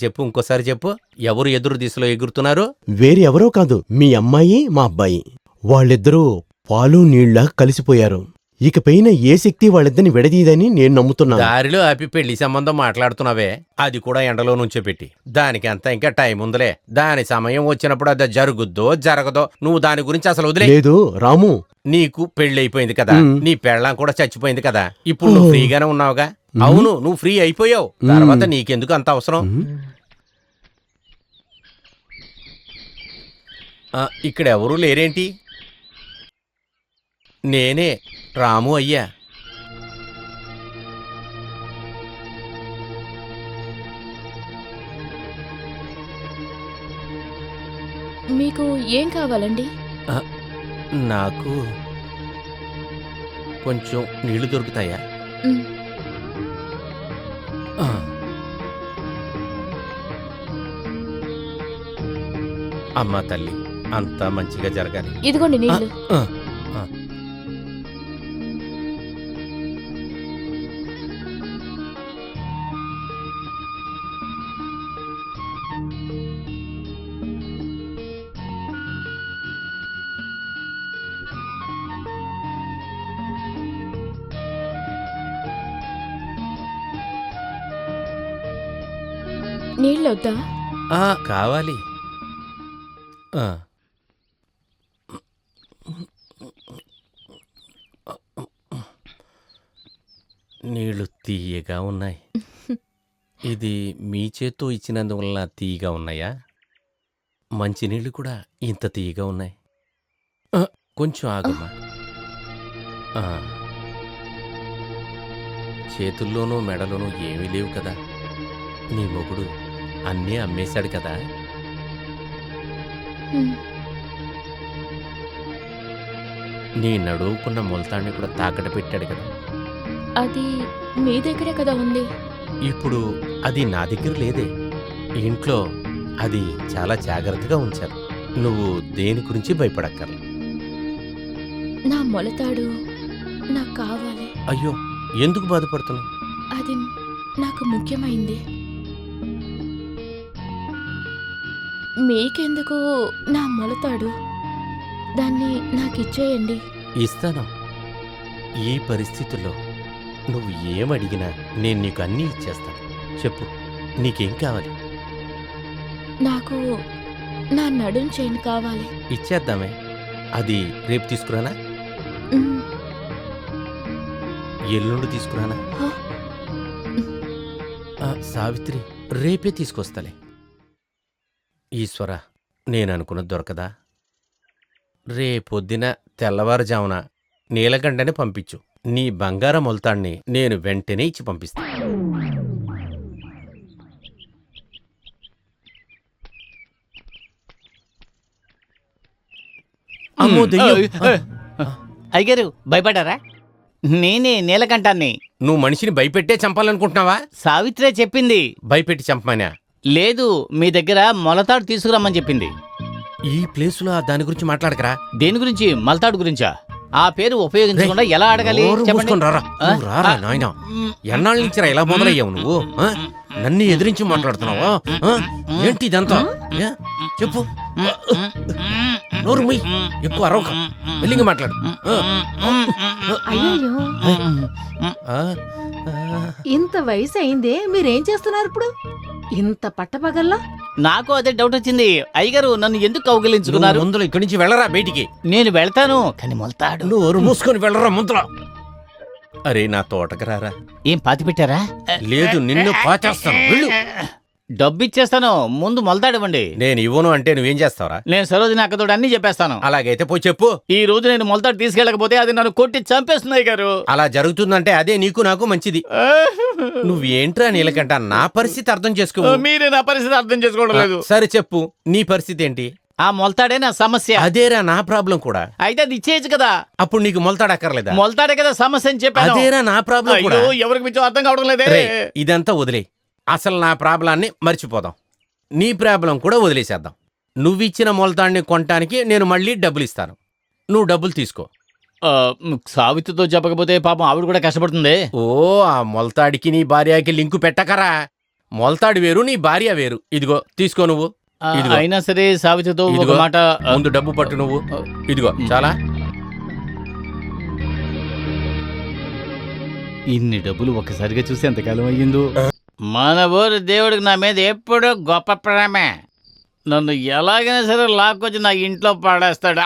Speaker 4: చెప్పు. ఎవరు ఎదురు దిశలో ఎగురుతున్నారు?
Speaker 11: వేరే ఎవరో కాదు, మీ అమ్మాయి మా అబ్బాయి. వాళ్ళిద్దరూ పాలు నీళ్ల కలిసిపోయారు. ఇకపైన ఏ శక్తి వాళ్ళిద్దరిని విడదీదని నేను నమ్ముతున్నాను.
Speaker 4: దారిలో ఆపి పెళ్లి సంబంధం మాట్లాడుతున్నావే, అది కూడా ఎండలో నుంచో పెట్టి. దానికి అంతా ఇంకా టైం ఉందిలే. దాని సమయం వచ్చినప్పుడు అది జరుగుద్దో జరగదో నువ్వు దాని గురించి అసలు వదిలే.
Speaker 11: లేదు రాము,
Speaker 4: నీకు పెళ్ళైపోయింది కదా, నీ పెళ్ళాం కూడా చచ్చిపోయింది కదా, ఇప్పుడు నువ్వు ఫ్రీగానే ఉన్నావుగా. అవును, నువ్వు ఫ్రీ అయిపోయావు. తర్వాత నీకెందుకు అంత అవసరం? ఇక్కడ ఎవరూ లేరేంటి? నేనే రాము అయ్యా.
Speaker 7: మీకు ఏం కావాలండి?
Speaker 4: నాకు కొంచెం నీళ్లు దొరుకుతాయా? అమ్మా తల్లి, అంతా మంచిగా జరగాలి.
Speaker 7: ఇదిగోండి నీళ్లు. నీళ్ళొద్దా?
Speaker 4: కావాలి. నీళ్లు తీయగా ఉన్నాయి. ఇది మీ చేత్తో ఇచ్చినందువల్ల తీయగా ఉన్నాయా? మంచినీళ్ళు కూడా ఇంత తీయగా ఉన్నాయి. కొంచెం ఆగమ్మా. చేతుల్లోనూ మెడలోనూ ఏమీ లేవు కదా. నీ మొగుడు అన్నీ అమ్మేశాడు కదా. నీ నడువుకున్న మొలతాన్ని కూడా తాకట పెట్టాడు కదా.
Speaker 7: అది మీ దగ్గరే కదా ఉంది.
Speaker 4: ఇప్పుడు అది నా దగ్గర లేదే. ఇంట్లో అది చాలా జాగ్రత్తగా ఉంచారు. నువ్వు దేని గురించి భయపడక్కర్లా.
Speaker 7: నా మొలతాడు నాకు కావాలి.
Speaker 4: అయ్యో, ఎందుకు బాధపడుతున్నావు?
Speaker 7: అది నాకు ముఖ్యమైంది. మీకెందుకు నా మొలతాడు? దాన్ని నాకు ఇచ్చేయండి.
Speaker 4: ఇస్తాను. ఈ పరిస్థితుల్లో నువ్వు ఏమడిగినా నేను నీకు అన్నీ ఇచ్చేస్తాను. చెప్పు, నీకేం కావాలి?
Speaker 7: నాకు నా నడుం చైన్ కావాలి.
Speaker 4: ఇచ్చేద్దామే. అది రేపు తీసుకురానా? ఎల్లుండి తీసుకురానా? సావిత్రి, రేపే తీసుకొస్తాలే. ఈశ్వర, నేననుకున్నది దొరకదా? రేపొద్దున తెల్లవారుజామున నీలగండని పంపించు. నీ బంగార మొలతాన్ని నేను వెంటనే ఇచ్చి పంపిస్తా. అమ్మో దెయ్యం!
Speaker 6: అయ్యగారు భయపడారా? నేనే నీలకంఠాన్ని.
Speaker 4: నువ్వు మనిషిని భయపెట్టే చంపాలనుకుంటున్నావా?
Speaker 6: సావిత్రే చెప్పింది.
Speaker 4: భయపెట్టి చంపమానా?
Speaker 6: లేదు, మీ దగ్గర మొలతాడు తీసుకురమ్మని చెప్పింది.
Speaker 4: ఈ ప్లేసులో దాని గురించి మాట్లాడకరా.
Speaker 6: దేని గురించి? మొలతాడు గురించా? ఆ పేరు ఉపయోగించకుండా ఎలా అడగాలి చెప్పండి.
Speaker 4: నాయనా, ఎన్నాళ్ళ నుంచి ఎలా మొదలయ్యావు నువ్వు? నన్ను ఎదిరించి మాట్లాడుతున్నావా? ఏంటి ఇదంతా? చెప్పు. నోరు మూయ్, ఎక్కువ అరవక, వెళ్ళింగి మాట్లాడు.
Speaker 8: అయ్యో, ఇంత వయసు అయిందే, మీరేం చేస్తున్నారు ఇప్పుడు ఇంత పట్టపగల్లా?
Speaker 6: నాకు అదే డౌట్ వచ్చింది. అయ్యగారు నన్ను ఎందుకు కౌగిలించుకున్నారు?
Speaker 4: ముందులో ఇక్కడి నుంచి వెళ్ళరా బయటికి.
Speaker 6: నేను వెళ్తాను, కానీ మొలతాడు.
Speaker 4: నోరు మూసుకొని వెళ్ళరా ముందులో. అరే, నా తోటకు రారా.
Speaker 6: ఏం పాతి పెట్టారా?
Speaker 4: లేదు, నిన్ను పాచేస్తాను. వెళ్ళు.
Speaker 6: డబ్బు ఇచ్చేస్తాను, ముందు మొలతాడు ఇవ్వండి.
Speaker 4: నేను ఇవ్వను అంటే నువ్వేం చేస్తావరా?
Speaker 6: నేను సరోజిని అక్కతోడు అన్ని చెప్పేస్తాను.
Speaker 4: అలాగైతే పోయి చెప్పు.
Speaker 6: ఈ రోజు నేను మొలతాడు తీసుకెళ్ళకపోతే అది నన్ను కొట్టి చంపేస్తున్నాయి గారు.
Speaker 4: అలా జరుగుతుందంటే అదే నీకు నాకు మంచిది. నువ్వేంట్రా నీలకంఠ, నా పరిస్థితి అర్థం చేసుకో.
Speaker 6: మీరే నా పరిస్థితి అర్థం చేసుకోవడం లేదు.
Speaker 4: సరే చెప్పు, నీ పరిస్థితి ఏంటి?
Speaker 6: ఆ మొలతాడే నా సమస్య.
Speaker 4: అదేరా నా ప్రాబ్లం కూడా.
Speaker 6: అయితే అది ఇచ్చేయచ్చు కదా.
Speaker 4: అప్పుడు నీకు మొలతాడు అక్కర్లేదా?
Speaker 6: మొలతాడే కదా సమస్య అని చెప్పాను.
Speaker 4: అదేరా నా ప్రాబ్లం కూడా.
Speaker 6: ఎవరికి పిచ్చో అర్థం కావడం లేదే.
Speaker 4: ఇదంతా వదిలే. అసలు నా ప్రాబ్లాన్ని మర్చిపోదాం. నీ ప్రాబ్లం కూడా వదిలేసేద్దాం. నువ్విచ్చిన మొలతాడిని కొనటానికి నేను మళ్ళీ డబ్బులు ఇస్తాను. నువ్వు డబ్బులు తీసుకో.
Speaker 6: సావిత్రితో చెప్పకపోతే పాపం ఆవిడ కూడా కష్టపడుతుంది.
Speaker 4: ఓ, ఆ మొలతాడికి నీ భార్యకి లింకు పెట్టకరా. మొలతాడు వేరు, నీ భార్య వేరు. ఇదిగో తీసుకో నువ్వు.
Speaker 6: అయినా సరే సావిత్రితో ఒక మాట.
Speaker 4: ముందు డబ్బు పట్టు నువ్వు. ఇదిగో చాలా.
Speaker 6: ఇన్ని డబ్బులు ఒక్కసారిగా చూసి ఎంతకాలం అయ్యిందో. మన ఊరు దేవుడికి నా మీద ఎప్పుడూ గొప్ప ప్రేమే. నన్ను ఎలాగైనా సరే లాక్కొచ్చి నా ఇంట్లో పాడేస్తాడు.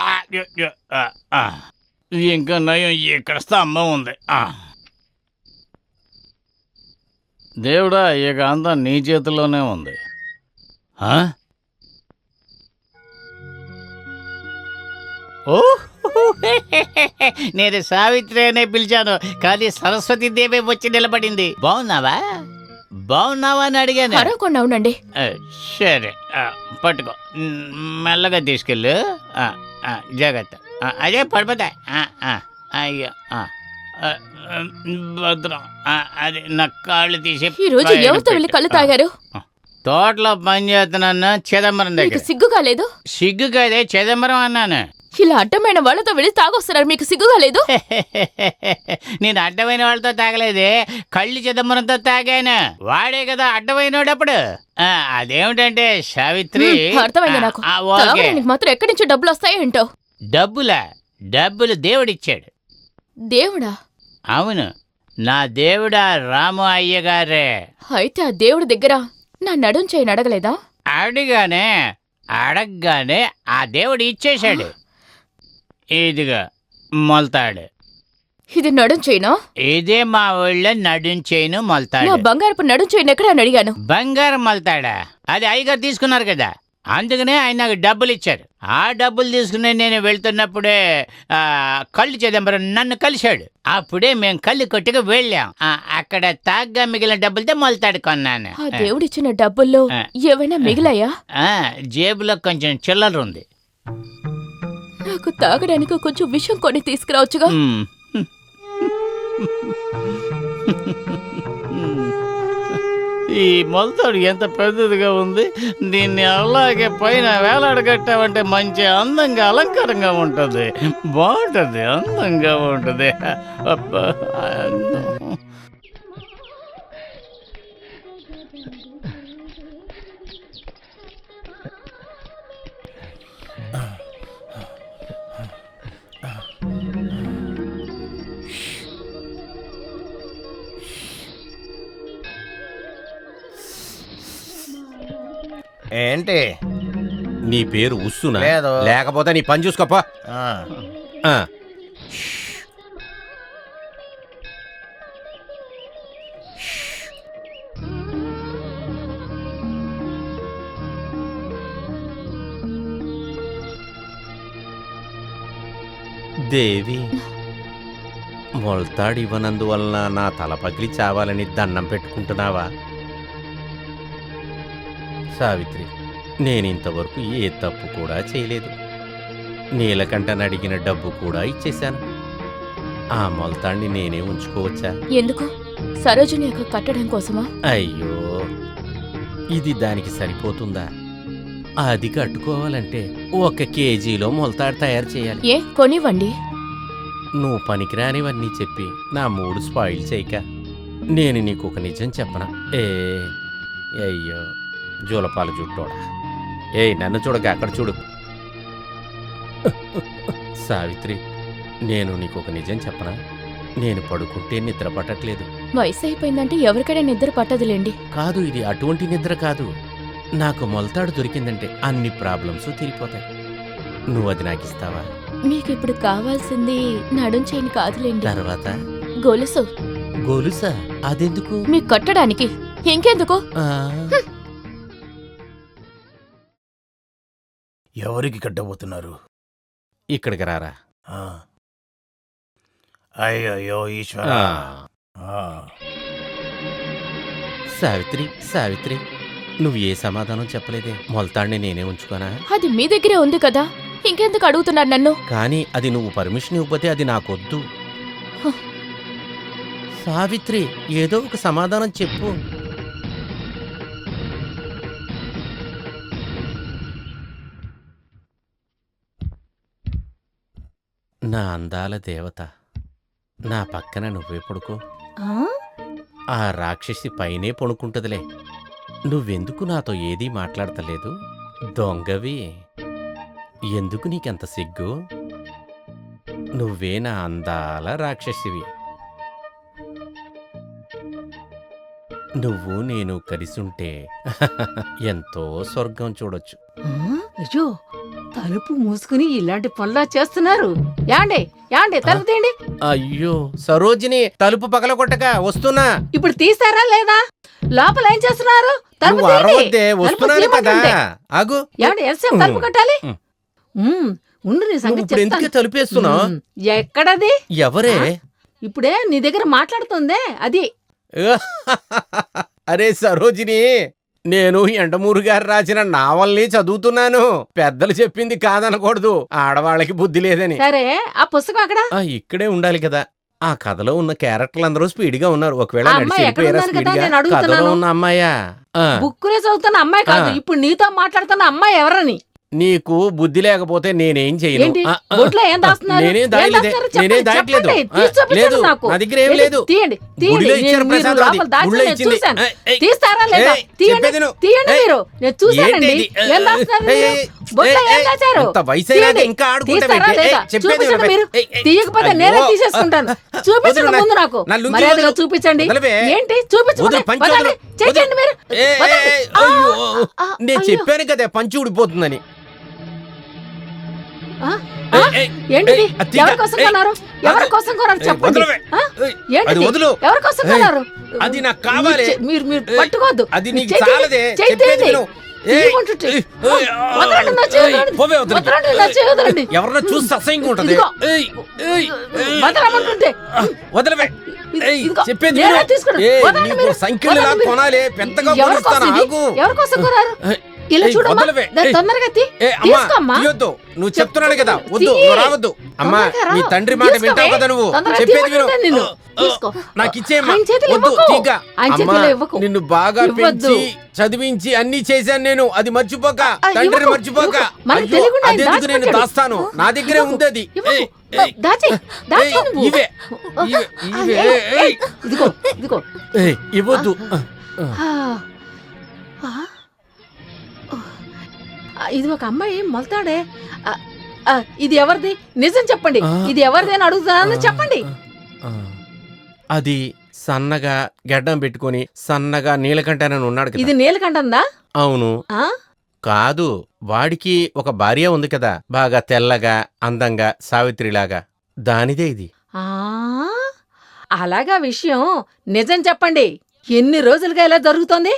Speaker 6: ఇంకా నయం, ఇక్కడ స్తంభం ఉంది. దేవుడా, ఇక అంతా నీ చేతిలోనే ఉంది. ఓ, నేను సావిత్రి అనే పిలిచాను, కానీ సరస్వతి దేవి వచ్చి నిలబడింది. బాగున్నావా బాగున్నావా అని అడిగాను.
Speaker 7: అరవకుండా ఉండండి.
Speaker 6: సరే, పట్టుకో, మెల్లగా తీసుకెళ్ళు. జాగ్రత్త. అదే పడిపోతాయి. అయ్యో, భద్రం. అదే నా కాళ్ళు తీసి.
Speaker 7: ఈ రోజు ఎవరితో వెళ్ళి కళ్ళు తాగారు?
Speaker 6: తోటలో పని చేస్తున్నాను, చిదంబరం దగ్గర.
Speaker 7: సిగ్గుగా లేదు?
Speaker 6: సిగ్గు కాదే, చిదంబరం అన్నాను.
Speaker 7: ఇలా అడ్డమైన వాళ్ళతో వెళ్ళి తాగొస్తున్నారు, మీకు సిగ్గుగా లేదు?
Speaker 6: నేను అడ్డమైన వాళ్ళతో తాగలేదే, కళ్ళు చిదంబరంతో తాగాను. వాడే కదా అడ్డమైనోడప్పుడు. అదేమిటంటే సావిత్రి.
Speaker 7: అర్థమైంది నాకు. మాత్రం ఎక్కడి నుంచి డబ్బులు వస్తాయేంటో.
Speaker 6: డబ్బులు దేవుడిచ్చాడు.
Speaker 7: దేవుడా?
Speaker 6: అవును, నా దేవుడా రాము అయ్యగారే.
Speaker 7: అయితే ఆ దేవుడి దగ్గర నా నడుం చేయని అడగలేదా?
Speaker 6: అడగగానే ఆ దేవుడు ఇచ్చేశాడు. ఇదిగా మొలతాడు.
Speaker 7: ఇది నడుం చేయనా?
Speaker 6: ఇదే మా ఊళ్ళో నడుం చేయను
Speaker 7: నా
Speaker 6: మొలతాడు.
Speaker 7: బంగారపు నడుం చేయను ఎక్కడ అని అడిగాను.
Speaker 6: బంగారం మొలతాడా? అది అయ్యగారు తీసుకున్నారు కదా, అందుకనే ఆయన నాకు డబ్బులు ఇచ్చారు. ఆ డబ్బులు తీసుకుని నేను వెళ్తున్నప్పుడే కళ్ళు చిదంబరం నన్ను కలిశాడు. అప్పుడే మేము కళ్ళు కొట్టుకు వెళ్ళాం. అక్కడ తాగ్గా మిగిలిన డబ్బులతో మొలతాడు కొన్నాను.
Speaker 7: ఆ దేవుడిచ్చిన డబ్బుల్లో ఏవైనా మిగిలాయా?
Speaker 6: జేబులో కొంచెం చిల్లర ఉంది.
Speaker 7: నాకు తాగడానికి కొంచెం విషం కొని తీసుకురావచ్చుగా.
Speaker 6: ఈ మొలతాడు ఎంత పెద్దదిగా ఉంది. దీన్ని అలాగే పైన వేలాడగట్టామంటే మంచి అందంగా అలంకారంగా ఉంటుంది. బాగుంటుంది, అందంగా ఉంటుంది. అబ్బా,
Speaker 1: ఏంటి
Speaker 4: నీ పేరు ఉస్సునా?
Speaker 1: లేదు.
Speaker 4: లేకపోతే నీ పని చూసుకోపా. దేవి, మొలతాడు ఇవ్వనందువలన నా తల పగిలి చావాలని దండం పెట్టుకుంటున్నావా? సావిత్రి, నేనింతవరకు ఏ తప్పు కూడా చేయలేదు. నీలకంఠని అడిగిన డబ్బు కూడా ఇచ్చేశాను. ఆ మొలతాడిని నేనే ఉంచుకోవచ్చా?
Speaker 7: ఎందుకు? సరోజిని యొక్క కట్టడం కోసమా?
Speaker 4: అయ్యో, ఇది దానికి సరిపోతుందా? అది కట్టుకోవాలంటే 1 కేజీలో మొలతాడు తయారు చేయాలి.
Speaker 7: ఏ కొనివ్వండి.
Speaker 4: నువ్వు పనికిరానివన్నీ చెప్పి నా మూడు స్పాయిల్ చేయక. నేను నీకు ఒక నిజం చెప్పనా? అయ్యో జూలపాల జుట్టోడా. నన్ను చూడగా అక్కడ చూడు. సావిత్రి, నేను నీకు ఒక నిజం చెప్పనా? నేను పడుకుంటే నిద్ర పట్టట్లేదు.
Speaker 7: వయసు అయిపోయిందంటే ఎవరికైనా నిద్ర పట్టదులేండి.
Speaker 4: కాదు, ఇది అటువంటి నిద్ర కాదు. నాకు మొలతాడు దొరికిందంటే అన్ని ప్రాబ్లమ్స్ తీరిపోతాయి. నువ్వు అది నాకు ఇస్తావా?
Speaker 7: మీకు ఇప్పుడు కావాల్సింది నడుం చేయని కాదులేండి.
Speaker 4: తర్వాత
Speaker 7: గొలుసు.
Speaker 4: గొలుసా? అదెందుకు?
Speaker 7: మీకు కట్టడానికి. ఇంకెందుకు?
Speaker 1: ఎవరికి కట్టబోతున్నారు?
Speaker 4: ఇక్కడికి రారా.
Speaker 1: అయ్యో ఈశ్వర.
Speaker 4: సావిత్రి, సావిత్రి, నువ్వు ఏ సమాధానం చెప్పలేదే. మొలతాడిని నేనే ఉంచుకోనా?
Speaker 7: అది మీ దగ్గరే ఉంది కదా, ఇంకెందుకు అడుగుతున్నారు నన్ను?
Speaker 4: కానీ అది నువ్వు పర్మిషన్ ఇవ్వకపోతే అది నాకొద్దు. సావిత్రి, ఏదో ఒక సమాధానం చెప్పు. నా అందాల దేవత, నా పక్కన నువ్వే పడుకో. ఆ రాక్షసి పైనే పడుకుంటదిలే. నువ్వెందుకు నాతో ఏదీ మాట్లాడతలేదు? దొంగవి, ఎందుకు నీకెంత సిగ్గు? నువ్వే నా అందాల రాక్షసివి. నువ్వు నేను కలిసుంటే ఎంతో స్వర్గం చూడొచ్చు.
Speaker 8: అయ్యో, తలుపు మూసుకుని ఇలాంటి పనులా చేస్తున్నారు. యాండే యాండే తలుపు తీయండి.
Speaker 4: అయ్యో సరోజిని, తలుపు పగలగొట్టగా వస్తున్నా.
Speaker 8: ఇప్పుడు తీస్తారా లేదా? లోపల ఏం చేస్తున్నారు? తలుపు
Speaker 4: నువ్వు
Speaker 8: తీయండి.
Speaker 4: అరవద్దే, వస్తున్నాను కదా. ఆగు.
Speaker 8: యాండే ఎంతసేపు తలుపు కట్టాలి? ఉండు, నీ సంగతి
Speaker 4: ఇప్పుడు ఎందుకే తలుపేస్తున్నావు?
Speaker 8: ఎక్కడది?
Speaker 4: ఎవరే?
Speaker 8: ఇప్పుడే నీ దగ్గర మాట్లాడుతుందే అది.
Speaker 4: అరే సరోజిని, నేను ఎండమూరు గారు రాసిన నావల్ని చదువుతున్నాను. పెద్దలు చెప్పింది కాదనకూడదు, ఆడవాళ్ళకి బుద్ధి లేదని.
Speaker 8: సరే, ఆ పుస్తకం అక్కడ
Speaker 4: ఇక్కడే ఉండాలి కదా. ఆ కథలో ఉన్న క్యారెక్టర్లు అందరూ స్పీడ్గా ఉన్నారు. ఒకవేళ
Speaker 8: ఆ అమ్మాయి ఎక్కడ ఉందని కదా నేను అడుగుతున్నాను.
Speaker 4: కథలో ఉన్న అమ్మాయా?
Speaker 8: బుక్కులే చదువుతున్న అమ్మాయి కాదు, ఇప్పుడు నీతో మాట్లాడుతున్న అమ్మాయి ఎవరని.
Speaker 4: నీకు బుద్ధి లేకపోతే నేనేం చేయను.
Speaker 8: ఏంటి? బొట్లో ఏం దాస్తున్నారు?
Speaker 4: నేనేం
Speaker 8: ఏం
Speaker 4: దాయలేదే.
Speaker 8: దాస్తున్నారు? చెప్పండి,
Speaker 4: నేనేం దాయట్లేదు.
Speaker 8: చెప్పండి. తీసి చూపించండి
Speaker 4: లేదు,
Speaker 8: నాకు.
Speaker 4: నా దగ్గర ఏం
Speaker 8: ఏంటి?
Speaker 4: లేదు.
Speaker 8: తీయండి, తీయండి.
Speaker 4: గుడిలో ఇచ్చారు
Speaker 8: మీరు
Speaker 4: ప్రసాదం అది.
Speaker 8: లోపల దాచిన
Speaker 4: గుడిలో
Speaker 8: నేను
Speaker 4: ఇచ్చింది.
Speaker 8: చూశాను. తీస్తారా లేదా? తీయండి,
Speaker 4: చెప్పేది నువ్వు.
Speaker 8: తీయండి మీరు. నేను చూశానండి.
Speaker 4: ఏంటి ఇది?
Speaker 8: ఏం దాస్తున్నారు మీరు? బొట్లో ఏం దాచారు?
Speaker 1: ఇంత వయసైనాక
Speaker 8: తీయండి.
Speaker 1: ఇంకా ఆడుకుంటావేంటి?
Speaker 8: తీస్తారా లేదా?
Speaker 1: చెప్పేది
Speaker 8: చూపించండి
Speaker 1: వినవే.
Speaker 8: మీరు. తీయకపోతే నేనే తీసేసుకుంటాను. చూపించండి
Speaker 1: వదలు
Speaker 8: ముందు నాకు.
Speaker 1: నా లుంగీ
Speaker 8: మర్యాదగా
Speaker 1: వదలు.
Speaker 8: చూపించండి.
Speaker 1: వదలవే.
Speaker 8: ఏంటి చూపించండి.
Speaker 1: వదలు, పంచి వదలు.
Speaker 8: చేయండి మీరు. వదలండి.
Speaker 1: అయ్యో, నేను
Speaker 8: అయ్యో.
Speaker 1: చెప్పాను కదా పంచి ఊడిపోతుందని.
Speaker 8: ఆ? ఆ? ఏంటిది?
Speaker 1: అతిగా.
Speaker 8: ఎవరి కోసం కొన్నారు? ఎవరి కోసం కొన్నారు చెప్పండి.
Speaker 1: వదలవే.
Speaker 8: ఆ?
Speaker 1: అది
Speaker 8: ఏంటిది?
Speaker 1: వదులు.
Speaker 8: ఎవరి కోసం కొన్నారు?
Speaker 1: అది నాకు కావాలి.
Speaker 8: మీరు పట్టుకోవద్దు.
Speaker 1: అది నీకు
Speaker 8: చేయి
Speaker 1: చాలదే.
Speaker 8: చేయి
Speaker 1: చెప్పేది
Speaker 8: తీయండి.
Speaker 1: విను.
Speaker 8: తీయమంటుంటే. వదలండి, నా చేయి వదలండి.
Speaker 1: పోవే వదలకి.
Speaker 8: వదలండి, నా చేయి వదలండి.
Speaker 1: ఎవరన్నా చూస్తే అసహ్యంగా ఉంటది.
Speaker 8: ఇదిగో.
Speaker 1: ఏయ్, ఏయ్, ఏయ్.
Speaker 8: వదలమంటుంటే.
Speaker 1: వదలవే. ఏయ్,
Speaker 8: ఇదిగో.
Speaker 1: చెప్పేది
Speaker 8: నేనే
Speaker 1: విను.
Speaker 8: తీసుకున్నా.
Speaker 1: ఏయ్,
Speaker 8: వదలండి
Speaker 1: నీకు
Speaker 8: మీరు.
Speaker 1: సంఖ్యలు ఇలా
Speaker 8: వదలండి.
Speaker 1: కొనాలి. పెద్దగా
Speaker 8: ఎవరి కోసం
Speaker 1: కొనిస్తాను.
Speaker 8: ఇది?
Speaker 1: ఆగు.
Speaker 8: ఎవరి కోసం కొన్నారు? ఇలా
Speaker 1: ఏయ్,
Speaker 8: చూడమ్మా.
Speaker 1: వదలవే.
Speaker 8: దాన్ని
Speaker 1: ఏయ్.
Speaker 8: తొందరగా
Speaker 1: అమ్మా
Speaker 8: తీసుకోమ్మా.
Speaker 1: తీయొద్దు. నువ్వు చెప్తున్నాను కదా వద్దు,
Speaker 8: తీయి.
Speaker 1: నువ్వు రావద్దు. అమ్మా
Speaker 8: తొందరగా
Speaker 1: నీ
Speaker 8: రా.
Speaker 1: తండ్రి మాట
Speaker 8: తీసుకోవే.
Speaker 1: వింటావు కదా నువ్వు.
Speaker 8: తొందరగా
Speaker 1: చెప్పేది విను.
Speaker 8: తీయమంటుంటే నిన్ను. తీసుకో.
Speaker 1: నాకు ఇచ్చేయమ్మా.
Speaker 8: ఆయన చేతిలో
Speaker 1: వద్దు,
Speaker 8: ఇవ్వకు.
Speaker 1: తీగా.
Speaker 8: ఆయన
Speaker 1: అమ్మా,
Speaker 8: చేతిలో ఇవ్వకు.
Speaker 1: నిన్ను బాగా
Speaker 8: ఇవ్వద్దు.
Speaker 1: పెంచి చదివించి అన్ని చేశాను నేను. అది మర్చిపోక, తండ్రిని
Speaker 8: ఇవ్వకు.
Speaker 1: మర్చిపోక.
Speaker 8: ఇవ్వకు. మనకి
Speaker 1: అయ్యో,
Speaker 8: తెలియకుండా ఆయన
Speaker 1: అదెందుకు నేను
Speaker 8: దాచిపెట్టాడు.
Speaker 1: దాస్తాను. నా దగ్గరే ఉంది అది.
Speaker 8: ఇవ్వకు.
Speaker 1: ఏయ్, ఏయ్.
Speaker 8: దాచి దాచి
Speaker 1: ఏయ్,
Speaker 8: నువ్వు.
Speaker 1: ఇవే. ఇవే, ఇవే.
Speaker 8: ఏయ్,
Speaker 1: ఏయ్.
Speaker 8: ఇదిగో ఇదిగో.
Speaker 1: ఏయ్, ఇవ్వద్దు.
Speaker 8: ఆ. ఆ? ఇది ఒక అమ్మాయి మొలతాడే. ఇది ఎవరిది? నిజం చెప్పండి. ఇది ఎవరిది అని అడుగుతానని చెప్పండి.
Speaker 1: అది సన్నగా గడ్డం పెట్టుకొని సన్నగా నీలకంఠనని ఉన్నాడు కదా.
Speaker 8: ఇది నీలకంఠందా?
Speaker 1: అవును.
Speaker 8: ఆ?
Speaker 1: కాదు, వాడికి ఒక భార్య ఉంది కదా, బాగా తెల్లగా అందంగా సావిత్రిలాగా. దానిదే ఇది.
Speaker 8: ఆ? అలాగా విషయం. నిజం చెప్పండి. ఎన్ని రోజులుగా ఇలా జరుగుతోంది?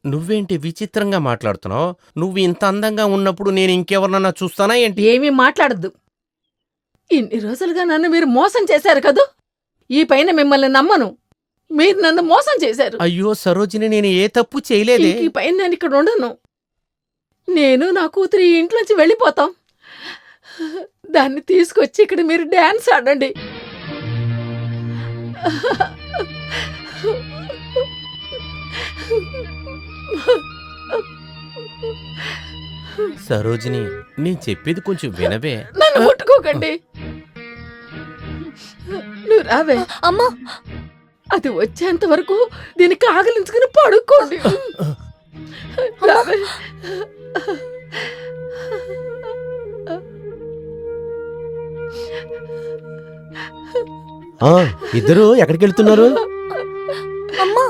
Speaker 1: నువ్వేంటి విచిత్రంగా మాట్లాడుతున్నావు? నువ్వు ఇంత అందంగా ఉన్నప్పుడు నేను ఇంకెవరినన్నా చూస్తానా ఏంటి?
Speaker 8: ఏమీ మాట్లాడద్దు. ఇన్ని రోజులుగా నన్ను మీరు మోసం చేశారు కదూ. ఈ పైన మిమ్మల్ని నమ్మను. మీరు నన్ను మోసం చేశారు.
Speaker 1: అయ్యో సరోజిని, నేను ఏ తప్పు చేయలేదే.
Speaker 8: ఈ పైన నేను ఇక్కడ ఉండను. నేను నా కూతురు ఈ ఇంట్లోంచి వెళ్ళిపోతాం. దాన్ని తీసుకొచ్చి ఇక్కడ మీరు డాన్స్ ఆడండి.
Speaker 1: సరోజిని, నేను చెప్పేది కొంచెం వినవే.
Speaker 8: నన్ను ముట్టుకోకండి. నువ్వు రావే.
Speaker 9: అమ్మా,
Speaker 8: అది వచ్చేంత వరకు దీన్ని కాగలించుకుని పడుకోండి. రావే.
Speaker 11: ఇద్దరు ఎక్కడికి వెళ్తున్నారు?
Speaker 9: అమ్మా,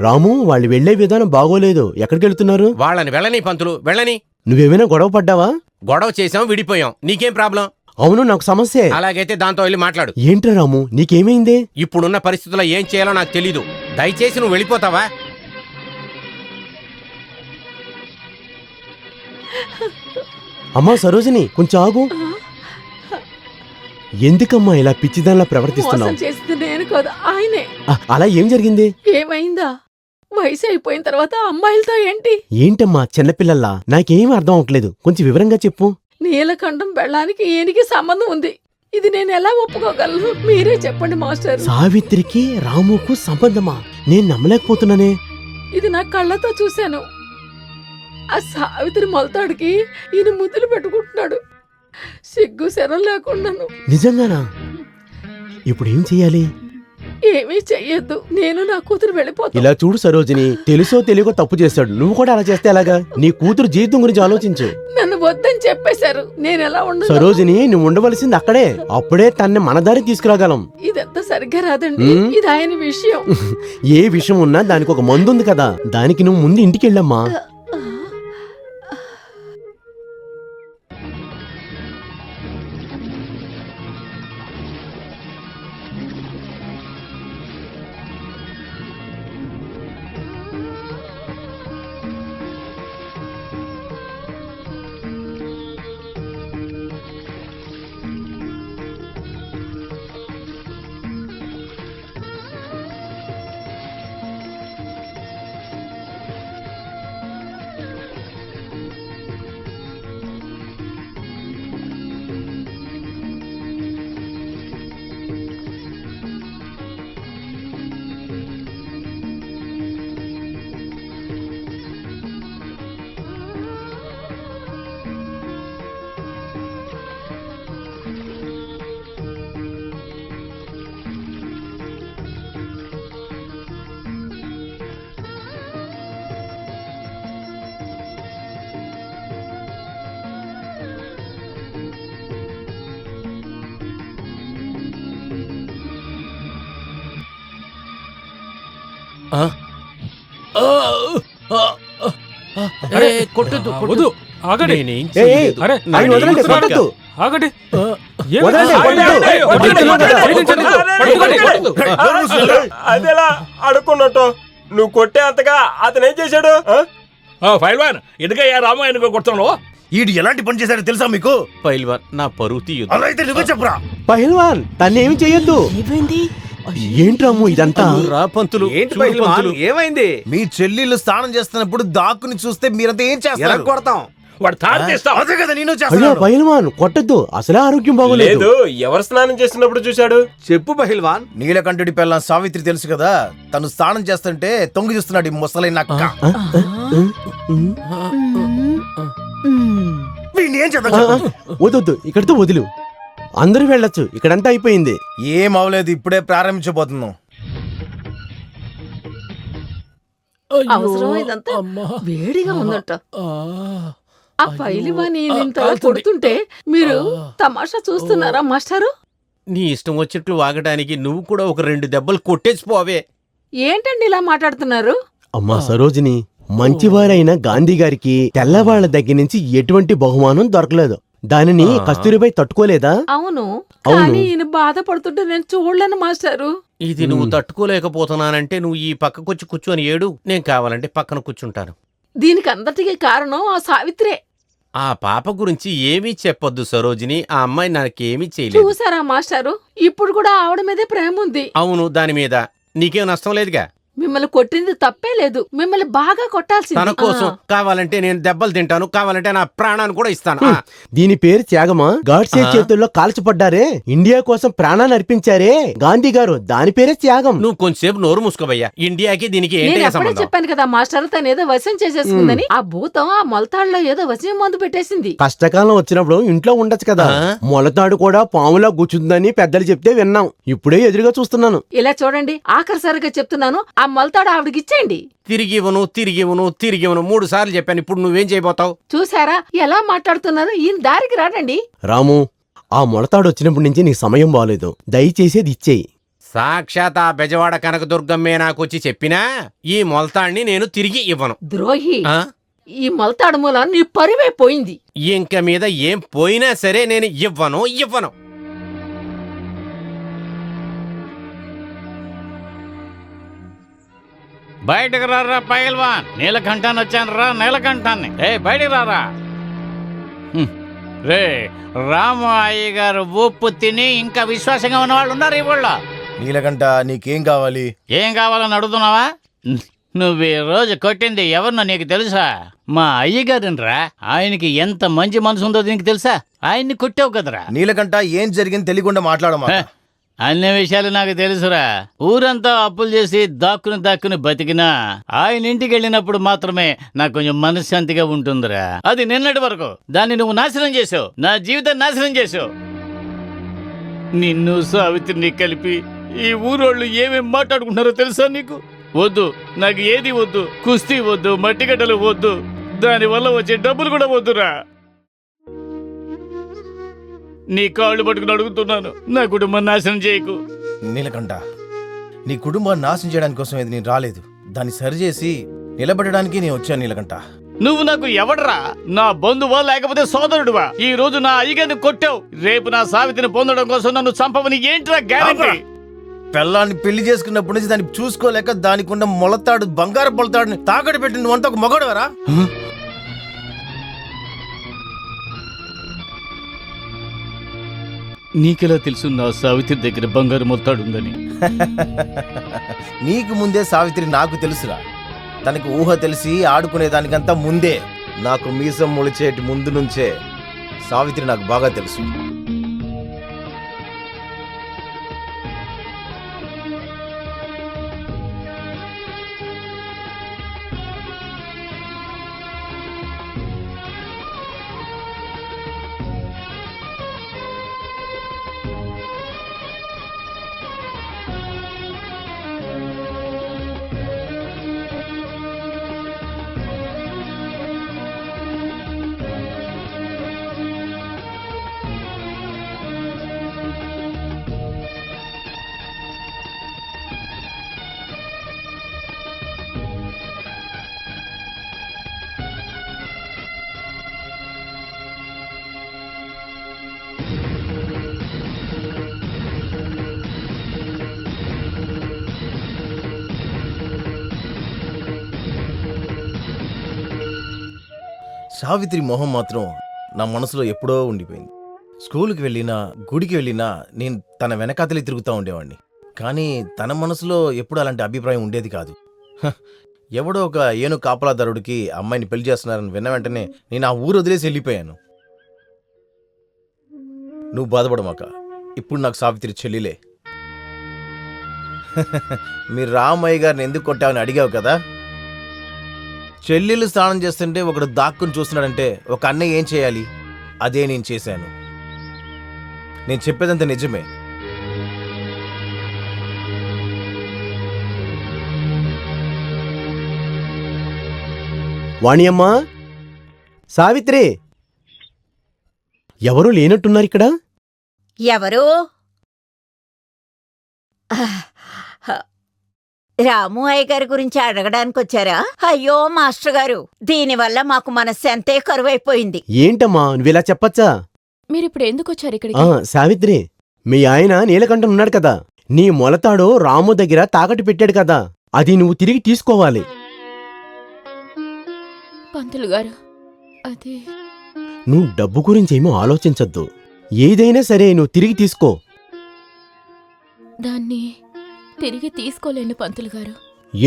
Speaker 11: రాము, వాళ్ళు వెళ్లే విధానం బాగోలేదు. ఎక్కడికి వెళ్తున్నారు?
Speaker 1: వాళ్ళని వెళ్ళని పంతులు, వెళ్ళని.
Speaker 11: నువ్వేమైనా గొడవ పడ్డావా?
Speaker 1: గొడవ చేసాం, విడిపోయాం. నీకేం ప్రాబ్లం?
Speaker 11: అవును, నాకు సమస్య.
Speaker 1: అలాగైతే దాంతో వెళ్ళి మాట్లాడు.
Speaker 11: ఏంట్రా రాము, నీకేమైంది?
Speaker 1: ఇప్పుడున్న పరిస్థితుల్లో ఏం చేయాలో నాకు తెలీదు. దయచేసి నువ్వు వెళ్ళిపోతావా?
Speaker 11: అమ్మా సరోజిని, కొంచెం ఆగు. ఎందుకమ్మా ఇలా పిచ్చిదానిలా ప్రవర్తిస్తున్నావు?
Speaker 8: మోసం చేసింది నేను కాదు, ఆయనే.
Speaker 11: అలా ఏం జరిగింది?
Speaker 8: ఏమైందా? వయసు అయిపోయిన తర్వాత అమ్మాయిలతో ఏంటి?
Speaker 11: ఏంటమ్మా చిన్నపిల్లల్లా? నాకేమీ అర్థం అవట్లేదు. కొంచెం వివరంగా చెప్పు.
Speaker 8: నీలకంఠం బెళ్ళానికి ఈయనకి సంబంధం ఉంది. ఇది నేను ఎలా ఒప్పుకోగలను? మీరే చెప్పండి మాస్టర్.
Speaker 11: సావిత్రికి రాముకు సంబంధమా? నేను నమ్మలేకపోతున్నానే.
Speaker 8: ఇది నా కళ్ళతో చూశాను. ఆ సావిత్రి మొలతాడికి ఈయన ముద్దులు పెట్టుకుంటున్నాడు. సిగ్గు శరం లేకుండాను.
Speaker 11: నిజంగానా? ఇప్పుడు ఏం చెయ్యాలి?
Speaker 8: ఏమీ చెయ్యొద్దు. నేను నా కూతురు వెళ్ళిపోతా.
Speaker 11: ఇలా చూడు సరోజిని, తెలుసో తెలియకో తప్పు చేస్తాడు. నువ్వు కూడా అలా చేస్తే ఎలాగా? నీ కూతురు జీవితం గురించి ఆలోచించు.
Speaker 8: నన్ను వద్దని చెప్పేశారు. నేను ఎలా ఉండను?
Speaker 11: సరోజిని, నువ్వు ఉండవలసింది అక్కడే. అప్పుడే తన్ని మన దారి తీసుకురాగలం.
Speaker 8: ఇదంతా సరిగ్గా రాదండి. ఇది ఆయన విషయం.
Speaker 11: ఏ విషయం ఉన్నా దానికి ఒక మందు ఉంది కదా. దానికి నువ్వు ముందు ఇంటికి వెళ్ళమ్మా.
Speaker 4: కొట్టద్దు
Speaker 10: వద్దు ఆగండి.
Speaker 4: నేనేం
Speaker 11: ఏయ్,
Speaker 4: చేయలేదు.
Speaker 11: అరే,
Speaker 4: నన్ను
Speaker 11: ఆయన వదలండి,
Speaker 4: ఏం
Speaker 11: కొట్టొద్దు.
Speaker 10: ఆగండి.
Speaker 11: వదలండి, కొట్టొద్దు.
Speaker 3: అదేలా అడుక్కున్నట్టు నువ్వు కొట్టే అంతగా అతను ఏం చేశాడు?
Speaker 12: ఫైల్ వన్ ఎందుకయ్యా రాము ఆయనకు కొడుతున్నావు?
Speaker 1: ఈడు ఎలాంటి పని చేశాడో తెలుసా మీకు?
Speaker 4: పైల్వాన్ నా పరువు తీయొద్దు.
Speaker 1: అలా అయితే నువ్వే చెప్పురా.
Speaker 11: పహల్వాన్ తన్నేమి చెయ్యొద్దు. ఏంటి రాము ఇదంతా?
Speaker 4: రా పంతులు,
Speaker 2: ఏంటి
Speaker 4: చూడు
Speaker 2: పహిల్వాన్,
Speaker 4: పంతులు.
Speaker 2: ఏమైంది?
Speaker 1: మీ చెల్లెళ్ళు స్నానం చేస్తున్నప్పుడు దాక్కుని చూస్తే మీరంతా ఏం
Speaker 2: ఎలా
Speaker 1: చేస్తారు?
Speaker 2: కొడతాం?
Speaker 12: వాడు తాడు తీస్తాం.
Speaker 1: అదే కదా నేను
Speaker 11: అయ్యో
Speaker 1: చేస్తాను.
Speaker 11: పహల్వాన్ కొట్టద్దు, అసలే ఆరోగ్యం బాగోలేదు.
Speaker 3: లేదు, ఎవరు స్నానం చేస్తున్నప్పుడు చూశాడు?
Speaker 2: చెప్పు పహిల్వాన్.
Speaker 1: నీలకంఠుడి పిల్ల సావిత్రి తెలుసు కదా, తను స్నానం చేస్తుంటే తొంగి చూస్తున్నాడు ఈ ముసలి నక్క. వీడిని ఏం చేద్దాం?
Speaker 11: వదొద్దు, ఇక్కడితో వదిలు. అందరూ వెళ్ళొచ్చు, ఇక్కడంతా అయిపోయింది.
Speaker 1: ఏం అవలేదు, ఇప్పుడే ప్రారంభించబోతున్నాం.
Speaker 8: అవసరం ఇదంతా వేడిగా ఉందంట. ఆ పైలివాని ఇంతలా కొడుతుంటే మీరు తమాషా చూస్తున్నారా మాస్టారు?
Speaker 4: నీ ఇష్టం వచ్చినట్లు వాగడానికి నువ్వు కూడా ఒక 2 దెబ్బలు కొట్టేసిపోవే.
Speaker 8: ఏంటండి ఇలా మాట్లాడుతున్నారు?
Speaker 11: అమ్మా సరోజిని, మంచివారైన గాంధీ గారికి తెల్లవాళ్ల దగ్గర నుంచి ఎటువంటి బహుమానం దొరకలేదు. దానిని కస్తూరిపై తట్టుకోలేదా?
Speaker 8: అవును,
Speaker 11: అవును.
Speaker 8: కానీ ఈయన బాధపడుతుంటే నేను చూడలేను మాస్టారు.
Speaker 4: ఇది నువ్వు తట్టుకోలేకపోతున్నానంటే నువ్వు ఈ పక్కకొచ్చి కూర్చొని ఏడు, నేను కావాలంటే పక్కన కూర్చుంటాను.
Speaker 8: దీనికి అందరికీ కారణం ఆ సావిత్రే.
Speaker 4: ఆ పాప గురించి ఏమీ చెప్పొద్దు సరోజిని, ఆ అమ్మాయి నాకేమీ చేయలేదు.
Speaker 8: చూసారా మాస్టారు, ఇప్పుడు కూడా ఆవిడ మీదే ప్రేమ ఉంది.
Speaker 4: అవును, దాని మీద నీకేం నష్టం లేదుగా.
Speaker 8: మిమ్మల్ని కొట్టింది తప్పే లేదు, మిమ్మల్ని బాగా కొట్టాల్సింది.
Speaker 4: తన కోసం కావాలంటే నేను దెబ్బలు తింటాను, కావాలంటే నా ప్రాణాన్ని కూడా ఇస్తాను.
Speaker 11: దీని పేరు త్యాగమా? గాడ్సే చేతుల్లో కాల్చపడ్డారే, ఇండియా కోసం ప్రాణాన్ని అర్పించారే గాంధీ గారు, దాని పేరే త్యాగం.
Speaker 4: నువ్వు కొంచెంసేపు నోరు మూసుకోవయ్యా. ఇండియాకి దీనికి
Speaker 8: నేను
Speaker 4: ఏంటి
Speaker 8: ఎప్పుడే
Speaker 4: సంబంధం?
Speaker 8: చెప్పాను కదా మాస్టర్, తను ఏదో వశం చేసేసుకుందని. ఆ భూతం ఆ మొలతాడులో ఏదో వశం మందు పెట్టేసింది.
Speaker 11: కష్టకాలం వచ్చినప్పుడు ఇంట్లో ఉండొచ్చు కదా. మొలతాడు కూడా పాములా కూర్చుందని పెద్దలు చెప్తే విన్నాం, ఇప్పుడే ఎదురుగా చూస్తున్నాను.
Speaker 8: ఇలా చూడండి, ఆఖరిసారిగా చెప్తున్నాను, ఆ మొలతాడు ఆవిడకి ఇచ్చేయండి.
Speaker 4: తిరిగి ఇవ్వను, తిరిగి ఇవ్వను, తిరిగి ఇవ్వను 3 సార్లు చెప్పాను. ఇప్పుడు నువ్వేం చేయబోతావు?
Speaker 8: చూసారా ఎలా మాట్లాడుతున్నారు? ఈయన దారికి రాడండి.
Speaker 11: రాము, ఆ మొలతాడు వచ్చినప్పటి నుంచి నీ సమయం బాలేదు, దయచేసి అది ఇచ్చేయి.
Speaker 4: సాక్షాత్ ఆ బెజవాడ కనకదుర్గమ్మే నాకొచ్చి చెప్పినా ఈ మొలతాడిని నేను తిరిగి ఇవ్వను.
Speaker 8: ద్రోహి,
Speaker 4: ఆ?
Speaker 8: ఈ మొలతాడు మూల నీ పరువే పోయింది.
Speaker 4: ఇంక మీద ఏం పోయినా సరే నేను ఇవ్వను.
Speaker 6: బయటకు రారా పైల్వాన్, నీలకంఠాన్ని వచ్చాను రా, నీలకంఠాన్ని. బయటకు రారా. రే రాము అయ్య గారు ఉప్పు తిని ఇంకా విశ్వాసంగా ఉన్న వాళ్ళు ఉన్నారు ఈ ఊళ్ళో.
Speaker 1: నీలకంఠ, నీకేం కావాలి?
Speaker 6: ఏం కావాలని అడుగుతున్నావా? నువ్వు ఈ రోజు కొట్టింది ఎవరినో నీకు తెలుసా? మా అయ్యగారిని రా. ఆయనకి ఎంత మంచి మనసు ఉందో నీకు తెలుసా? ఆయన్ని కొట్టావు కదరా.
Speaker 1: నీలకంఠ, ఏం జరిగింది తెలియకుండా మాట్లాడమా.
Speaker 6: అన్ని విషయాలు నాకు తెలుసురా. ఊరంతా అప్పులు చేసి దాక్కుని బతికినా ఆయన ఇంటికి వెళ్ళినప్పుడు మాత్రమే నాకు కొంచెం మనశ్శాంతిగా ఉంటుందిరా. అది నిన్నటి వరకు. దాన్ని నువ్వు నాశనం చేసావు, నా జీవితాన్ని నాశనం చేసావు. నిన్ను సావిత్రిని కలిపి ఈ ఊరోళ్ళు ఏమేం మాట్లాడుకుంటున్నారో తెలుసా నీకు? వద్దు, నాకు ఏది వద్దు. కుస్తీ వద్దు, మట్టిగడ్డలు వద్దు, దానివల్ల వచ్చే డబ్బులు కూడా వద్దురా. నీ కాళ్ళు పట్టుకుని అడుగుతున్నాను, నా కుటుంబాన్ని నాశనం చేయకు.
Speaker 1: నీలకంఠ, నీ కుటుంబాన్ని నాశనం చేయడానికి కోసం ఇది నేను రాలేదు, దాన్ని సరిచేసి నిలబెట్టడానికి నేను వచ్చాను. నీలకంఠ,
Speaker 6: నువ్వు నాకు ఎవడరా? నా బంధువా లేకపోతే సోదరుడువా? ఈ రోజు నా అయ్యగారిని కొట్టావు, రేపు నా సావిత్రిని పొందడం కోసం నన్ను చంపవని ఏంట్రా గ్యారెంటీ?
Speaker 1: పిల్లాన్ని పెళ్లి చేసుకున్నప్పటి నుంచి దాన్ని చూసుకోలేక దానికి ఉన్న మొలతాడు, బంగారు మొలతాడుని తాకట్టు పెట్టి నువ్వంతా ఒక మగడవరా?
Speaker 6: నీకెలా తెలుసు నా సావిత్రి దగ్గర బంగారు మొలతాడు ఉందని?
Speaker 1: నీకు ముందే సావిత్రి నాకు తెలుసురా. తనకి ఊహ తెలిసి ఆడుకునే దానికంతా ముందే, నాకు మీసం మొలిచేటి ముందు నుంచే సావిత్రి నాకు బాగా తెలుసు. సావిత్రి మొహం మాత్రం నా మనసులో ఎప్పుడో ఉండిపోయింది. స్కూల్కి వెళ్ళినా గుడికి వెళ్ళినా నేను తన వెనకాతలే తిరుగుతూ ఉండేవాడిని. కానీ తన మనసులో ఎప్పుడు అలాంటి అభిప్రాయం ఉండేది కాదు. ఎవడో ఒక ఏనుగు కాపలాదారుడికి అమ్మాయిని పెళ్లి చేస్తున్నారని విన్న వెంటనే నేను ఆ ఊరు వదిలేసి వెళ్ళిపోయాను. నువ్వు బాధపడమాక, ఇప్పుడు నాకు సావిత్రి చెల్లిలే. మీరు రామయ్య గారిని ఎందుకు కొట్టావని అడిగావు కదా. చెల్లెలు స్నానం చేస్తుంటే ఒకడు దాక్కుని చూస్తున్నాడంటే ఒక అన్నయ్య ఏం చేయాలి? అదే నేను చేశాను. నేను చెప్పేదంత నిజమే.
Speaker 11: వాణియమ్మా, సావిత్రి, ఎవరు లేనట్టున్నారు ఇక్కడ?
Speaker 5: ఎవరు? రాము అయ్య గారి గురించి అడగడానికి వచ్చారా? అయ్యో మాస్టర్ గారు, దీనివల్ల మాకు మనశ్శాంతే కరువైపోయింది.
Speaker 11: ఏంటమ్మా నువ్విలా చెప్పచ్చా?
Speaker 7: మీరిప్పుడు ఎందుకు వచ్చారు
Speaker 11: ఆ,
Speaker 7: ఇక్కడికి?
Speaker 11: సావిత్రి, మీ ఆయన నీలకంఠం ఉన్నాడు కదా, నీ మొలతాడు రాము దగ్గర తాకట్టు పెట్టాడు కదా, అది నువ్వు తిరిగి తీసుకోవాలి.
Speaker 7: పంతులు గారు, అది
Speaker 11: నువ్వు డబ్బు గురించేమో ఆలోచించొద్దు. ఏదైనా సరే నువ్వు తిరిగి తీసుకో.
Speaker 7: దాన్ని తిరిగి తీసుకోలేను పంతులు గారు.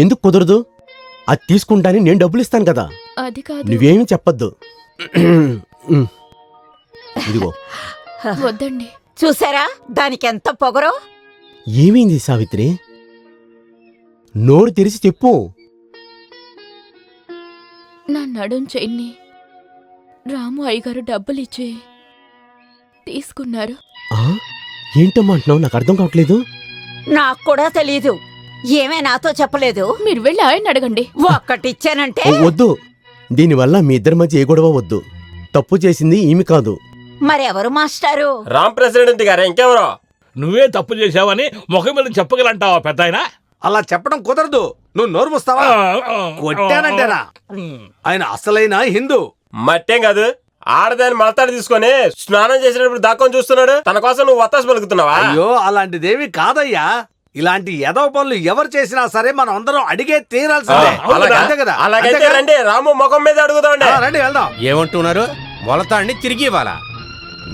Speaker 11: ఎందుకు కుదరదు? అది తీసుకుంటాని నేను డబ్బులు ఇస్తాను కదా.
Speaker 7: అది కాదు.
Speaker 11: నువ్వేమి చెప్పొద్దు. ఇదిగో.
Speaker 7: వద్దండి.
Speaker 5: చూసారా దానికెంత పొగరో?
Speaker 11: ఏమైంది సావిత్రి? నోరు తెరిచి చెప్పు.
Speaker 7: నా నడుం చెయ్యి రాము అయ్యగారు డబ్బులిచ్చి తీసుకున్నారు.
Speaker 11: ఏంటమ్మా అంటున్నావు? నాకు అర్థం కావట్లేదు.
Speaker 5: నాకు కూడా తెలీదు. ఏమే నాతో చెప్పలేదు?
Speaker 7: మీరు వెళ్ళి ఆయన అడగండి.
Speaker 5: ఒక్కటిచ్చానంటే
Speaker 11: వద్దు. దీనివల్ల మీ ఇద్దరి మధ్య ఏ గొడవ వద్దు. తప్పు చేసింది ఈమె కాదు.
Speaker 5: మరెవరు మాస్టారు?
Speaker 3: రామ్ ప్రెసిడెంట్ గారు, ఇంకెవరో.
Speaker 12: నువ్వే తప్పు చేశావని ముఖం మీద చెప్పగలంటావా పెద్దాయన?
Speaker 2: అలా చెప్పడం కుదరదు. నువ్వు నోరు మూస్తావా? కొట్టానంటేనా? ఆయన అసలైన హిందూ.
Speaker 3: మట్టేం కాదు, ఆడదాన్ని మలతాడు తీసుకొని స్నానం చేసినప్పుడు దాక్కొని చూస్తున్నాడు. తన కోసం నువ్వు వత్తాసు పలుకుతున్నావా?
Speaker 2: అయ్యో, అలాంటిదేవి కాదయ్యా. ఇలాంటి ఎదవ పనులు ఎవరు చేసినా సరే మనం అందరం అడిగే తీరాల్సిందే. అంతే కదా?
Speaker 3: అలాగైతే రండి, రాము ముఖం మీద అడుగుదాండి.
Speaker 2: రండి వెళ్దాం.
Speaker 4: ఏమంటున్నారు? మొలతాడిని తిరిగి ఇవ్వాలా?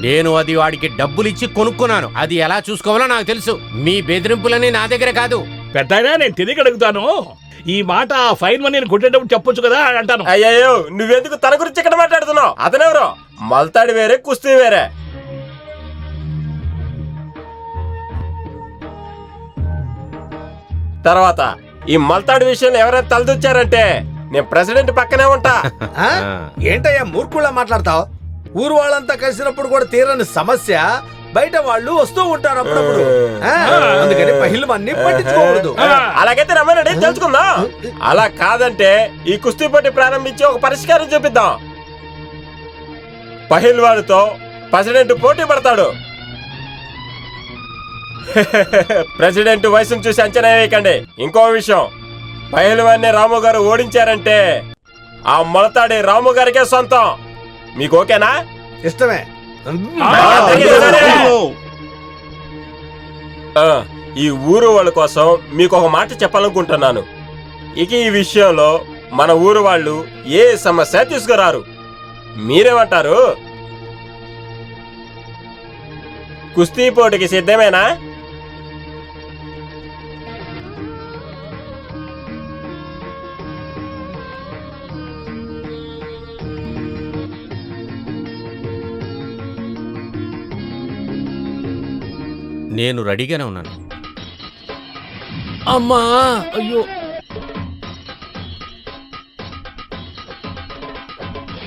Speaker 4: నేను అది వాడికి డబ్బులిచ్చి కొనుక్కున్నాను. అది ఎలా చూసుకోవాలో నాకు తెలుసు. మీ బెదిరింపులని నా దగ్గర కాదు.
Speaker 12: పెద్దాయన, నేను తిరిగి అడుగుతాను. ఈ మాట ఫైన్ మనీని కొట్టేటప్పుడు చెప్పొచ్చు కదా అంటాను.
Speaker 3: అయ్యో, నువ్వెందుకు తన గురించి ఇక్కడ మాట్లాడుతున్నావు? అతనెవరో మల్తాడు వేరే, కుస్తీ వేరే. తర్వాత ఈ మల్తాడు విషయంలో ఎవరైనా తలదొచ్చారంటే నేను ప్రెసిడెంట్ పక్కనే ఉంటా.
Speaker 2: ఏంటయ్యా మూర్ఖుళ్ళ మాట్లాడతావు? ఊరు వాళ్ళంతా కలిసినప్పుడు కూడా తీరని సమస్య బయట వాళ్ళు వస్తూ ఉంటారు అప్పుడప్పుడు. అందుకని పహిల్వాన్ని పట్టించుకోకూడదు.
Speaker 3: అలాగైతే రమ్మనండి, తెలుసుకుందాం. అలా కాదంటే ఈ కుస్తీ పోటీ ప్రారంభించి ఒక పరిష్కారం చూపిద్దాం. పహిల్వాడితో ప్రెసిడెంట్ పోటీ పడతాడు. ప్రెసిడెంట్ వయసును చూసి అంచనా వేయకండి. ఇంకో విషయం, పహిల్వాన్ని రాము గారు ఓడించారంటే ఆ మొలతాడి రాము గారికే సొంతం. మీకు ఓకేనా?
Speaker 2: ఇష్టమే.
Speaker 3: ఈ ఊరు వాళ్ళ కోసం మీకు ఒక మాట చెప్పాలనుకుంటున్నాను. ఇక ఈ విషయంలో మన ఊరు వాళ్ళు ఏ సమస్య తీసుకురారు. మీరేమంటారు? కుస్తీ పోటీకి సిద్ధమేనా?
Speaker 4: నేను రెడీగానే ఉన్నాను.
Speaker 12: అమ్మా, అయ్యో.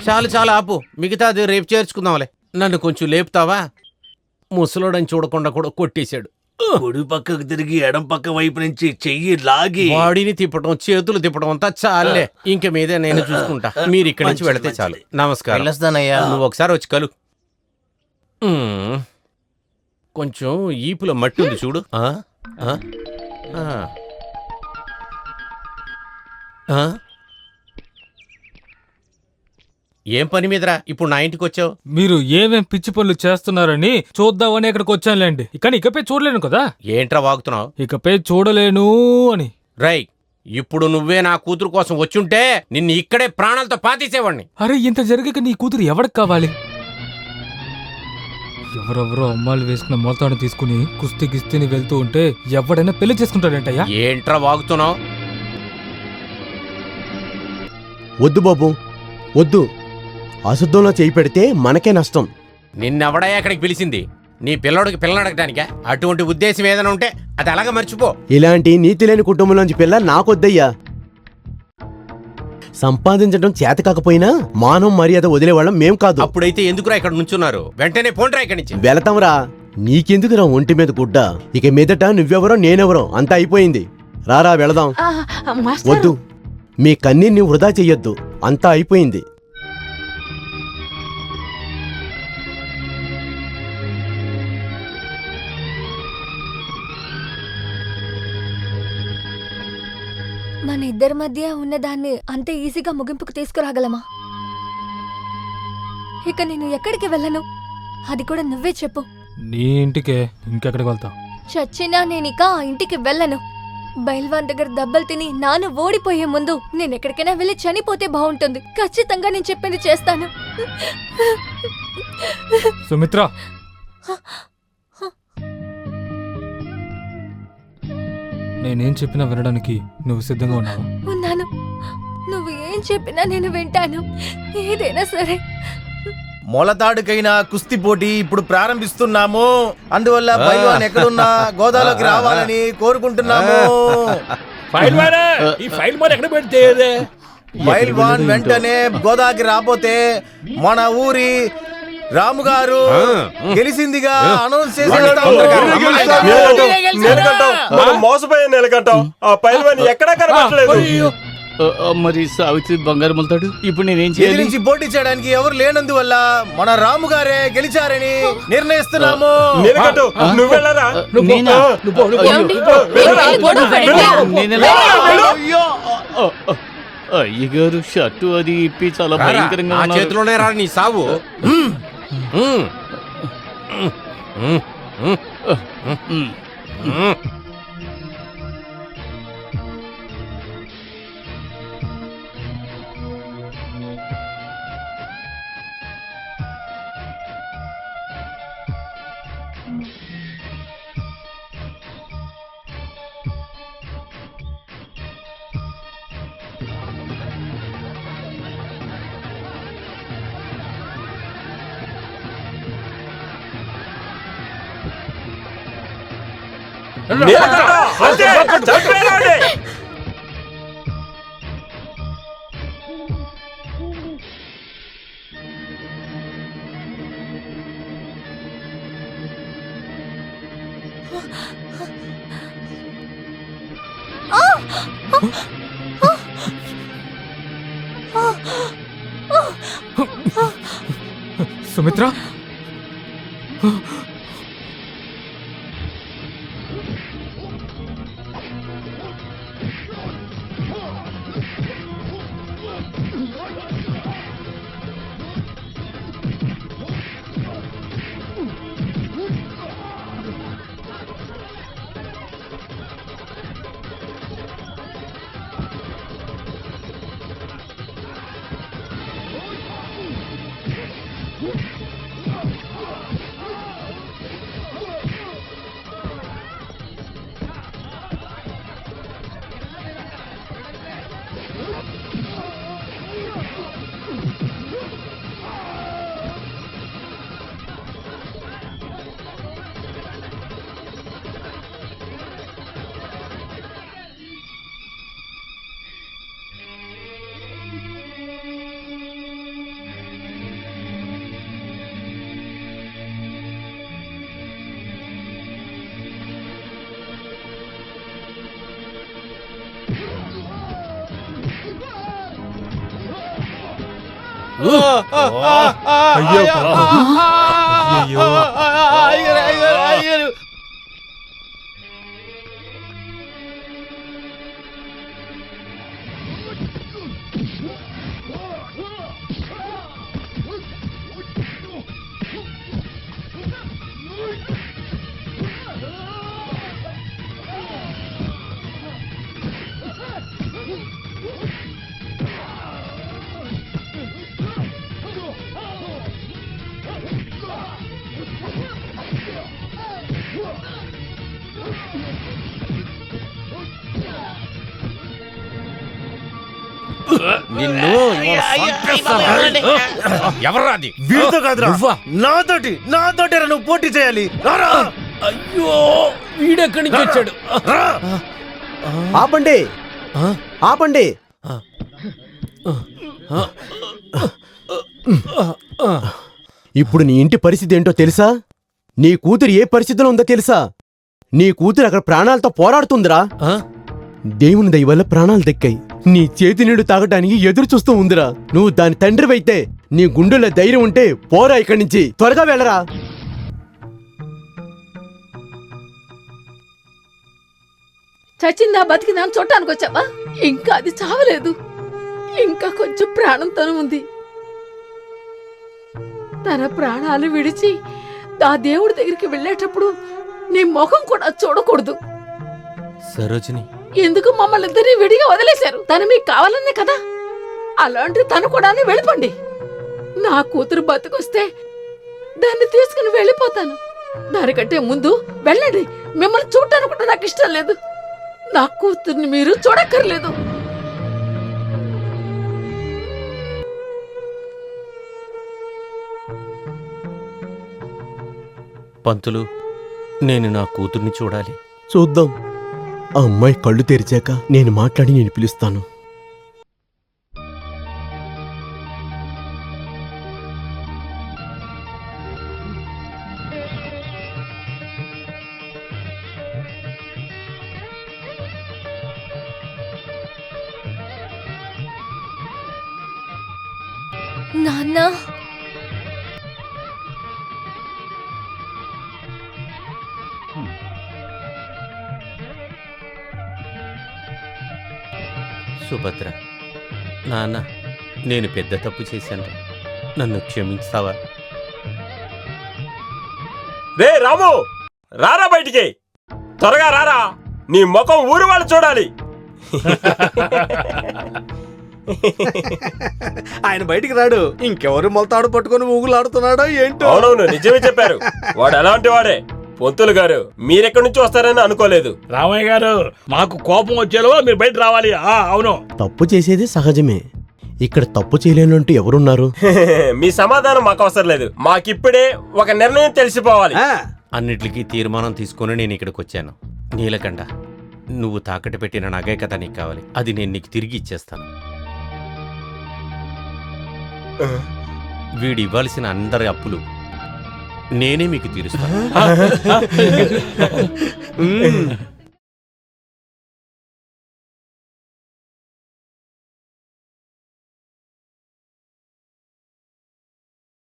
Speaker 4: చాలు చాలు ఆపు. మిగతాది రేపు చేర్చుకుందాంలే. నన్ను కొంచెం లేపుతావా? ముసలోడని చూడకుండా కూడా కొట్టేశాడు.
Speaker 2: కుడి పక్కకు తిరిగి ఎడం పక్క వైపు నుంచి చెయ్యి లాగి
Speaker 4: బాడీని తిప్పడం, చేతులు తిప్పడం అంతా చాలే. ఇంక మీదే నేను చూసుకుంటా. మీరు ఇక్కడి నుంచి వెళితే చాలు. నమస్కారం.
Speaker 1: వెళ్ళొస్తానయ్యా.
Speaker 4: నువ్వు ఒకసారి వచ్చి కలు. కొంచెం ఈపులో మట్టి ఉంది చూడు. ఏం పని మీదరా ఇప్పుడు నా ఇంటికి వచ్చావు?
Speaker 10: మీరు ఏమేం పిచ్చి పనులు చేస్తున్నారని చూద్దామని ఇక్కడికి వచ్చానులేండి. కానీ ఇకపై చూడలేను కదా.
Speaker 4: ఏంట్రా వాగుతున్నావు?
Speaker 10: ఇకపై చూడలేను అని.
Speaker 4: రై, ఇప్పుడు నువ్వే నా కూతురు కోసం వచ్చుంటే నిన్ను ఇక్కడే ప్రాణాలతో పాతేసేవాడిని.
Speaker 10: అరే ఇంత జరగక నీ కూతురు ఎవరికి కావాలి? ఎవరెవరో అమ్మాయిలు వేసుకున్న మొలతాడు తీసుకుని కుస్తీ గిస్తీని వెళ్తూ ఉంటే ఎవడైనా పెళ్లి చేసుకుంటాడంటయ్యా.
Speaker 4: ఏంట్రా వాగుతున్నావు?
Speaker 11: వద్దు బాబు వద్దు, అశుద్ధంలో చేయి పెడితే మనకే నష్టం.
Speaker 4: నిన్నెవడయ్యా అక్కడికి పిలిచింది? నీ పిల్లడికి పిల్లని అడగడానికా? అటువంటి ఉద్దేశం ఏదైనా ఉంటే అది అలాగే మర్చిపో.
Speaker 11: ఇలాంటి నీతి లేని కుటుంబంలోంచి పిల్ల నాకొద్దయ్యా. సంపాదించడం చేత కాకపోయినా మానం మర్యాద వదిలేవాళ్ళం మేం కాదు.
Speaker 4: అప్పుడైతే ఎందుకురా ఇక్కడ నుంచున్నారు? వెంటనే పోండ్రా ఇక్కడి నుంచి.
Speaker 11: వెళతాంరా. నీకెందుకురా ఒంటి మీద గుడ్డ? ఇక మీదట నువ్వెవరో నేనెవరో అంతా అయిపోయింది. రారా వెళదాం. వద్దు, మీ కన్నీర్ని వృధా చెయ్యొద్దు, అంతా అయిపోయింది.
Speaker 9: మన ఇద్దరి మధ్య ఉన్నదాన్ని అంతే ఈజీగా ముగింపుకు తీసుకురాగలమా? ఇక నేను ఎక్కడికి వెళ్ళను, అది కూడా నువ్వే చెప్పు.
Speaker 10: నీ ఇంటికే, ఇంకెక్కడికి వెళ్తావు?
Speaker 9: చచ్చినా నేనిక ఆ ఇంటికి వెళ్ళను. బైల్వాన్ దగ్గర దెబ్బలు తిని నాను ఓడిపోయే ముందు నేను ఎక్కడికైనా వెళ్ళి చనిపోతే బాగుంటుంది. ఖచ్చితంగా నేను చెప్పింది చేస్తాను.
Speaker 10: సుమిత్ర, నేనేం చెప్పినా వినడానికి నువ్వు సిద్ధంగా ఉన్నావా?
Speaker 9: ఉన్నాను. నువ్వు ఏం చెప్పినా నేను వింటాను, ఏదైనా సరే.
Speaker 1: మొలతాడుకైనా కుస్తీ పోటీ ఇప్పుడు ప్రారంభిస్తున్నాము. అందువల్ల పైల్వాన్ ఎక్కడున్నా గోదాలోకి రావాలని కోరుకుంటున్నాము. పైల్వాన్ వెంటనే గోదాకి రాపోతే మన ఊరి రాము గారు గెలిచిందిగా అనౌన్స్ చేసి
Speaker 3: మోసపోయే నిలకట్టాం. ఆ పైల్వాన్ ఎక్కడా కనబడలేదు.
Speaker 6: మరి సావిత్రి బంగారు మొలతాడు ఇప్పుడు నేనేం చేయాలి?
Speaker 1: ఎదిరించి పోటీ చేయడానికి ఎవరు లేనందువల్ల మన రాము గారే గెలిచారని నిర్ణయిస్తున్నాము.
Speaker 6: అయ్యగారు షర్టు అది ఇప్పి చాలా భయంకరంగా
Speaker 4: ఆ చేతిలోనే రా నీ సావు.
Speaker 10: సుమిత్ర,
Speaker 4: నిన్ను
Speaker 1: ఎవర్రాది? వీడితో కాదురా, నాతోటి నువ్వు పోటీ చేయాలి. రారా.
Speaker 10: అయ్యో వీడెక్కడి నుంచి వచ్చాడు?
Speaker 11: ఆపండి ఆపండి. ఇప్పుడు నీ ఇంటి పరిస్థితి ఏంటో తెలుసా? నీ కూతురు ఏ పరిస్థితిలో ఉందో తెలుసా? నీ కూతురు అక్కడ ప్రాణాలతో పోరాడుతుందిరా. దేవుని దయ వల్ల ప్రాణాలు దక్కాయి. నీ చేతి నీడు తాగటానికి ఎదురు చూస్తూ ఉందిరా. నువ్వు దాని తండ్రివైతే నీ గుండెలో ధైర్యం ఉంటే పోరా ఇక్కడి నుంచి, త్వరగా వెళ్ళరా.
Speaker 8: చచ్చిందా బతికిందా అని చూడటానికి వచ్చావా? ఇంకా అది చావలేదు, ఇంకా కొంచెం ప్రాణంతోనే ఉంది. తన ప్రాణాలు విడిచి ఆ దేవుడి దగ్గరికి వెళ్ళేటప్పుడు నీ ముఖం కూడా చూడకూడదు.
Speaker 4: సరోజిని,
Speaker 8: ఎందుకు మమ్మల్ని ఇద్దరిని విడిగా వదిలేశారు? తను మీకు కావాలనే కదా. అలాంటి తను కూడా వెళ్ళిపోండి. నా కూతురు బతుకొస్తే దాన్ని తీసుకుని వెళ్ళిపోతాను. దానికంటే ముందు వెళ్ళండి. మిమ్మల్ని చూడటానికి కూడా నాకు ఇష్టం లేదు. నా కూతుర్ని మీరు చూడక్కర్లేదు.
Speaker 4: పంతులు, నేను నా కూతుర్ని చూడాలి.
Speaker 11: చూద్దాం. ఆ అమ్మాయి కళ్ళు తెరిచాక నేను మాట్లాడి నేను పిలుస్తాను.
Speaker 9: నాన్న,
Speaker 4: సుభద్ర, నాన్న, నేను పెద్ద తప్పు చేశాను. నన్ను క్షమించావా?
Speaker 3: రే రాము, రారా బయటికి, త్వరగా రారా. నీ ముఖం ఊరు వాళ్ళు చూడాలి.
Speaker 2: ఆయన బయటికి రాడు. ఇంకెవరు మొలతాడు పట్టుకొని ఊగులాడుతున్నాడో ఏంటో.
Speaker 3: అవునవును, నిజమే చెప్పారు. వాడు ఎలాంటి వాడే. పొంతులు గారు, మీరెక్కడి నుంచి వస్తారని అనుకోలేదు.
Speaker 12: రామయ్య గారు, మాకు కోపం వచ్చేలో మీరు బయట రావాలి. అవును,
Speaker 11: తప్పు చేసేది సహజమే. ఇక్కడ తప్పు చేయలేనంటూ ఎవరున్నారు?
Speaker 3: మీ సమాధానం మాకు అవసరం లేదు. మాకిప్పుడే ఒక నిర్ణయం తెలిసిపోవాలి.
Speaker 4: అన్నిటికీ తీర్మానం తీసుకుని నేను ఇక్కడికి వచ్చాను. నీలకంఠ, నువ్వు తాకట్టు పెట్టిన నగే కదా నీకు కావాలి. అది నేను నీకు తిరిగి ఇచ్చేస్తాను. వీడు ఇవ్వాల్సిన అందరి అప్పులు నేనే మీకు తీరుస్తాను.